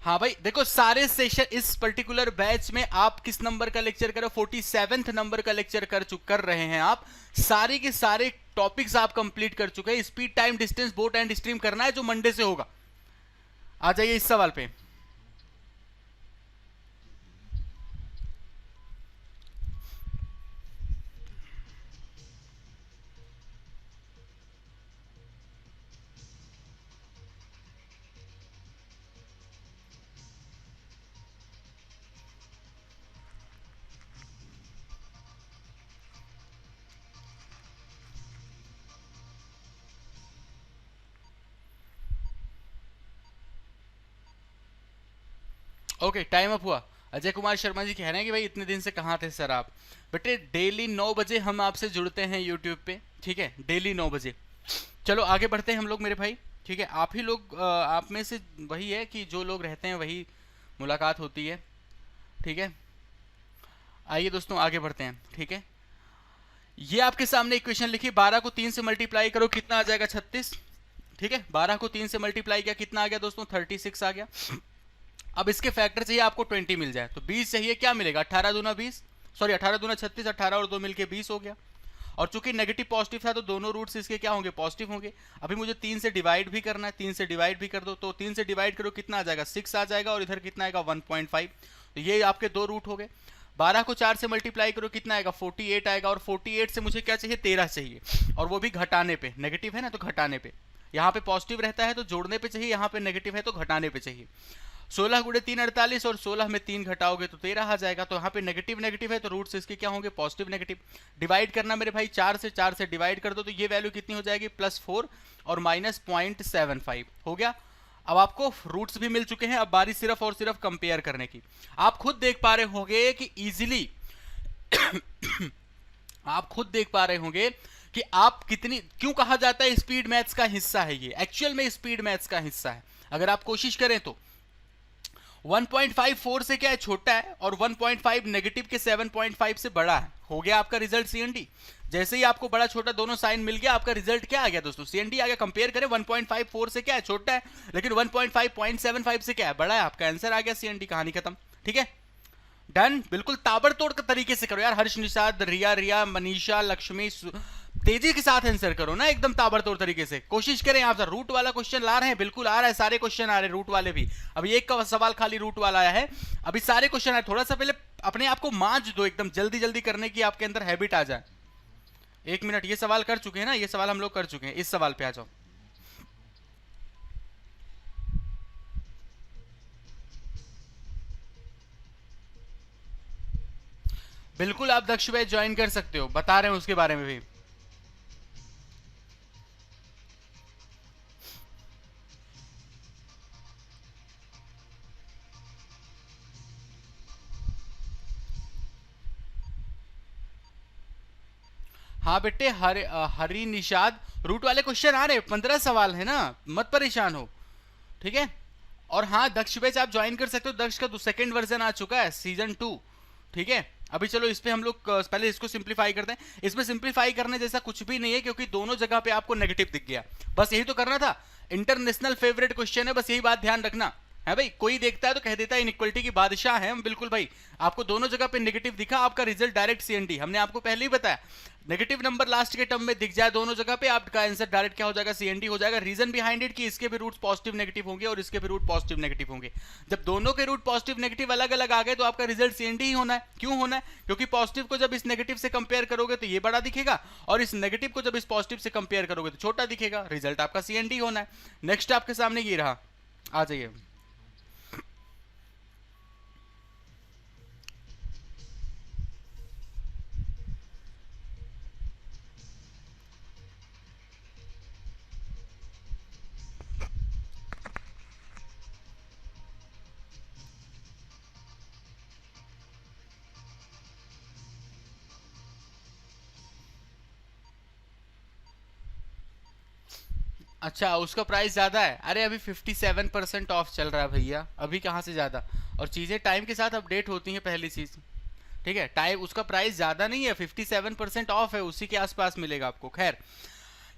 हाँ भाई देखो, सारे सेशन इस पर्टिकुलर बैच में आप किस नंबर का लेक्चर करो? 47th नंबर का लेक्चर कर रहे हैं आप। सारे के सारे टॉपिक्स आप कंप्लीट कर चुके हैं। Speed, time, distance, boat and stream करना है, जो मंडे से होगा। आ जाइए इस सवाल पे। ओके, टाइम अप हुआ। अजय कुमार शर्मा जी कह रहे हैं कि भाई इतने दिन से कहाँ थे सर आप। बेटे डेली 9 बजे हम आपसे जुड़ते हैं यूट्यूब पे, ठीक है, डेली 9 बजे। चलो आगे बढ़ते हैं हम लोग मेरे भाई, ठीक है। आप ही लोग आप में से वही है कि जो लोग रहते हैं वही मुलाकात होती है, ठीक है। आइए दोस्तों आगे बढ़ते हैं, ठीक है। ये आपके सामने इक्वेशन लिखी, 12 को 3 से मल्टीप्लाई करो कितना आ जाएगा 36, ठीक है। 12 को 3 से मल्टीप्लाई किया कितना आ गया दोस्तों 36 आ गया। अब इसके फैक्टर चाहिए आपको 20 मिल जाए, तो 20 चाहिए, क्या मिलेगा 18 दूना 20, सॉरी 18 दूना 36, 18 और 2 मिलके 20 हो गया। और चूंकि नेगेटिव पॉजिटिव था तो दोनों रूट्स इसके क्या होंगे पॉजिटिव होंगे। अभी मुझे 3 से डिवाइड भी करना है, 3 से डिवाइड भी कर दो, तो 3 से डिवाइड करो कितना आ जाएगा 6 आ जाएगा, और इधर कितना आएगा 1.5। तो ये आपके दो रूट हो गए। 12 को 4 से मल्टीप्लाई करो कितना आएगा 48 आएगा, और 48 से मुझे क्या चाहिए 13 चाहिए, और वो भी घटाने पे, नेगेटिव है ना तो घटाने पे। यहाँ पे पॉजिटिव रहता है तो जोड़ने पे चाहिए, यहाँ पे नेगेटिव है तो घटाने पे चाहिए। 16 गुणे 3 48, और 16 में 3 घटाओगे तो 13 आ जाएगा। तो यहाँ पे नेगेटिव नेगेटिव है तो रूट्स इसके क्या होंगे पॉजिटिव नेगेटिव। डिवाइड करना मेरे भाई 4 से डिवाइड कर दो, तो ये वैल्यू कितनी हो जाएगी +4 और -0.75 हो गया। अब आपको रूट्स भी मिल चुके हैं, अब बारी सिर्फ और सिर्फ कंपेयर करने की। आप खुद देख पा रहे होंगे कि इजीली आप खुद देख पा रहे होंगे कि आप कितनी, क्यों कहा जाता है स्पीड मैथ्स का हिस्सा है ये, एक्चुअल में स्पीड मैथ्स का हिस्सा है। अगर आप कोशिश करें तो 1.54 से क्या है छोटा है, और 1.5 नेगेटिव के 7.5 से बड़ा है, हो गया आपका रिजल्ट सीएनडी। जैसे ही आपको बड़ा छोटा दोनों साइन मिल गया, आपका रिजल्ट क्या आ गया दोस्तों सीएनडी आ गया। कंपेयर करें 1.54 से क्या है छोटा है, लेकिन 1.5.75 से क्या है बड़ा है, आपका आंसर आ गया सीएनडी, कहानी खत्म, ठीक है डन। बिल्कुल ताबड़तोड़ के तरीके से करो यार, हर्ष निषाद रिया मनीषा लक्ष्मी, तेजी के साथ आंसर करो ना एकदम ताबड़तोड़ तरीके से। कोशिश करें आप रूट वाला क्वेश्चन ला रहे हैं, बिल्कुल आ रहा है, सारे क्वेश्चन आ रहे हैं रूट वाले भी। अभी एक का सवाल खाली रूट वाला आया है, अभी सारे क्वेश्चन आए। थोड़ा सा पहले अपने आप को मांझ दो, एकदम जल्दी जल्दी करने की आपके अंदर हैबिट आ जाए। 1 मिनट, ये सवाल कर चुके हैं ना, ये सवाल हम लोग कर चुके हैं, इस सवाल पे आ जाओ। बिल्कुल आप दक्ष भाई ज्वाइन कर सकते हो, बता रहे हैं उसके बारे में भी। हाँ बेटे हरी निषाद, रूट वाले क्वेश्चन आ रहे, 15 सवाल है ना, मत परेशान हो, ठीक है। और हाँ दक्ष बैच आप ज्वाइन कर सकते हो, दक्ष का सेकंड वर्जन आ चुका है सीजन 2, ठीक है। अभी चलो इस पे हम लोग पहले इसको सिंप्लीफाई करते हैं। इसमें सिंप्लीफाई करने जैसा कुछ भी नहीं है, क्योंकि दोनों जगह पे आपको नेगेटिव दिख गया, बस यही तो करना था। इंटरनेशनल फेवरेट क्वेश्चन है, बस यही बात ध्यान रखना है भाई। कोई देखता है तो कह देता है इनइक्वालिटी की बादशाह है हम, बिल्कुल भाई। आपको दोनों जगह पे नेगेटिव दिखा, आपका रिजल्ट डायरेक्ट सीएनडी, हमने आपको पहले ही बताया। नेगेटिव नंबर लास्ट के टर्म में दिख जाए दोनों जगह पे, आपका आंसर डायरेक्ट क्या हो जाएगा सीएनडी हो जाएगा। रीजन बिहाइंड इट कि इसके भी रूट्स पॉजिटिव नेगेटिव होंगे और इसके भी रूट पॉजिटिव नेगेटिव होंगे। जब दोनों के रूट पॉजिटिव नेगेटिव अलग अलग आ गए तो आपका रिजल्ट सीएनडी ही होना है। क्यों होना है? क्योंकि पॉजिटिव को जब इस नेगेटिव से कंपेयर करोगे तो ये बड़ा दिखेगा, और इस नेगेटिव को जब इस पॉजिटिव से कंपेयर करोगे तो छोटा दिखेगा। रिजल्ट आपका सीएनडी होना है। नेक्स्ट आपके सामने ये रहा, आ जाइए। अच्छा उसका प्राइस ज्यादा है? अरे अभी 57% ऑफ चल रहा है भैया, अभी कहाँ से ज्यादा। और चीजें टाइम के साथ अपडेट होती हैं, पहली चीज, ठीक है। टाइम उसका प्राइस ज्यादा नहीं है, 57% ऑफ है, उसी के आसपास मिलेगा आपको। खैर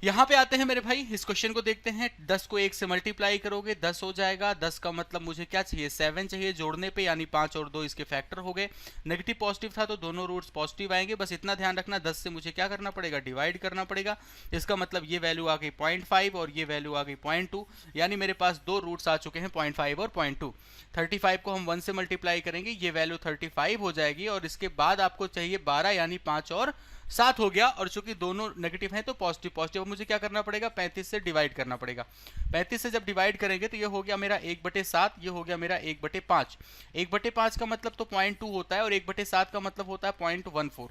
यहाँ पे आते हैं मेरे भाई, इस क्वेश्चन को देखते हैं। 10 को 1 से मल्टीप्लाई करोगे 10 हो जाएगा। 10 का मतलब मुझे क्या चाहिए 7 चाहिए जोड़ने पे, यानी 5 और 2 इसके फैक्टर हो गए। नेगेटिव पॉजिटिव था तो दोनों रूट्स पॉजिटिव आएंगे। बस इतना ध्यान रखना 10 से मुझे क्या करना पड़ेगा डिवाइड करना पड़ेगा। इसका मतलब ये वैल्यू आ गई 0.5 और ये वैल्यू आ गई 0.2, यानी मेरे पास दो रूट्स आ चुके हैं 0.5 और 0.2। 35 को हम 1 से मल्टीप्लाई करेंगे, ये वैल्यू 35 हो जाएगी, और इसके बाद आपको चाहिए 12, यानी 5 और 7 हो गया। और चूंकि दोनों नेगेटिव हैं तो पॉजिटिव पॉजिटिव मुझे क्या करना पड़ेगा 35 से डिवाइड करना पड़ेगा। 35 से जब डिवाइड करेंगे तो ये हो गया मेरा 1/7, ये हो गया मेरा 1/5। 1/5 का मतलब तो 0.2 होता है, और 1/7 का मतलब होता है 0.14,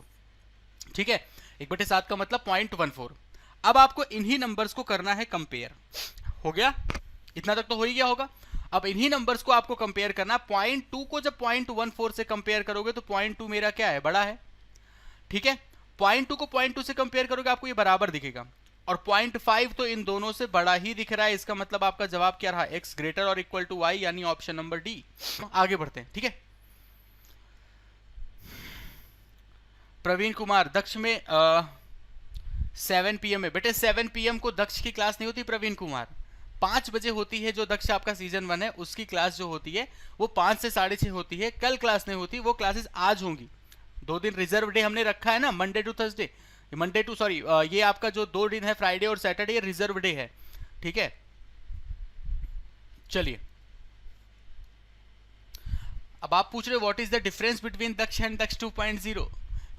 ठीक है। 1/7 का मतलब 0.14। अब आपको इन्हीं नंबर्स को करना है कंपेयर, हो गया, इतना तक तो हो ही गया होगा। अब इन्हीं नंबर्स को आपको कंपेयर करना। 0.2 को जब 0.14 से कंपेयर करोगे तो 0.2 मेरा क्या है, बड़ा है, ठीक है। 0.2 को 0.2 से कंपेयर करोगे आपको ये बराबर दिखेगा, और 0.5 तो इन दोनों से बड़ा ही दिख रहा है। इसका मतलब आपका जवाब क्या रहा, x ग्रेटर और इक्वल टू y, यानी ऑप्शन नंबर डी। आगे बढ़ते हैं, ठीक है। प्रवीण कुमार, दक्ष में 7 PM में, बेटे 7 PM को दक्ष की क्लास नहीं होती प्रवीण कुमार, 5 बजे होती है। जो दक्ष आपका सीजन 1 है उसकी क्लास जो होती है वो 5 से 6:30 होती है। कल क्लास नहीं होती, वो क्लासेस आज होंगी। 2 दिन रिजर्व डे हमने रखा है ना, Monday to Thursday, Monday to sorry ये आपका जो 2 दिन है फ्राइडे और सैटरडे, ये रिजर्व डे है, ठीक है। चलिए, अब आप पूछ रहे हो what is the difference between Daksh and Daksh 2.0।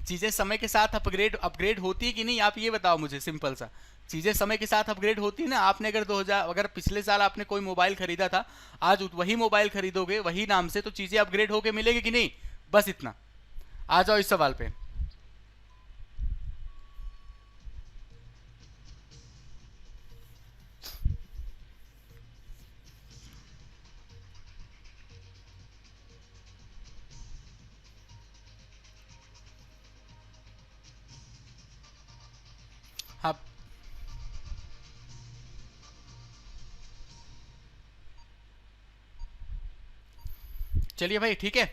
चीजें समय के साथ अपग्रेड होती है कि नहीं, आप ये बताओ मुझे, सिंपल सा। चीजें समय के साथ अपग्रेड होती है ना। आपने अगर पिछले साल आपने कोई मोबाइल खरीदा था, आज वही मोबाइल खरीदोगे वही नाम से, तो चीजें अपग्रेड होके मिलेगी कि नहीं, बस इतना। आ जाओ इस सवाल पे। हाँ, चलिए भाई, ठीक है,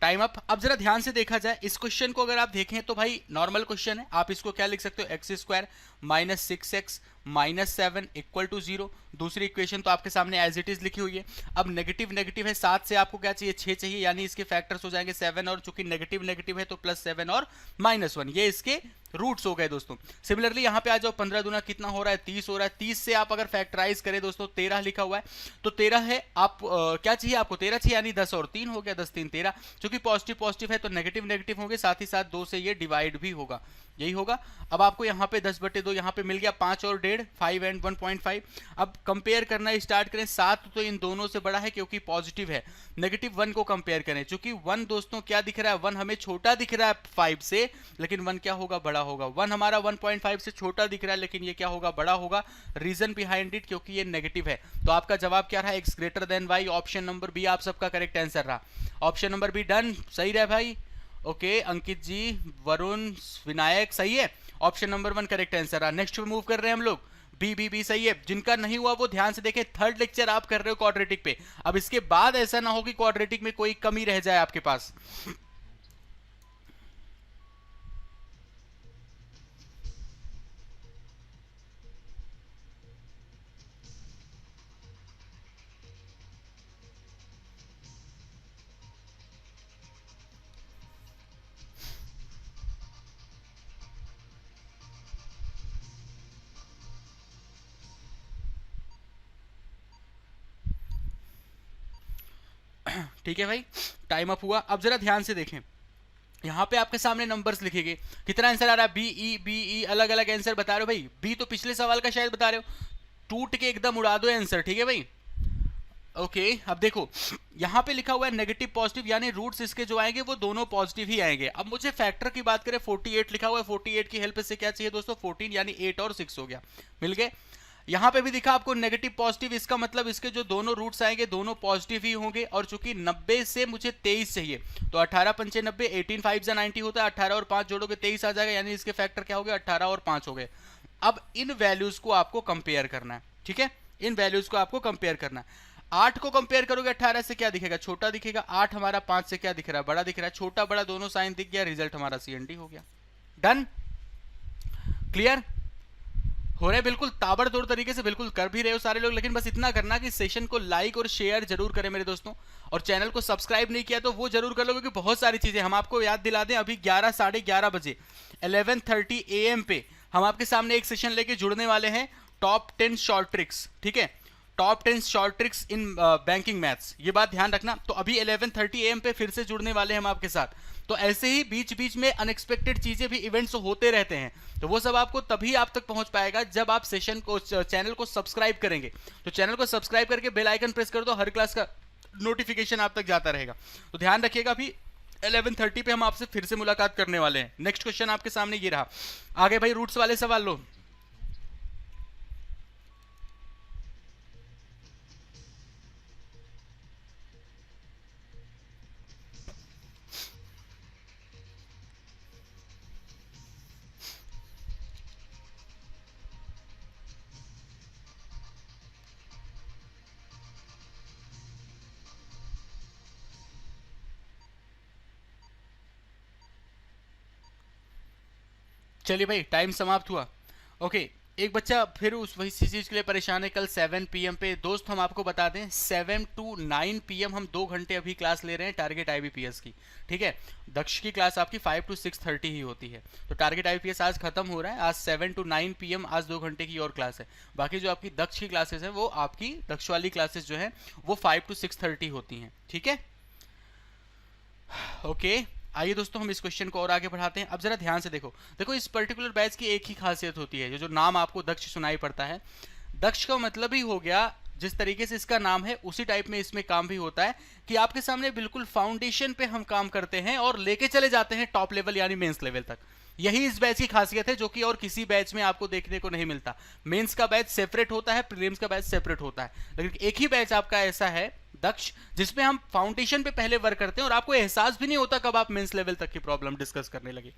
टाइम अप। अब जरा ध्यान से देखा जाए इस क्वेश्चन को, अगर आप देखें तो भाई नॉर्मल क्वेश्चन है। आप इसको क्या लिख सकते हो, x² minus 6x minus 7 equal to 0। दूसरी इक्वेशन तो आपके सामने एज इट इज लिखी हुई है। अब नेगेटिव नेगेटिव है, 7 से आपको क्या चाहिए, 6 चाहिए, यानी इसके फैक्टर्स हो जाएंगे 7, और चूंकि नेगेटिव नेगेटिव है तो +7 और -1, ये इसके रूट्स हो गए दोस्तों। सिमिलरली यहाँ पे आ जाओ, 15 दूना कितना हो रहा है, 30 हो रहा है। 30 से आप अगर फैक्टराइज करें दोस्तों, 13 लिखा हुआ है, तो 13 है। आप क्या चाहिए, आपको 13 चाहिए, यानी 10 और 3 हो गया, 10 3 13। चूंकि पॉजिटिव पॉजिटिव है तो नेगेटिव नेगेटिव होंगे, साथ ही साथ 2 से ये डिवाइड भी होगा, यही होगा। अब आपको यहाँ पे 10/2 यहाँ पे मिल गया, 5 और 1.5, 5 एंड 1.5। अब कंपेयर करना स्टार्ट करें। 7 तो इन दोनों से बड़ा है क्योंकि पॉजिटिव है। नेगेटिव 1 को कंपेयर करें, चूंकि 1 दोस्तों क्या दिख रहा है, 1 हमें छोटा दिख रहा है 5 से, लेकिन 1 क्या होगा, बड़ा होगा। 1 हमारा 1.5 से छोटा दिख रहा है, लेकिन ये क्या होगा, बड़ा होगा। रीजन बिहाइंड इट, क्योंकि ये नेगेटिव है। तो आपका जवाब क्या रहा, x greater than y। Option number B आप सबका करेक्ट आंसर रहा। ऑप्शन नंबर बी डन, सही रहा भाई। ओके, अंकित जी, वरुण, विनायक, सही है। ऑप्शन नंबर 1 करेक्ट आंसर रहा। नेक्स्ट पे मूव कर रहे हैं हम लोग। बी सही है। जिनका नहीं हुआ वो ध्यान से देखें, 3rd लेक्चर आप कर रहे हो क्वाड्रेटिक पे। अब इसके बाद ऐसा ना हो कि क्वाड्रेटिक में कोई कमी रह जाए आपके पास। ठीक है भाई, टाइम अप हुआ। अब जरा ध्यान से देखें, यहाँ पे आपके सामने नंबर्स लिखेंगे। कितना आंसर आ रहा है, बी ई अलग अलग आंसर बता रहे हो भाई। बी तो पिछले सवाल का शायद बता रहे हो, टूट के एकदम उड़ा दो आंसर, ठीक है भाई। ओके, अब देखो यहाँ पे लिखा हुआ है नेगेटिव पॉजिटिव, यानी रूट्स इसके जो आएंगे वो दोनों पॉजिटिव ही आएंगे। अब मुझे फैक्टर की बात करें, 48 लिखा हुआ है, 48 की हेल्प से क्या चाहिए दोस्तों, 14, यानी 8 और 6 हो गया, मिल गए। यहाँ पे भी दिखा आपको नेगेटिव पॉजिटिव, इसका मतलब इसके जो दोनों रूट्स आएंगे दोनों पॉजिटिव ही होंगे। और चूंकि 90 से मुझे 23 चाहिए, तो 18 पंचे 90, 18 5 जा 90 होता है, 18 और 5 जोड़ोगे 23 आ जाएगा, यानी इसके फैक्टर क्या हो गए, 18 और 5 हो गए। अब इन वैल्यूज को आपको कंपेयर करना है, ठीक है, इन वैल्यूज को आपको कंपेयर करना है। 8 को कंपेयर करोगे 18 से, क्या दिखेगा, छोटा दिखेगा। 8 हमारा 5 से क्या दिख रहा है, बड़ा दिख रहा है। छोटा बड़ा दोनों साइन दिख गया, रिजल्ट हमारा CND हो गया। डन, क्लियर हो रहा है, बिल्कुल ताबड़तोड़ तरीके से बिल्कुल कर भी रहे हो सारे लोग। लेकिन बस इतना करना कि सेशन को लाइक और शेयर जरूर करें मेरे दोस्तों, और चैनल को सब्सक्राइब नहीं किया तो वो जरूर कर लो, क्योंकि बहुत सारी चीजें हम आपको याद दिला दें। अभी 11 साढ़े 11 बजे 11:30 AM पे हम आपके सामने एक सेशन लेके जुड़ने वाले हैं, टॉप 10 शॉर्ट ट्रिक्स, ठीक है, top 10 short tricks in banking maths, ये बात ध्यान रखना। तो अभी 11:30 AM पे फिर से जुड़ने वाले हैं हम आपके साथ। तो ऐसे ही बीच बीच में अनएक्सपेक्टेड चीजें भी, इवेंट्स होते रहते हैं, तो वो सब आपको तभी आप तक पहुंच पाएगा जब आप सेशन को, चैनल को सब्सक्राइब करेंगे। तो चैनल को सब्सक्राइब करके बेल आइकन प्रेस कर दो, हर क्लास का नोटिफिकेशन आप तक जाता रहेगा। तो ध्यान रखिएगा, अभी 11:30 पे हम आपसे फिर से मुलाकात करने वाले हैं। नेक्स्ट क्वेश्चन आपके सामने ये रहा। आगे भाई रूट्स वाले सवाल लो। चलिए भाई, टाइम समाप्त हुआ। ओके, एक बच्चा फिर उस वही चीज़ के लिए परेशान है, कल 7 PM पे। दोस्त हम आपको बता दें 7 to 9 PM हम 2 घंटे अभी क्लास ले रहे हैं टारगेट IBPS की, ठीक है। दक्ष की क्लास आपकी 5 to 6:30 ही होती है, तो टारगेट IBPS आज खत्म हो रहा है। आज 7 to 9 PM आज 2 घंटे की और क्लास है। बाकी जो आपकी दक्ष की क्लासेस है वो आपकी दक्ष वाली क्लासेस जो है वो 5 to 6:30 होती हैं, ठीक है। ओके, आइए दोस्तों हम इस क्वेश्चन को और आगे बढ़ाते हैं। अब जरा ध्यान से देखो, देखो इस पर्टिकुलर बैच की एक ही खासियत होती है, जो नाम आपको दक्ष सुनाई पड़ता है, दक्ष का मतलब ही हो गया जिस तरीके से इसका नाम है उसी टाइप में इसमें काम भी होता है कि आपके सामने बिल्कुल फाउंडेशन पे हम काम करते हैं और लेके चले जाते हैं टॉप लेवल यानी मेंस लेवल तक। यही इस बैच की खासियत है जो कि और किसी बैच में आपको देखने को नहीं मिलता। मेंस का बैच सेपरेट होता है, प्रीलिम्स का बैच सेपरेट होता है, लेकिन एक ही बैच आपका ऐसा है दक्ष जिसमें हम फाउंडेशन पे पहले वर्क करते हैं और आपको एहसास भी नहीं होता कब आप मेंस लेवल तक की प्रॉब्लम डिस्कस करने लगे,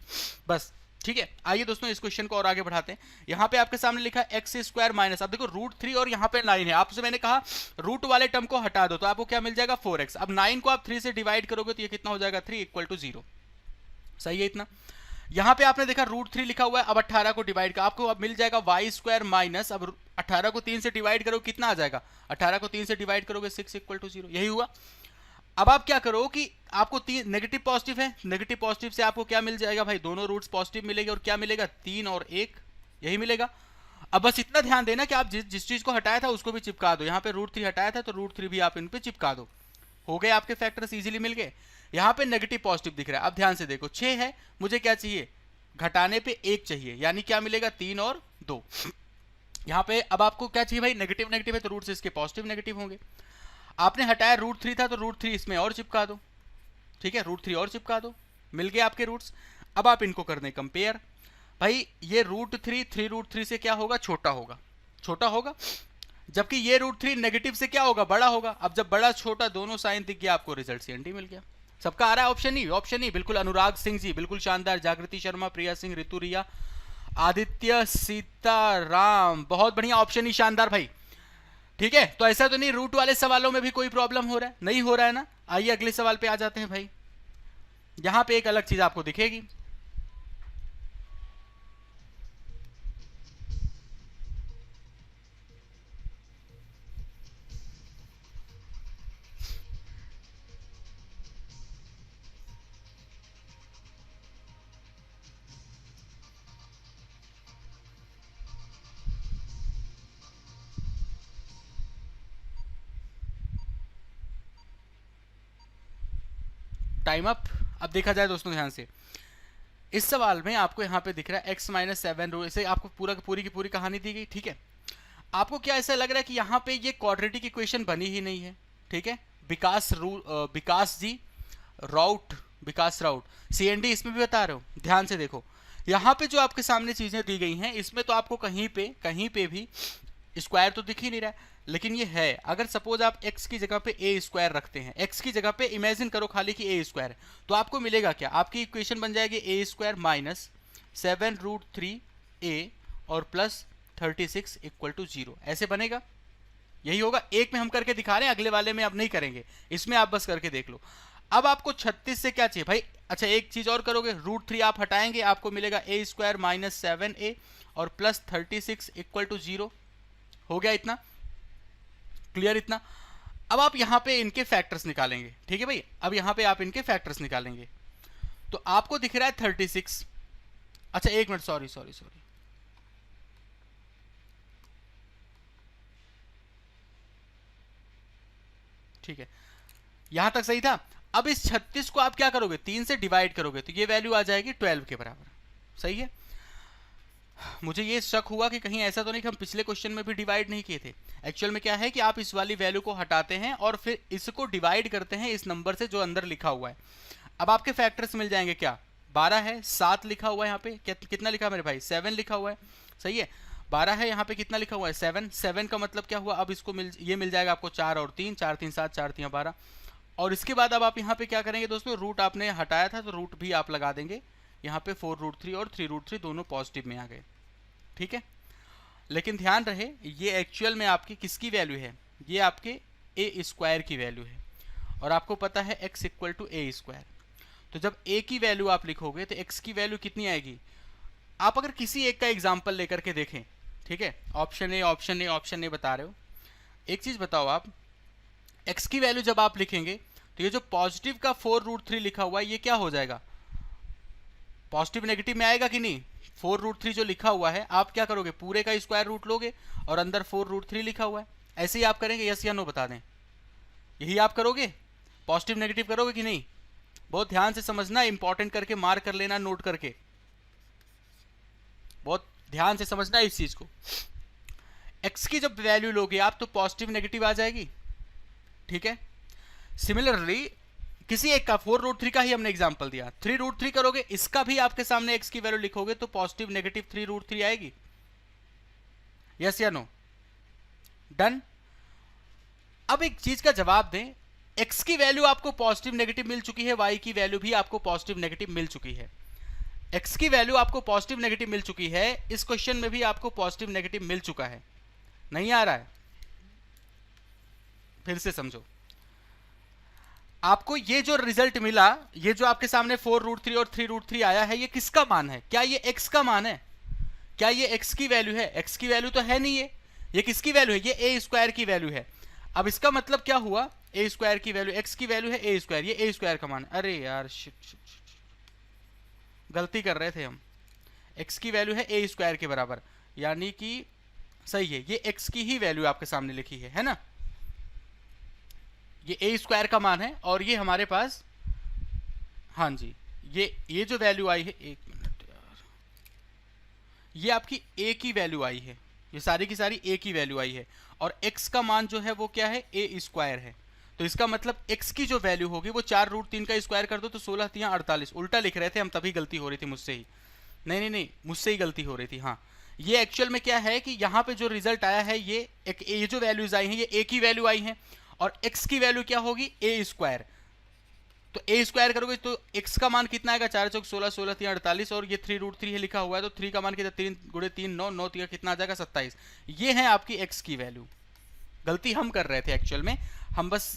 बस, ठीक है। आइए दोस्तों इस क्वेश्चन को और आगे बढ़ाते हैं। यहां पे आपके सामने लिखा है x² माइनस, अब देखो √3 और यहां पे 9 है। आपसे मैंने कहा रूट वाले टर्म को हटा दो तो आपको क्या मिल जाएगा 4x। अब 9 को आप 3 से डिवाइड करोगे तो ये कितना हो जाएगा 3 = 0, सही है इतना। यहां पे आपने देखा √3 लिखा हुआ है, अब 18 को डिवाइड कर आपको अब मिल जाएगा y² माइनस, अब 18 को 3 से डिवाइड करो कितना आ जाएगा, 18 को 3 से डिवाइड करोगे 6 = 0, यही हुआ। अब आप क्या करो कि आपको नेगेटिव पॉजिटिव है, नेगेटिव पॉजिटिव से आपको क्या मिल जाएगा भाई, दोनों रूट्स पॉजिटिव मिलेंगे और क्या मिलेगा 3 और 1, यही मिलेगा। अब बस इतना ध्यान देना कि आप जिस चीज को हटाया था उसको भी चिपका दो। यहाँ पे √3 हटाया था तो √3 भी आप इन पे चिपका दो, हो गए आपके फैक्टर्स इजीली मिल गए। यहाँ पे नेगेटिव पॉजिटिव दिख रहा है, अब ध्यान से देखो 6 है, मुझे क्या चाहिए घटाने पे 1 चाहिए, यानी क्या मिलेगा 3 और 2। यहाँ पे अब आपको क्या चाहिए भाई, नेगेटिव नेगेटिव है तो रूट्स इसके पॉजिटिव नेगेटिव होंगे। आपने हटाया √3 था तो √3 इसमें और चिपका दो, ठीक है, √3 और चिपका दो, मिल गए आपके रूट्स। अब आप इनको कर दें कंपेयर, भाई ये √3 3√3 से क्या होगा, छोटा होगा, छोटा होगा, जबकि ये √3 नेगेटिव से क्या होगा, बड़ा होगा। अब जब बड़ा छोटा दोनों साइन दिख गया आपको रिजल्ट CNT मिल गया। सबका आ रहा है ऑप्शन ही, ऑप्शन ही बिल्कुल। अनुराग सिंह जी बिल्कुल शानदार, जागृति शर्मा, प्रिया सिंह, ऋतु रिया, आदित्य सीताराम, बहुत बढ़िया, ऑप्शन ही शानदार भाई, ठीक है। तो ऐसा तो नहीं रूट वाले सवालों में भी कोई प्रॉब्लम हो रहा है, नहीं हो रहा है ना। आइए अगले सवाल पे आ जाते हैं भाई। यहां पे एक अलग चीज आपको दिखेगी, टाइम अप। अब देखा जाए दोस्तों ध्यान से, इस सवाल में आपको यहाँ पे दिख रहा है x-7 इसे आपको पूरी की पूरी कहानी दी गई, ठीक है। आपको क्या ऐसा लग रहा है कि यहाँ पे ये क्वाड्रेटिक इक्वेशन बनी ही नहीं है, ठीक है। विकास जी राउट, विकास राउट, CND इसमें भी बता रहे हो, ध्यान से देखो। यहाँ पे जो आपके सामने चीजें दी गई हैं इसमें तो आपको कहीं पे भी स्क्वायर तो दिख ही नहीं रहा है, लेकिन ये है। अगर सपोज आप x की जगह पे a² रखते हैं, x की जगह पे इमेजिन करो खाली कि a² है, तो आपको मिलेगा क्या, आपकी इक्वेशन बन जाएगी a² माइनस 7√3a और प्लस 36 = 0, ऐसे बनेगा, यही होगा। एक में हम करके दिखा रहे हैं, अगले वाले में अब नहीं करेंगे, इसमें आप बस करके देख लो। अब आपको 36 से क्या चाहिए भाई, अच्छा एक चीज और करोगे, √3 आप हटाएंगे आपको मिलेगा a² माइनस 7a और प्लस 36 = 0, हो गया इतना क्लियर, इतना। अब आप यहां पे इनके फैक्टर्स निकालेंगे, ठीक है भाई। अब यहां पे आप इनके फैक्टर्स निकालेंगे तो आपको दिख रहा है 36, अच्छा एक मिनट, सॉरी, ठीक है, यहां तक सही था। अब इस 36 को आप क्या करोगे, 3 से डिवाइड करोगे तो ये वैल्यू आ जाएगी 12 के बराबर, सही है। मुझे ये शक हुआ कि कहीं ऐसा तो नहीं कि हम पिछले क्वेश्चन में भी डिवाइड नहीं किए थे। एक्चुअल में क्या है कि आप इस वाली वैल्यू को हटाते हैं और फिर इसको डिवाइड करते हैं इस नंबर से जो अंदर लिखा हुआ है। अब आपके फैक्टर्स मिल जाएंगे, क्या 12 है, 7 लिखा हुआ है यहाँ पे, कितना लिखा मेरे भाई 7 लिखा हुआ है, सही है। 12 है, यहाँ पे कितना लिखा हुआ है 7 का मतलब क्या हुआ, अब इसको ये मिल जाएगा आपको 4 और 3, 4 3 7, 4 3 12। और इसके बाद अब आप यहाँ पे क्या करेंगे दोस्तों, रूट आपने हटाया था तो रूट भी आप लगा देंगे यहाँ पे, 4√3 और 3√3 दोनों पॉजिटिव में आ गए, ठीक है। लेकिन ध्यान रहे ये एक्चुअल में आपकी किसकी वैल्यू है, ये आपके a² की वैल्यू है और आपको पता है x = a²। तो जब a की वैल्यू आप लिखोगे तो x की वैल्यू कितनी आएगी, आप अगर किसी एक का एग्जाम्पल लेकर के देखें, ठीक है, option A option A option A बता रहे हो, एक चीज बताओ आप, x की वैल्यू जब आप लिखेंगे तो ये जो पॉजिटिव का 4√3 लिखा हुआ है ये क्या हो जाएगा, पॉजिटिव नेगेटिव में आएगा कि नहीं। 4√3 जो लिखा हुआ है आप क्या करोगे, पूरे का स्क्वायर रूट लोगे और अंदर 4√3 लिखा हुआ है, ऐसे ही आप करेंगे, यस या नो बता दें, यही आप करोगे, पॉजिटिव नेगेटिव करोगे कि नहीं। बहुत ध्यान से समझना, इंपॉर्टेंट करके मार्क कर लेना नोट करके, बहुत ध्यान से समझना इस चीज को। x की जब वैल्यू लोगे आप तो पॉजिटिव नेगेटिव आ जाएगी, ठीक है। सिमिलरली किसी एक का 4√3 का ही हमने एग्जांपल दिया, 3√3 करोगे, इसका भी आपके सामने x की वैल्यू लिखोगे तो पॉजिटिव नेगेटिव 3√3 आएगी, यस या नो, डन। अब एक चीज का जवाब दें, x की वैल्यू आपको पॉजिटिव नेगेटिव मिल चुकी है, y की वैल्यू भी आपको पॉजिटिव नेगेटिव मिल चुकी है। x की वैल्यू आपको पॉजिटिव नेगेटिव मिल चुकी है, इस क्वेश्चन में भी आपको पॉजिटिव नेगेटिव मिल चुका है, नहीं आ रहा है, फिर से समझो। आपको ये जो रिजल्ट मिला, ये जो आपके सामने 4√3 और 3√3 आया है, ये किसका मान है, क्या ये x का मान है, क्या ये x की वैल्यू है, x की वैल्यू तो है नहीं, ये किसकी वैल्यू है, ये a स्क्वायर की वैल्यू है। अब इसका मतलब क्या हुआ, a स्क्वायर की वैल्यू, x की वैल्यू है a स्क्वायर, ये a स्क्वायर का मान, अरे यार शिट, गलती कर रहे थे हम, x की वैल्यू है a स्क्वायर के बराबर, यानी कि सही है, ये x की ही वैल्यू आपके सामने लिखी है ना, ये a स्क्वायर का मान है और ये हमारे पास, हाँ जी, ये जो वैल्यू आई है, एक मिनट यार, ये आपकी a की वैल्यू आई है, ये सारी की सारी a की वैल्यू आई है, और x का मान जो है वो क्या है, a स्क्वायर है। तो इसका मतलब x की जो वैल्यू होगी वो 4√3 का स्क्वायर कर दो तो 16×3=48, उल्टा लिख रहे थे हम, तभी गलती हो रही थी मुझसे ही, नहीं मुझसे ही गलती हो रही थी। हाँ, ये एक्चुअल में क्या है कि यहाँ पे जो रिजल्ट आया है, ये जो वैल्यूज आई हैं ये a की वैल्यू आई हैं, और x की वैल्यू क्या होगी, a स्क्वायर, तो a स्क्वायर करोगे तो x का मान कितना आएगा, 4 चौक 16, 16×3=48, और ये 3√3 है लिखा हुआ है, तो 3 का मान कितना, 3 × 3 9, 9 3 कितना आ जाएगा 27। ये है आपकी x की वैल्यू। गलती हम कर रहे थे एक्चुअल में, हम बस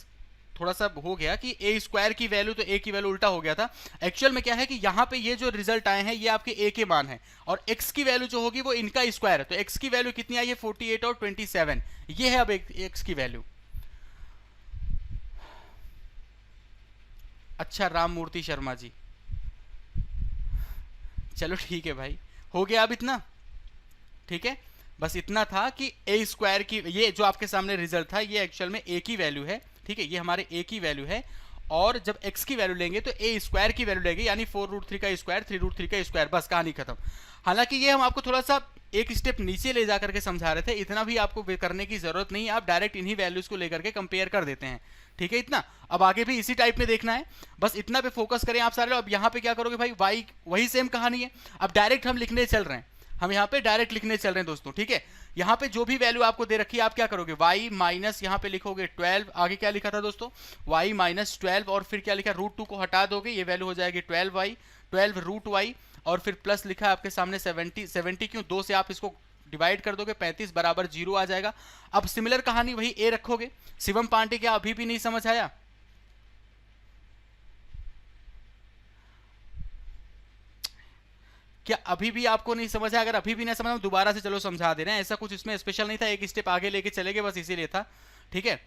थोड़ा सा हो गया कि a स्क्वायर की वैल्यू तो a की वैल्यू उल्टा हो गया था। एक्चुअल में क्या है कि यहाँ पे ये जो रिजल्ट आए हैं ये आपके a के मान है, और x की वैल्यू जो होगी वो इनका स्क्वायर है, तो x की वैल्यू कितनी आई है, 48 और 27, ये है अब x की वैल्यू। अच्छा राम मूर्ति शर्मा जी, चलो ठीक है भाई, हो गया अब इतना, ठीक है, बस इतना था कि a स्क्वायर की, ये जो आपके सामने रिजल्ट था ये एक्चुअल में a की वैल्यू है, ठीक है, ये हमारे a की वैल्यू है, और जब x की वैल्यू लेंगे तो a स्क्वायर की वैल्यू लेंगे, यानी 4√3 का स्क्वायर, 3√3 का स्क्वायर, बस कहानी खत्म। हालांकि ये हम आपको थोड़ा सा एक स्टेप नीचे ले जाकर के समझा रहे थे, इतना भी आपको करने की जरूरत नहीं है, आप डायरेक्ट इन्हीं वैल्यूज को लेकर के कंपेयर कर देते हैं, ठीक है इतना। अब आगे भी इसी टाइप में देखना है, बस इतना पे फोकस करें आप सारे लोग। अब यहाँ पे क्या करोगे भाई, y वही सेम कहानी है, अब डायरेक्ट हम लिखने चल रहे हैं, हम यहाँ पे डायरेक्ट लिखने चल रहे हैं दोस्तों, ठीक है। यहाँ पे जो भी वैल्यू आपको दे रखी है आप क्या करोगे, y माइनस यहाँ पे लिखोगे 12, आगे क्या लिखा था दोस्तों, y माइनस 12, और फिर क्या लिखा, √2 को हटा दोगे, ये वैल्यू हो जाएगी 12y, 12√y, और फिर प्लस लिखा है आपके सामने 70 क्यों, 2 से आप इसको डिवाइड कर दोगे, 35 बराबर 0 आ जाएगा। अब सिमिलर कहानी वही a रखोगे। शिवम पांडे, क्या अभी भी नहीं समझ आया, क्या अभी भी आपको नहीं समझ आया, अगर अभी भी नहीं समझ, दोबारा से चलो समझा दे रहे हैं, ऐसा कुछ इसमें स्पेशल नहीं था, एक स्टेप आगे लेके चले गए बस इसीलिए था, ठीक है।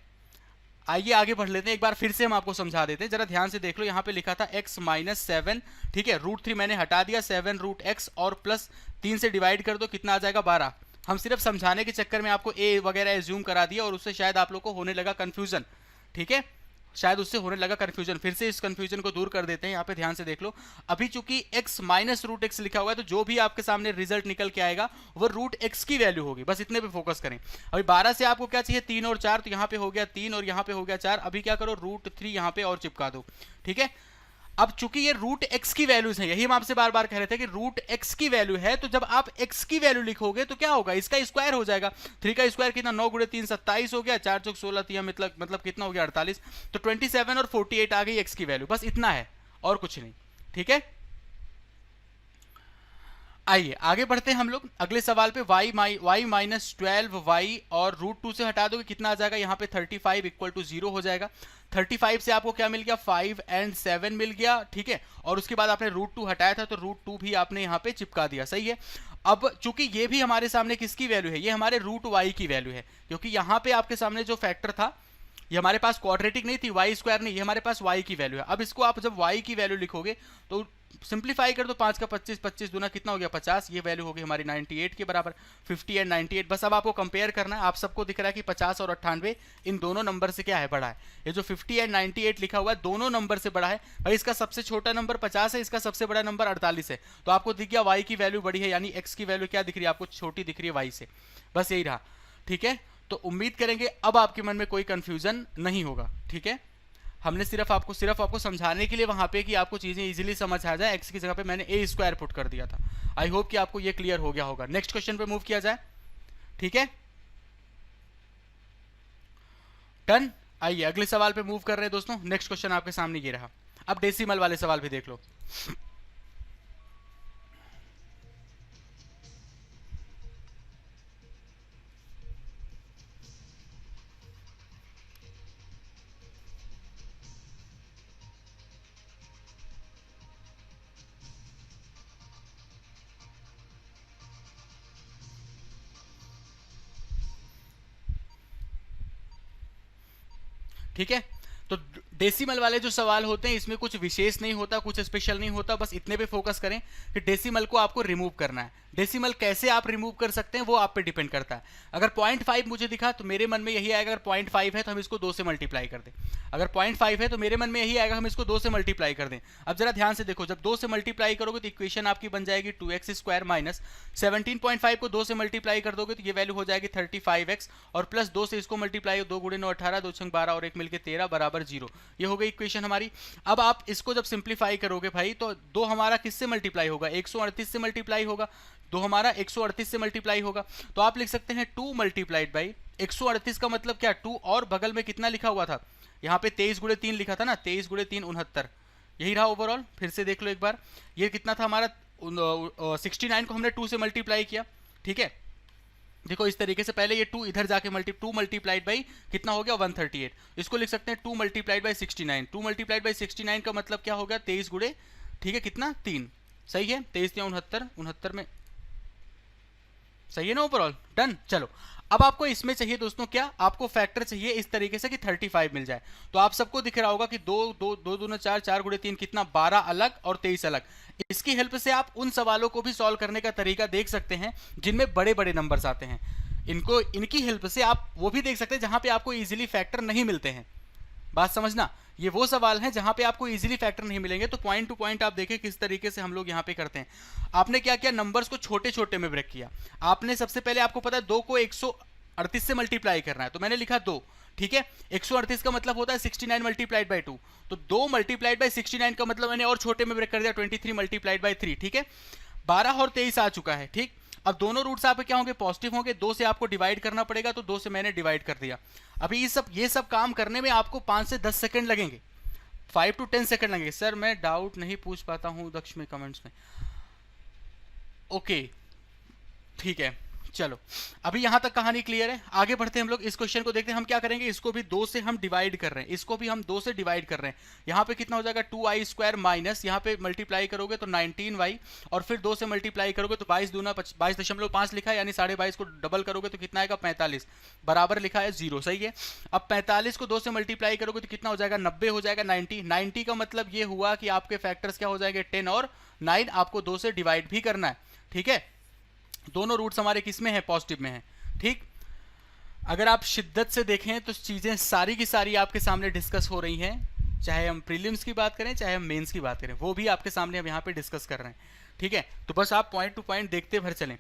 आइए आगे बढ़ लेते हैं, एक बार फिर से हम आपको समझा देते हैं, जरा ध्यान से देख लो, यहाँ पे लिखा था x माइनस 7, ठीक है, √3 मैंने हटा दिया, 7√x और प्लस 3 से डिवाइड कर दो, कितना आ जाएगा 12। हम सिर्फ समझाने के चक्कर में आपको a वगैरह एज्यूम करा दिया और उससे शायद आप लोग को होने लगा कंफ्यूजन, ठीक है, शायद उससे होने लगा कंफ्यूजन, फिर से इस कंफ्यूजन को दूर कर देते हैं। यहाँ पे ध्यान से देख लो, अभी चूंकि x माइनस √x लिखा हुआ है, तो जो भी आपके सामने रिजल्ट निकल के आएगा वो √x की वैल्यू होगी, बस इतने पे फोकस करें। अभी 12 से आपको क्या चाहिए, 3 और 4, तो यहाँ पे हो गया 3 और यहाँ पे हो गया 4, अभी क्या करो, √3 यहाँ पे और चिपका दो, ठीक है। अब चूंकि ये √x की वैल्यूज है, यही हम आपसे बार बार कह रहे थे कि √x की वैल्यू है, तो जब आप x की वैल्यू लिखोगे तो क्या होगा, इसका स्क्वायर हो जाएगा, 3 का स्क्वायर कितना, 9 × 3 27 हो गया, 4 चौक 16, मतलब कितना हो गया 48, तो 27 और 48 आ गई x की वैल्यू, बस इतना है और कुछ नहीं, ठीक है। आइए आगे बढ़ते हैं हम लोग अगले सवाल पे। y माइनस 12y और √2 से हटा दोगे कितना आ जाएगा यहाँ पे 35 इक्वल टू 0 हो जाएगा। 35 से आपको क्या मिल गया 5 एंड 7 मिल गया, ठीक है। और उसके बाद आपने √2 हटाया था तो √2 भी आपने यहाँ पे चिपका दिया, सही है। अब चूंकि ये भी हमारे सामने किसकी वैल्यू है, ये हमारे √y की वैल्यू है, क्योंकि यहाँ पे आपके सामने जो फैक्टर था ये हमारे पास क्वाड्रेटिक नहीं थी, वाई स्क्वायर नहीं, ये हमारे पास y की वैल्यू है। अब इसको आप जब y की वैल्यू लिखोगे तो सिंप्लीफाई कर दो, 5 का 25, 25 दूना कितना हो गया 50, ये वैल्यू होगी हमारी 98 के बराबर, 50 एंड 98। बस अब आपको कंपेयर करना है, आप सबको दिख रहा है कि 50 और 98 इन दोनों नंबर से क्या है, बड़ा है। ये जो 50 एंड 98 लिखा हुआ है दोनों नंबर से बड़ा है भाई। इसका सबसे छोटा नंबर 50 है, इसका सबसे बड़ा नंबर 48 है, तो आपको दिख गया y की वैल्यू बड़ी है, यानी x की वैल्यू क्या दिख रही है आपको, छोटी दिख रही है y से। बस यही रहा, ठीक है। तो उम्मीद करेंगे अब आपके मन में कोई कंफ्यूजन नहीं होगा, ठीक है। हमने सिर्फ आपको समझाने के लिए वहां पे कि आपको चीजें इजीली समझ आ जाए, x की जगह पे मैंने a स्क्वायर पुट कर दिया था। आई होप कि आपको ये क्लियर हो गया होगा। नेक्स्ट क्वेश्चन पे मूव किया जाए, ठीक है, डन। आइए अगले सवाल पे मूव कर रहे हैं दोस्तों। नेक्स्ट क्वेश्चन आपके सामने ये रहा। अब डेसिमल वाले सवाल भी देख लो। ठीक है, तो डेसिमल वाले जो सवाल होते हैं इसमें कुछ विशेष नहीं होता, कुछ स्पेशल नहीं होता, बस इतने पे फोकस करें कि डेसिमल को आपको रिमूव करना है। डेसिमल कैसे आप रिमूव कर सकते हैं वो आप पे डिपेंड करता है। अगर 0.5 मुझे दिखा तो मेरे मन में यही आएगा, अगर 0.5 है तो हम इसको 2 से मल्टीप्लाई कर दें। अगर 0.5 है तो मेरे मन में यही आएगा हम इसको 2 से मल्टीप्लाई कर दें। अब जरा ध्यान से देखो, जब 2 से मल्टीप्लाई करोगे तो इक्वेशन आपकी बन जाएगी 2x² माइनस 17.5 को 2 से मल्टीप्लाई कर दोगे तो ये वैल्यू हो जाएगी 35x, और प्लस 2 से इसको मल्टीप्लाई, 2 गुणे 9 18, 2 छंग 12 और 1 मिलके 13 बराबर 0। ये हो गई इक्वेशन हमारी। अब आप इसको जब सिंप्लीफाई करोगे भाई तो 2 हमारा किससे मल्टीप्लाई होगा, 138 से मल्टीप्लाई होगा। 2 हमारा 138 से मल्टीप्लाई होगा, तो आप लिख सकते हैं 2 मल्टीप्लाइड बाई 138 का मतलब क्या 2, और बगल में कितना लिखा हुआ था यहाँ पे 23 गुणे 3 लिखा था ना, 23 गुणे 3 69, यही रहा ओवरऑल। फिर से देख लो एक बार, ये कितना था हमारा 69 को हमने 2 से मल्टीप्लाई किया, ठीक है। देखो इस तरीके से पहले ये 2 इधर जाके 2 मल्टीप्लाइड बाई कितना हो गया 138, इसको लिख सकते हैं 2 मल्टीप्लाइड बाई 69। 2 मल्टीप्लाइड बाई 69 का मतलब क्या हो गया 23 गुणे, ठीक है, कितना 3, सही है, 23 या 69, 69 में सही है ना ओवरऑल, डन। चलो अब आपको इसमें चाहिए दोस्तों क्या, आपको फैक्टर चाहिए इस तरीके से कि 35 मिल जाए। तो आप सबको दिख रहा होगा कि 2 2 2 दूना 4, 4 गुणे 3 कितना 12 अलग और 23 अलग। इसकी हेल्प से आप उन सवालों को भी सॉल्व करने का तरीका देख सकते हैं जिनमें बड़े बड़े नंबर्स आते हैं। इनकी हेल्प से आप वो भी देख सकते हैं जहां पे आपको इजीली फैक्टर नहीं मिलते हैं। बात समझना, ये वो सवाल हैं जहां पे आपको इजीली फैक्टर नहीं मिलेंगे। तो पॉइंट टू पॉइंट आप देखें किस तरीके से हम लोग यहाँ पे करते हैं। आपने क्या किया, नंबर्स को छोटे छोटे में ब्रेक किया। आपने सबसे पहले, आपको पता है 2 को 138 से मल्टीप्लाई करना है, तो मैंने लिखा 2, ठीक है। 138 का मतलब होता है 69 मल्टीप्लाइड बाई 2, तो 2 मल्टीप्लाइड बाई 69 का मतलब मैंने और छोटे में ब्रेक कर दिया 23 मल्टीप्लाइड बाई 3, ठीक है। 12 और 23 आ चुका है, ठीक। अब दोनों रूट्स आपके क्या होंगे, पॉजिटिव होंगे। 2 से आपको डिवाइड करना पड़ेगा, तो 2 से मैंने डिवाइड कर दिया। अभी ये सब काम करने में आपको 5 से 10 सेकंड लगेंगे, 5 to 10 सेकंड लगेंगे। सर मैं डाउट नहीं पूछ पाता हूं दक्ष में कमेंट्स में, ओके ठीक है। चलो अभी यहां तक कहानी क्लियर है, आगे बढ़ते हैं हम लोग। इस क्वेश्चन को देखते हैं, हम क्या करेंगे, इसको भी 2 से हम डिवाइड कर रहे हैं, इसको भी हम 2 से डिवाइड कर रहे हैं। यहाँ पे कितना हो जाएगा 2i² माइनस, यहाँ पे मल्टीप्लाई करोगे तो 19y, और फिर 2 से मल्टीप्लाई करोगे तो 22 दूना 22.5 लिखा है, यानी 22.5 को डबल करोगे तो कितना आएगा 45, बराबर लिखा है 0, सही है। अब 45 को 2 से मल्टीप्लाई करोगे तो कितना हो जाएगा 90 हो जाएगा, 90 का मतलब ये हुआ कि आपके फैक्टर्स क्या हो जाएंगे 10 और 9, आपको 2 से डिवाइड भी करना है, ठीक है। दोनों रूट्स हमारे किस में है, पॉजिटिव में है, ठीक। अगर आप शिद्दत से देखें तो चीजें सारी की सारी आपके सामने डिस्कस हो रही हैं, चाहे हम प्रीलिम्स की बात करें चाहे हम मेंस की बात करें, वो भी आपके सामने हम यहाँ पे डिस्कस कर रहे हैं, ठीक है। तो बस आप पॉइंट टू पॉइंट देखते भर चलें।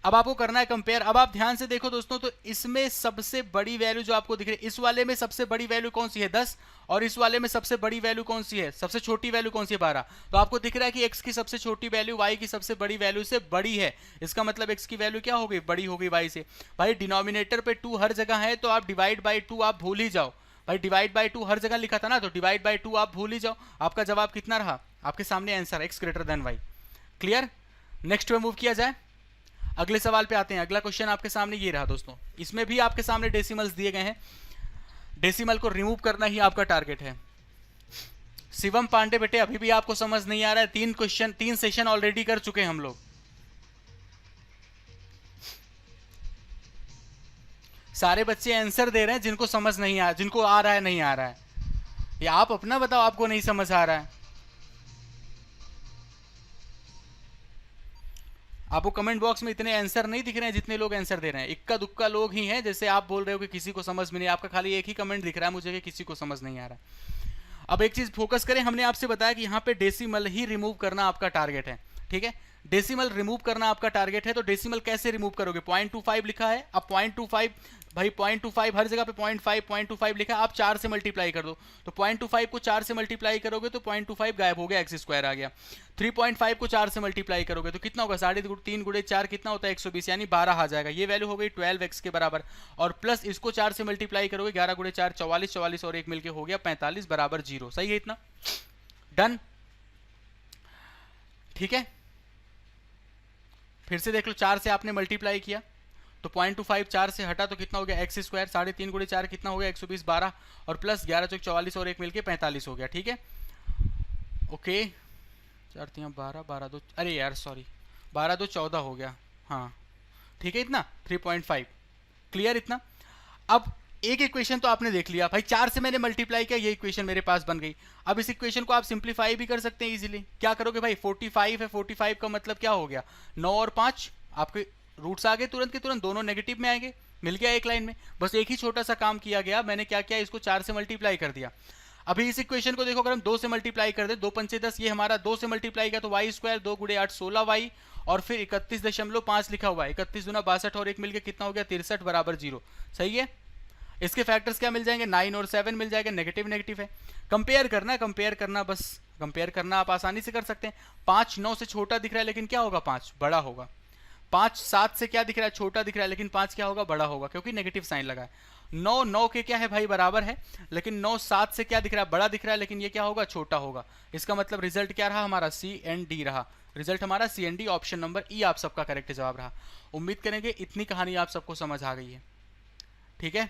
अब आपको करना है कंपेयर। अब आप ध्यान से देखो दोस्तों, तो इसमें सबसे बड़ी वैल्यू जो आपको दिख रही है, इस वाले में सबसे बड़ी वैल्यू कौन सी है 10, और इस वाले में सबसे बड़ी वैल्यू कौन सी है, सबसे छोटी वैल्यू कौन सी है 12। तो आपको दिख रहा है कि x की सबसे छोटी वैल्यू y की सबसे बड़ी वैल्यू से बड़ी है, इसका मतलब x की वैल्यू क्या हो गई, बड़ी हो गई y से। भाई डिनोमिनेटर पे 2 हर जगह है, तो आप डिवाइड बाई 2 आप भूल ही जाओ। भाई डिवाइड बाई 2 हर जगह लिखा था ना, तो डिवाइड बाई 2 आप भूल ही जाओ। आपका जवाब कितना रहा, आपके सामने answer x greater than y, clear. Next पे मूव किया जाए, अगले सवाल पे आते हैं। अगला क्वेश्चन आपके सामने ये रहा दोस्तों, इसमें भी आपके सामने डेसिमल्स दिए गए हैं, डेसिमल को रिमूव करना ही आपका टारगेट है। शिवम पांडे बेटे अभी भी आपको समझ नहीं आ रहा है, 3 सेशन ऑलरेडी कर चुके हैं हम लोग। सारे बच्चे आंसर दे रहे हैं जिनको समझ नहीं आ, जिनको आ रहा है नहीं आ रहा है। या आप अपना बताओ, आपको नहीं समझ आ रहा है? आपको कमेंट बॉक्स में इतने आंसर नहीं दिख रहे हैं जितने लोग आंसर दे रहे हैं। इक्का दुक्का लोग ही हैं, जैसे आप बोल रहे हो कि किसी को समझ में नहीं, आपका खाली एक ही कमेंट दिख रहा है मुझे कि किसी को समझ नहीं आ रहा। अब एक चीज फोकस करें, हमने आपसे बताया कि यहाँ पे डेसिमल ही रिमूव करना आपका टारगेट है, ठीक है। डेसिमल रिमूव करना आपका टारगेट है, तो डेसिमल कैसे रिमूव करोगे? 0.25 लिखा है, अब 0.25 भाई 0.25 हर जगह पे 0.5 लिखा है, आप 4 से मल्टीप्लाई कर दो, तो 0.25 को 4 से मल्टीप्लाई करोगे तो 0.25 गायब हो गया, एक्स स्क्वायर आ गया। 3.5 को 4 से मल्टीप्लाई करोगे तो कितना होगा? 3.5 गुणे 4 कितना होता है? 120, यानी 12 आ जाएगा। ये वैल्यू हो गई 12x के बराबर, और प्लस इसको 4 से मल्टीप्लाई करोगे, 11 गुणे 4 44, 44 और 1 मिलके हो गया 45 बराबर 0। सही है इतना? डन, ठीक है। फिर से देख लो, 4 से आपने मल्टीप्लाई किया तो 0.25 4 से हटा तो कितना हो गया? X square. 3.5 गुणे 4 कितना हो गया? 120, 12 और प्लस 11 चौक 44 और 1 मिलके 45 हो गया, ठीक है। ओके, 4 3 12, 12 2, अरे यार सॉरी, 12 2 14 हो गया, हाँ ठीक है। इतना 3.5 क्लियर इतना? अब एक इक्वेशन तो आपने देख लिया भाई, 4 से मैंने मल्टीप्लाई किया, ये इक्वेशन मेरे पास बन गई। अब इस इक्वेशन को आप सिंप्लीफाई भी कर सकते हैं इजीली। क्या करोगे भाई? 45 है, 45 का मतलब क्या हो गया? 9 और 5 आपके रूट्स आ गए तुरंत के तुरंत, दोनों नेगेटिव में आएंगे, मिल गया एक लाइन में। बस एक ही छोटा सा काम किया गया, मैंने क्या किया? इसको 4 से मल्टीप्लाई कर दिया। अभी इस इक्वेशन को देखो, अगर हम 2 से मल्टीप्लाई कर दे, 2 पंचे 10, ये हमारा 2 से मल्टीप्लाई किया तो वाई स्क्वायर, 2 गुणे 8 16y, और फिर 31.5 लिखा हुआ है, 31 दूना 62 और 1 मिलके कितना हो गया? 63 बराबर 0। सही है। इसके फैक्टर्स क्या मिल जाएंगे? 9 और 7 मिल जाएगा, नेगेटिव नेगेटिव है। कंपेयर करना है, कंपेयर करना, बस कंपेयर करना आप आसानी से कर सकते हैं। 5 9 से छोटा दिख रहा है, लेकिन क्या होगा? 5 बड़ा होगा। 5 7 से क्या दिख रहा है? छोटा दिख रहा है, लेकिन 5 क्या होगा? बड़ा होगा, क्योंकि नेगेटिव साइन लगा है। 9 9 के क्या है भाई? बराबर है, लेकिन 9 7 से क्या दिख रहा है? बड़ा दिख रहा है, लेकिन ये क्या होगा? छोटा होगा। इसका मतलब रिजल्ट क्या रहा हमारा? सी एंड डी रहा। रिजल्ट हमारा C and D, option number E आप सबका करेक्ट जवाब रहा। उम्मीद करेंगे इतनी कहानी आप सबको समझ आ गई है, ठीक है।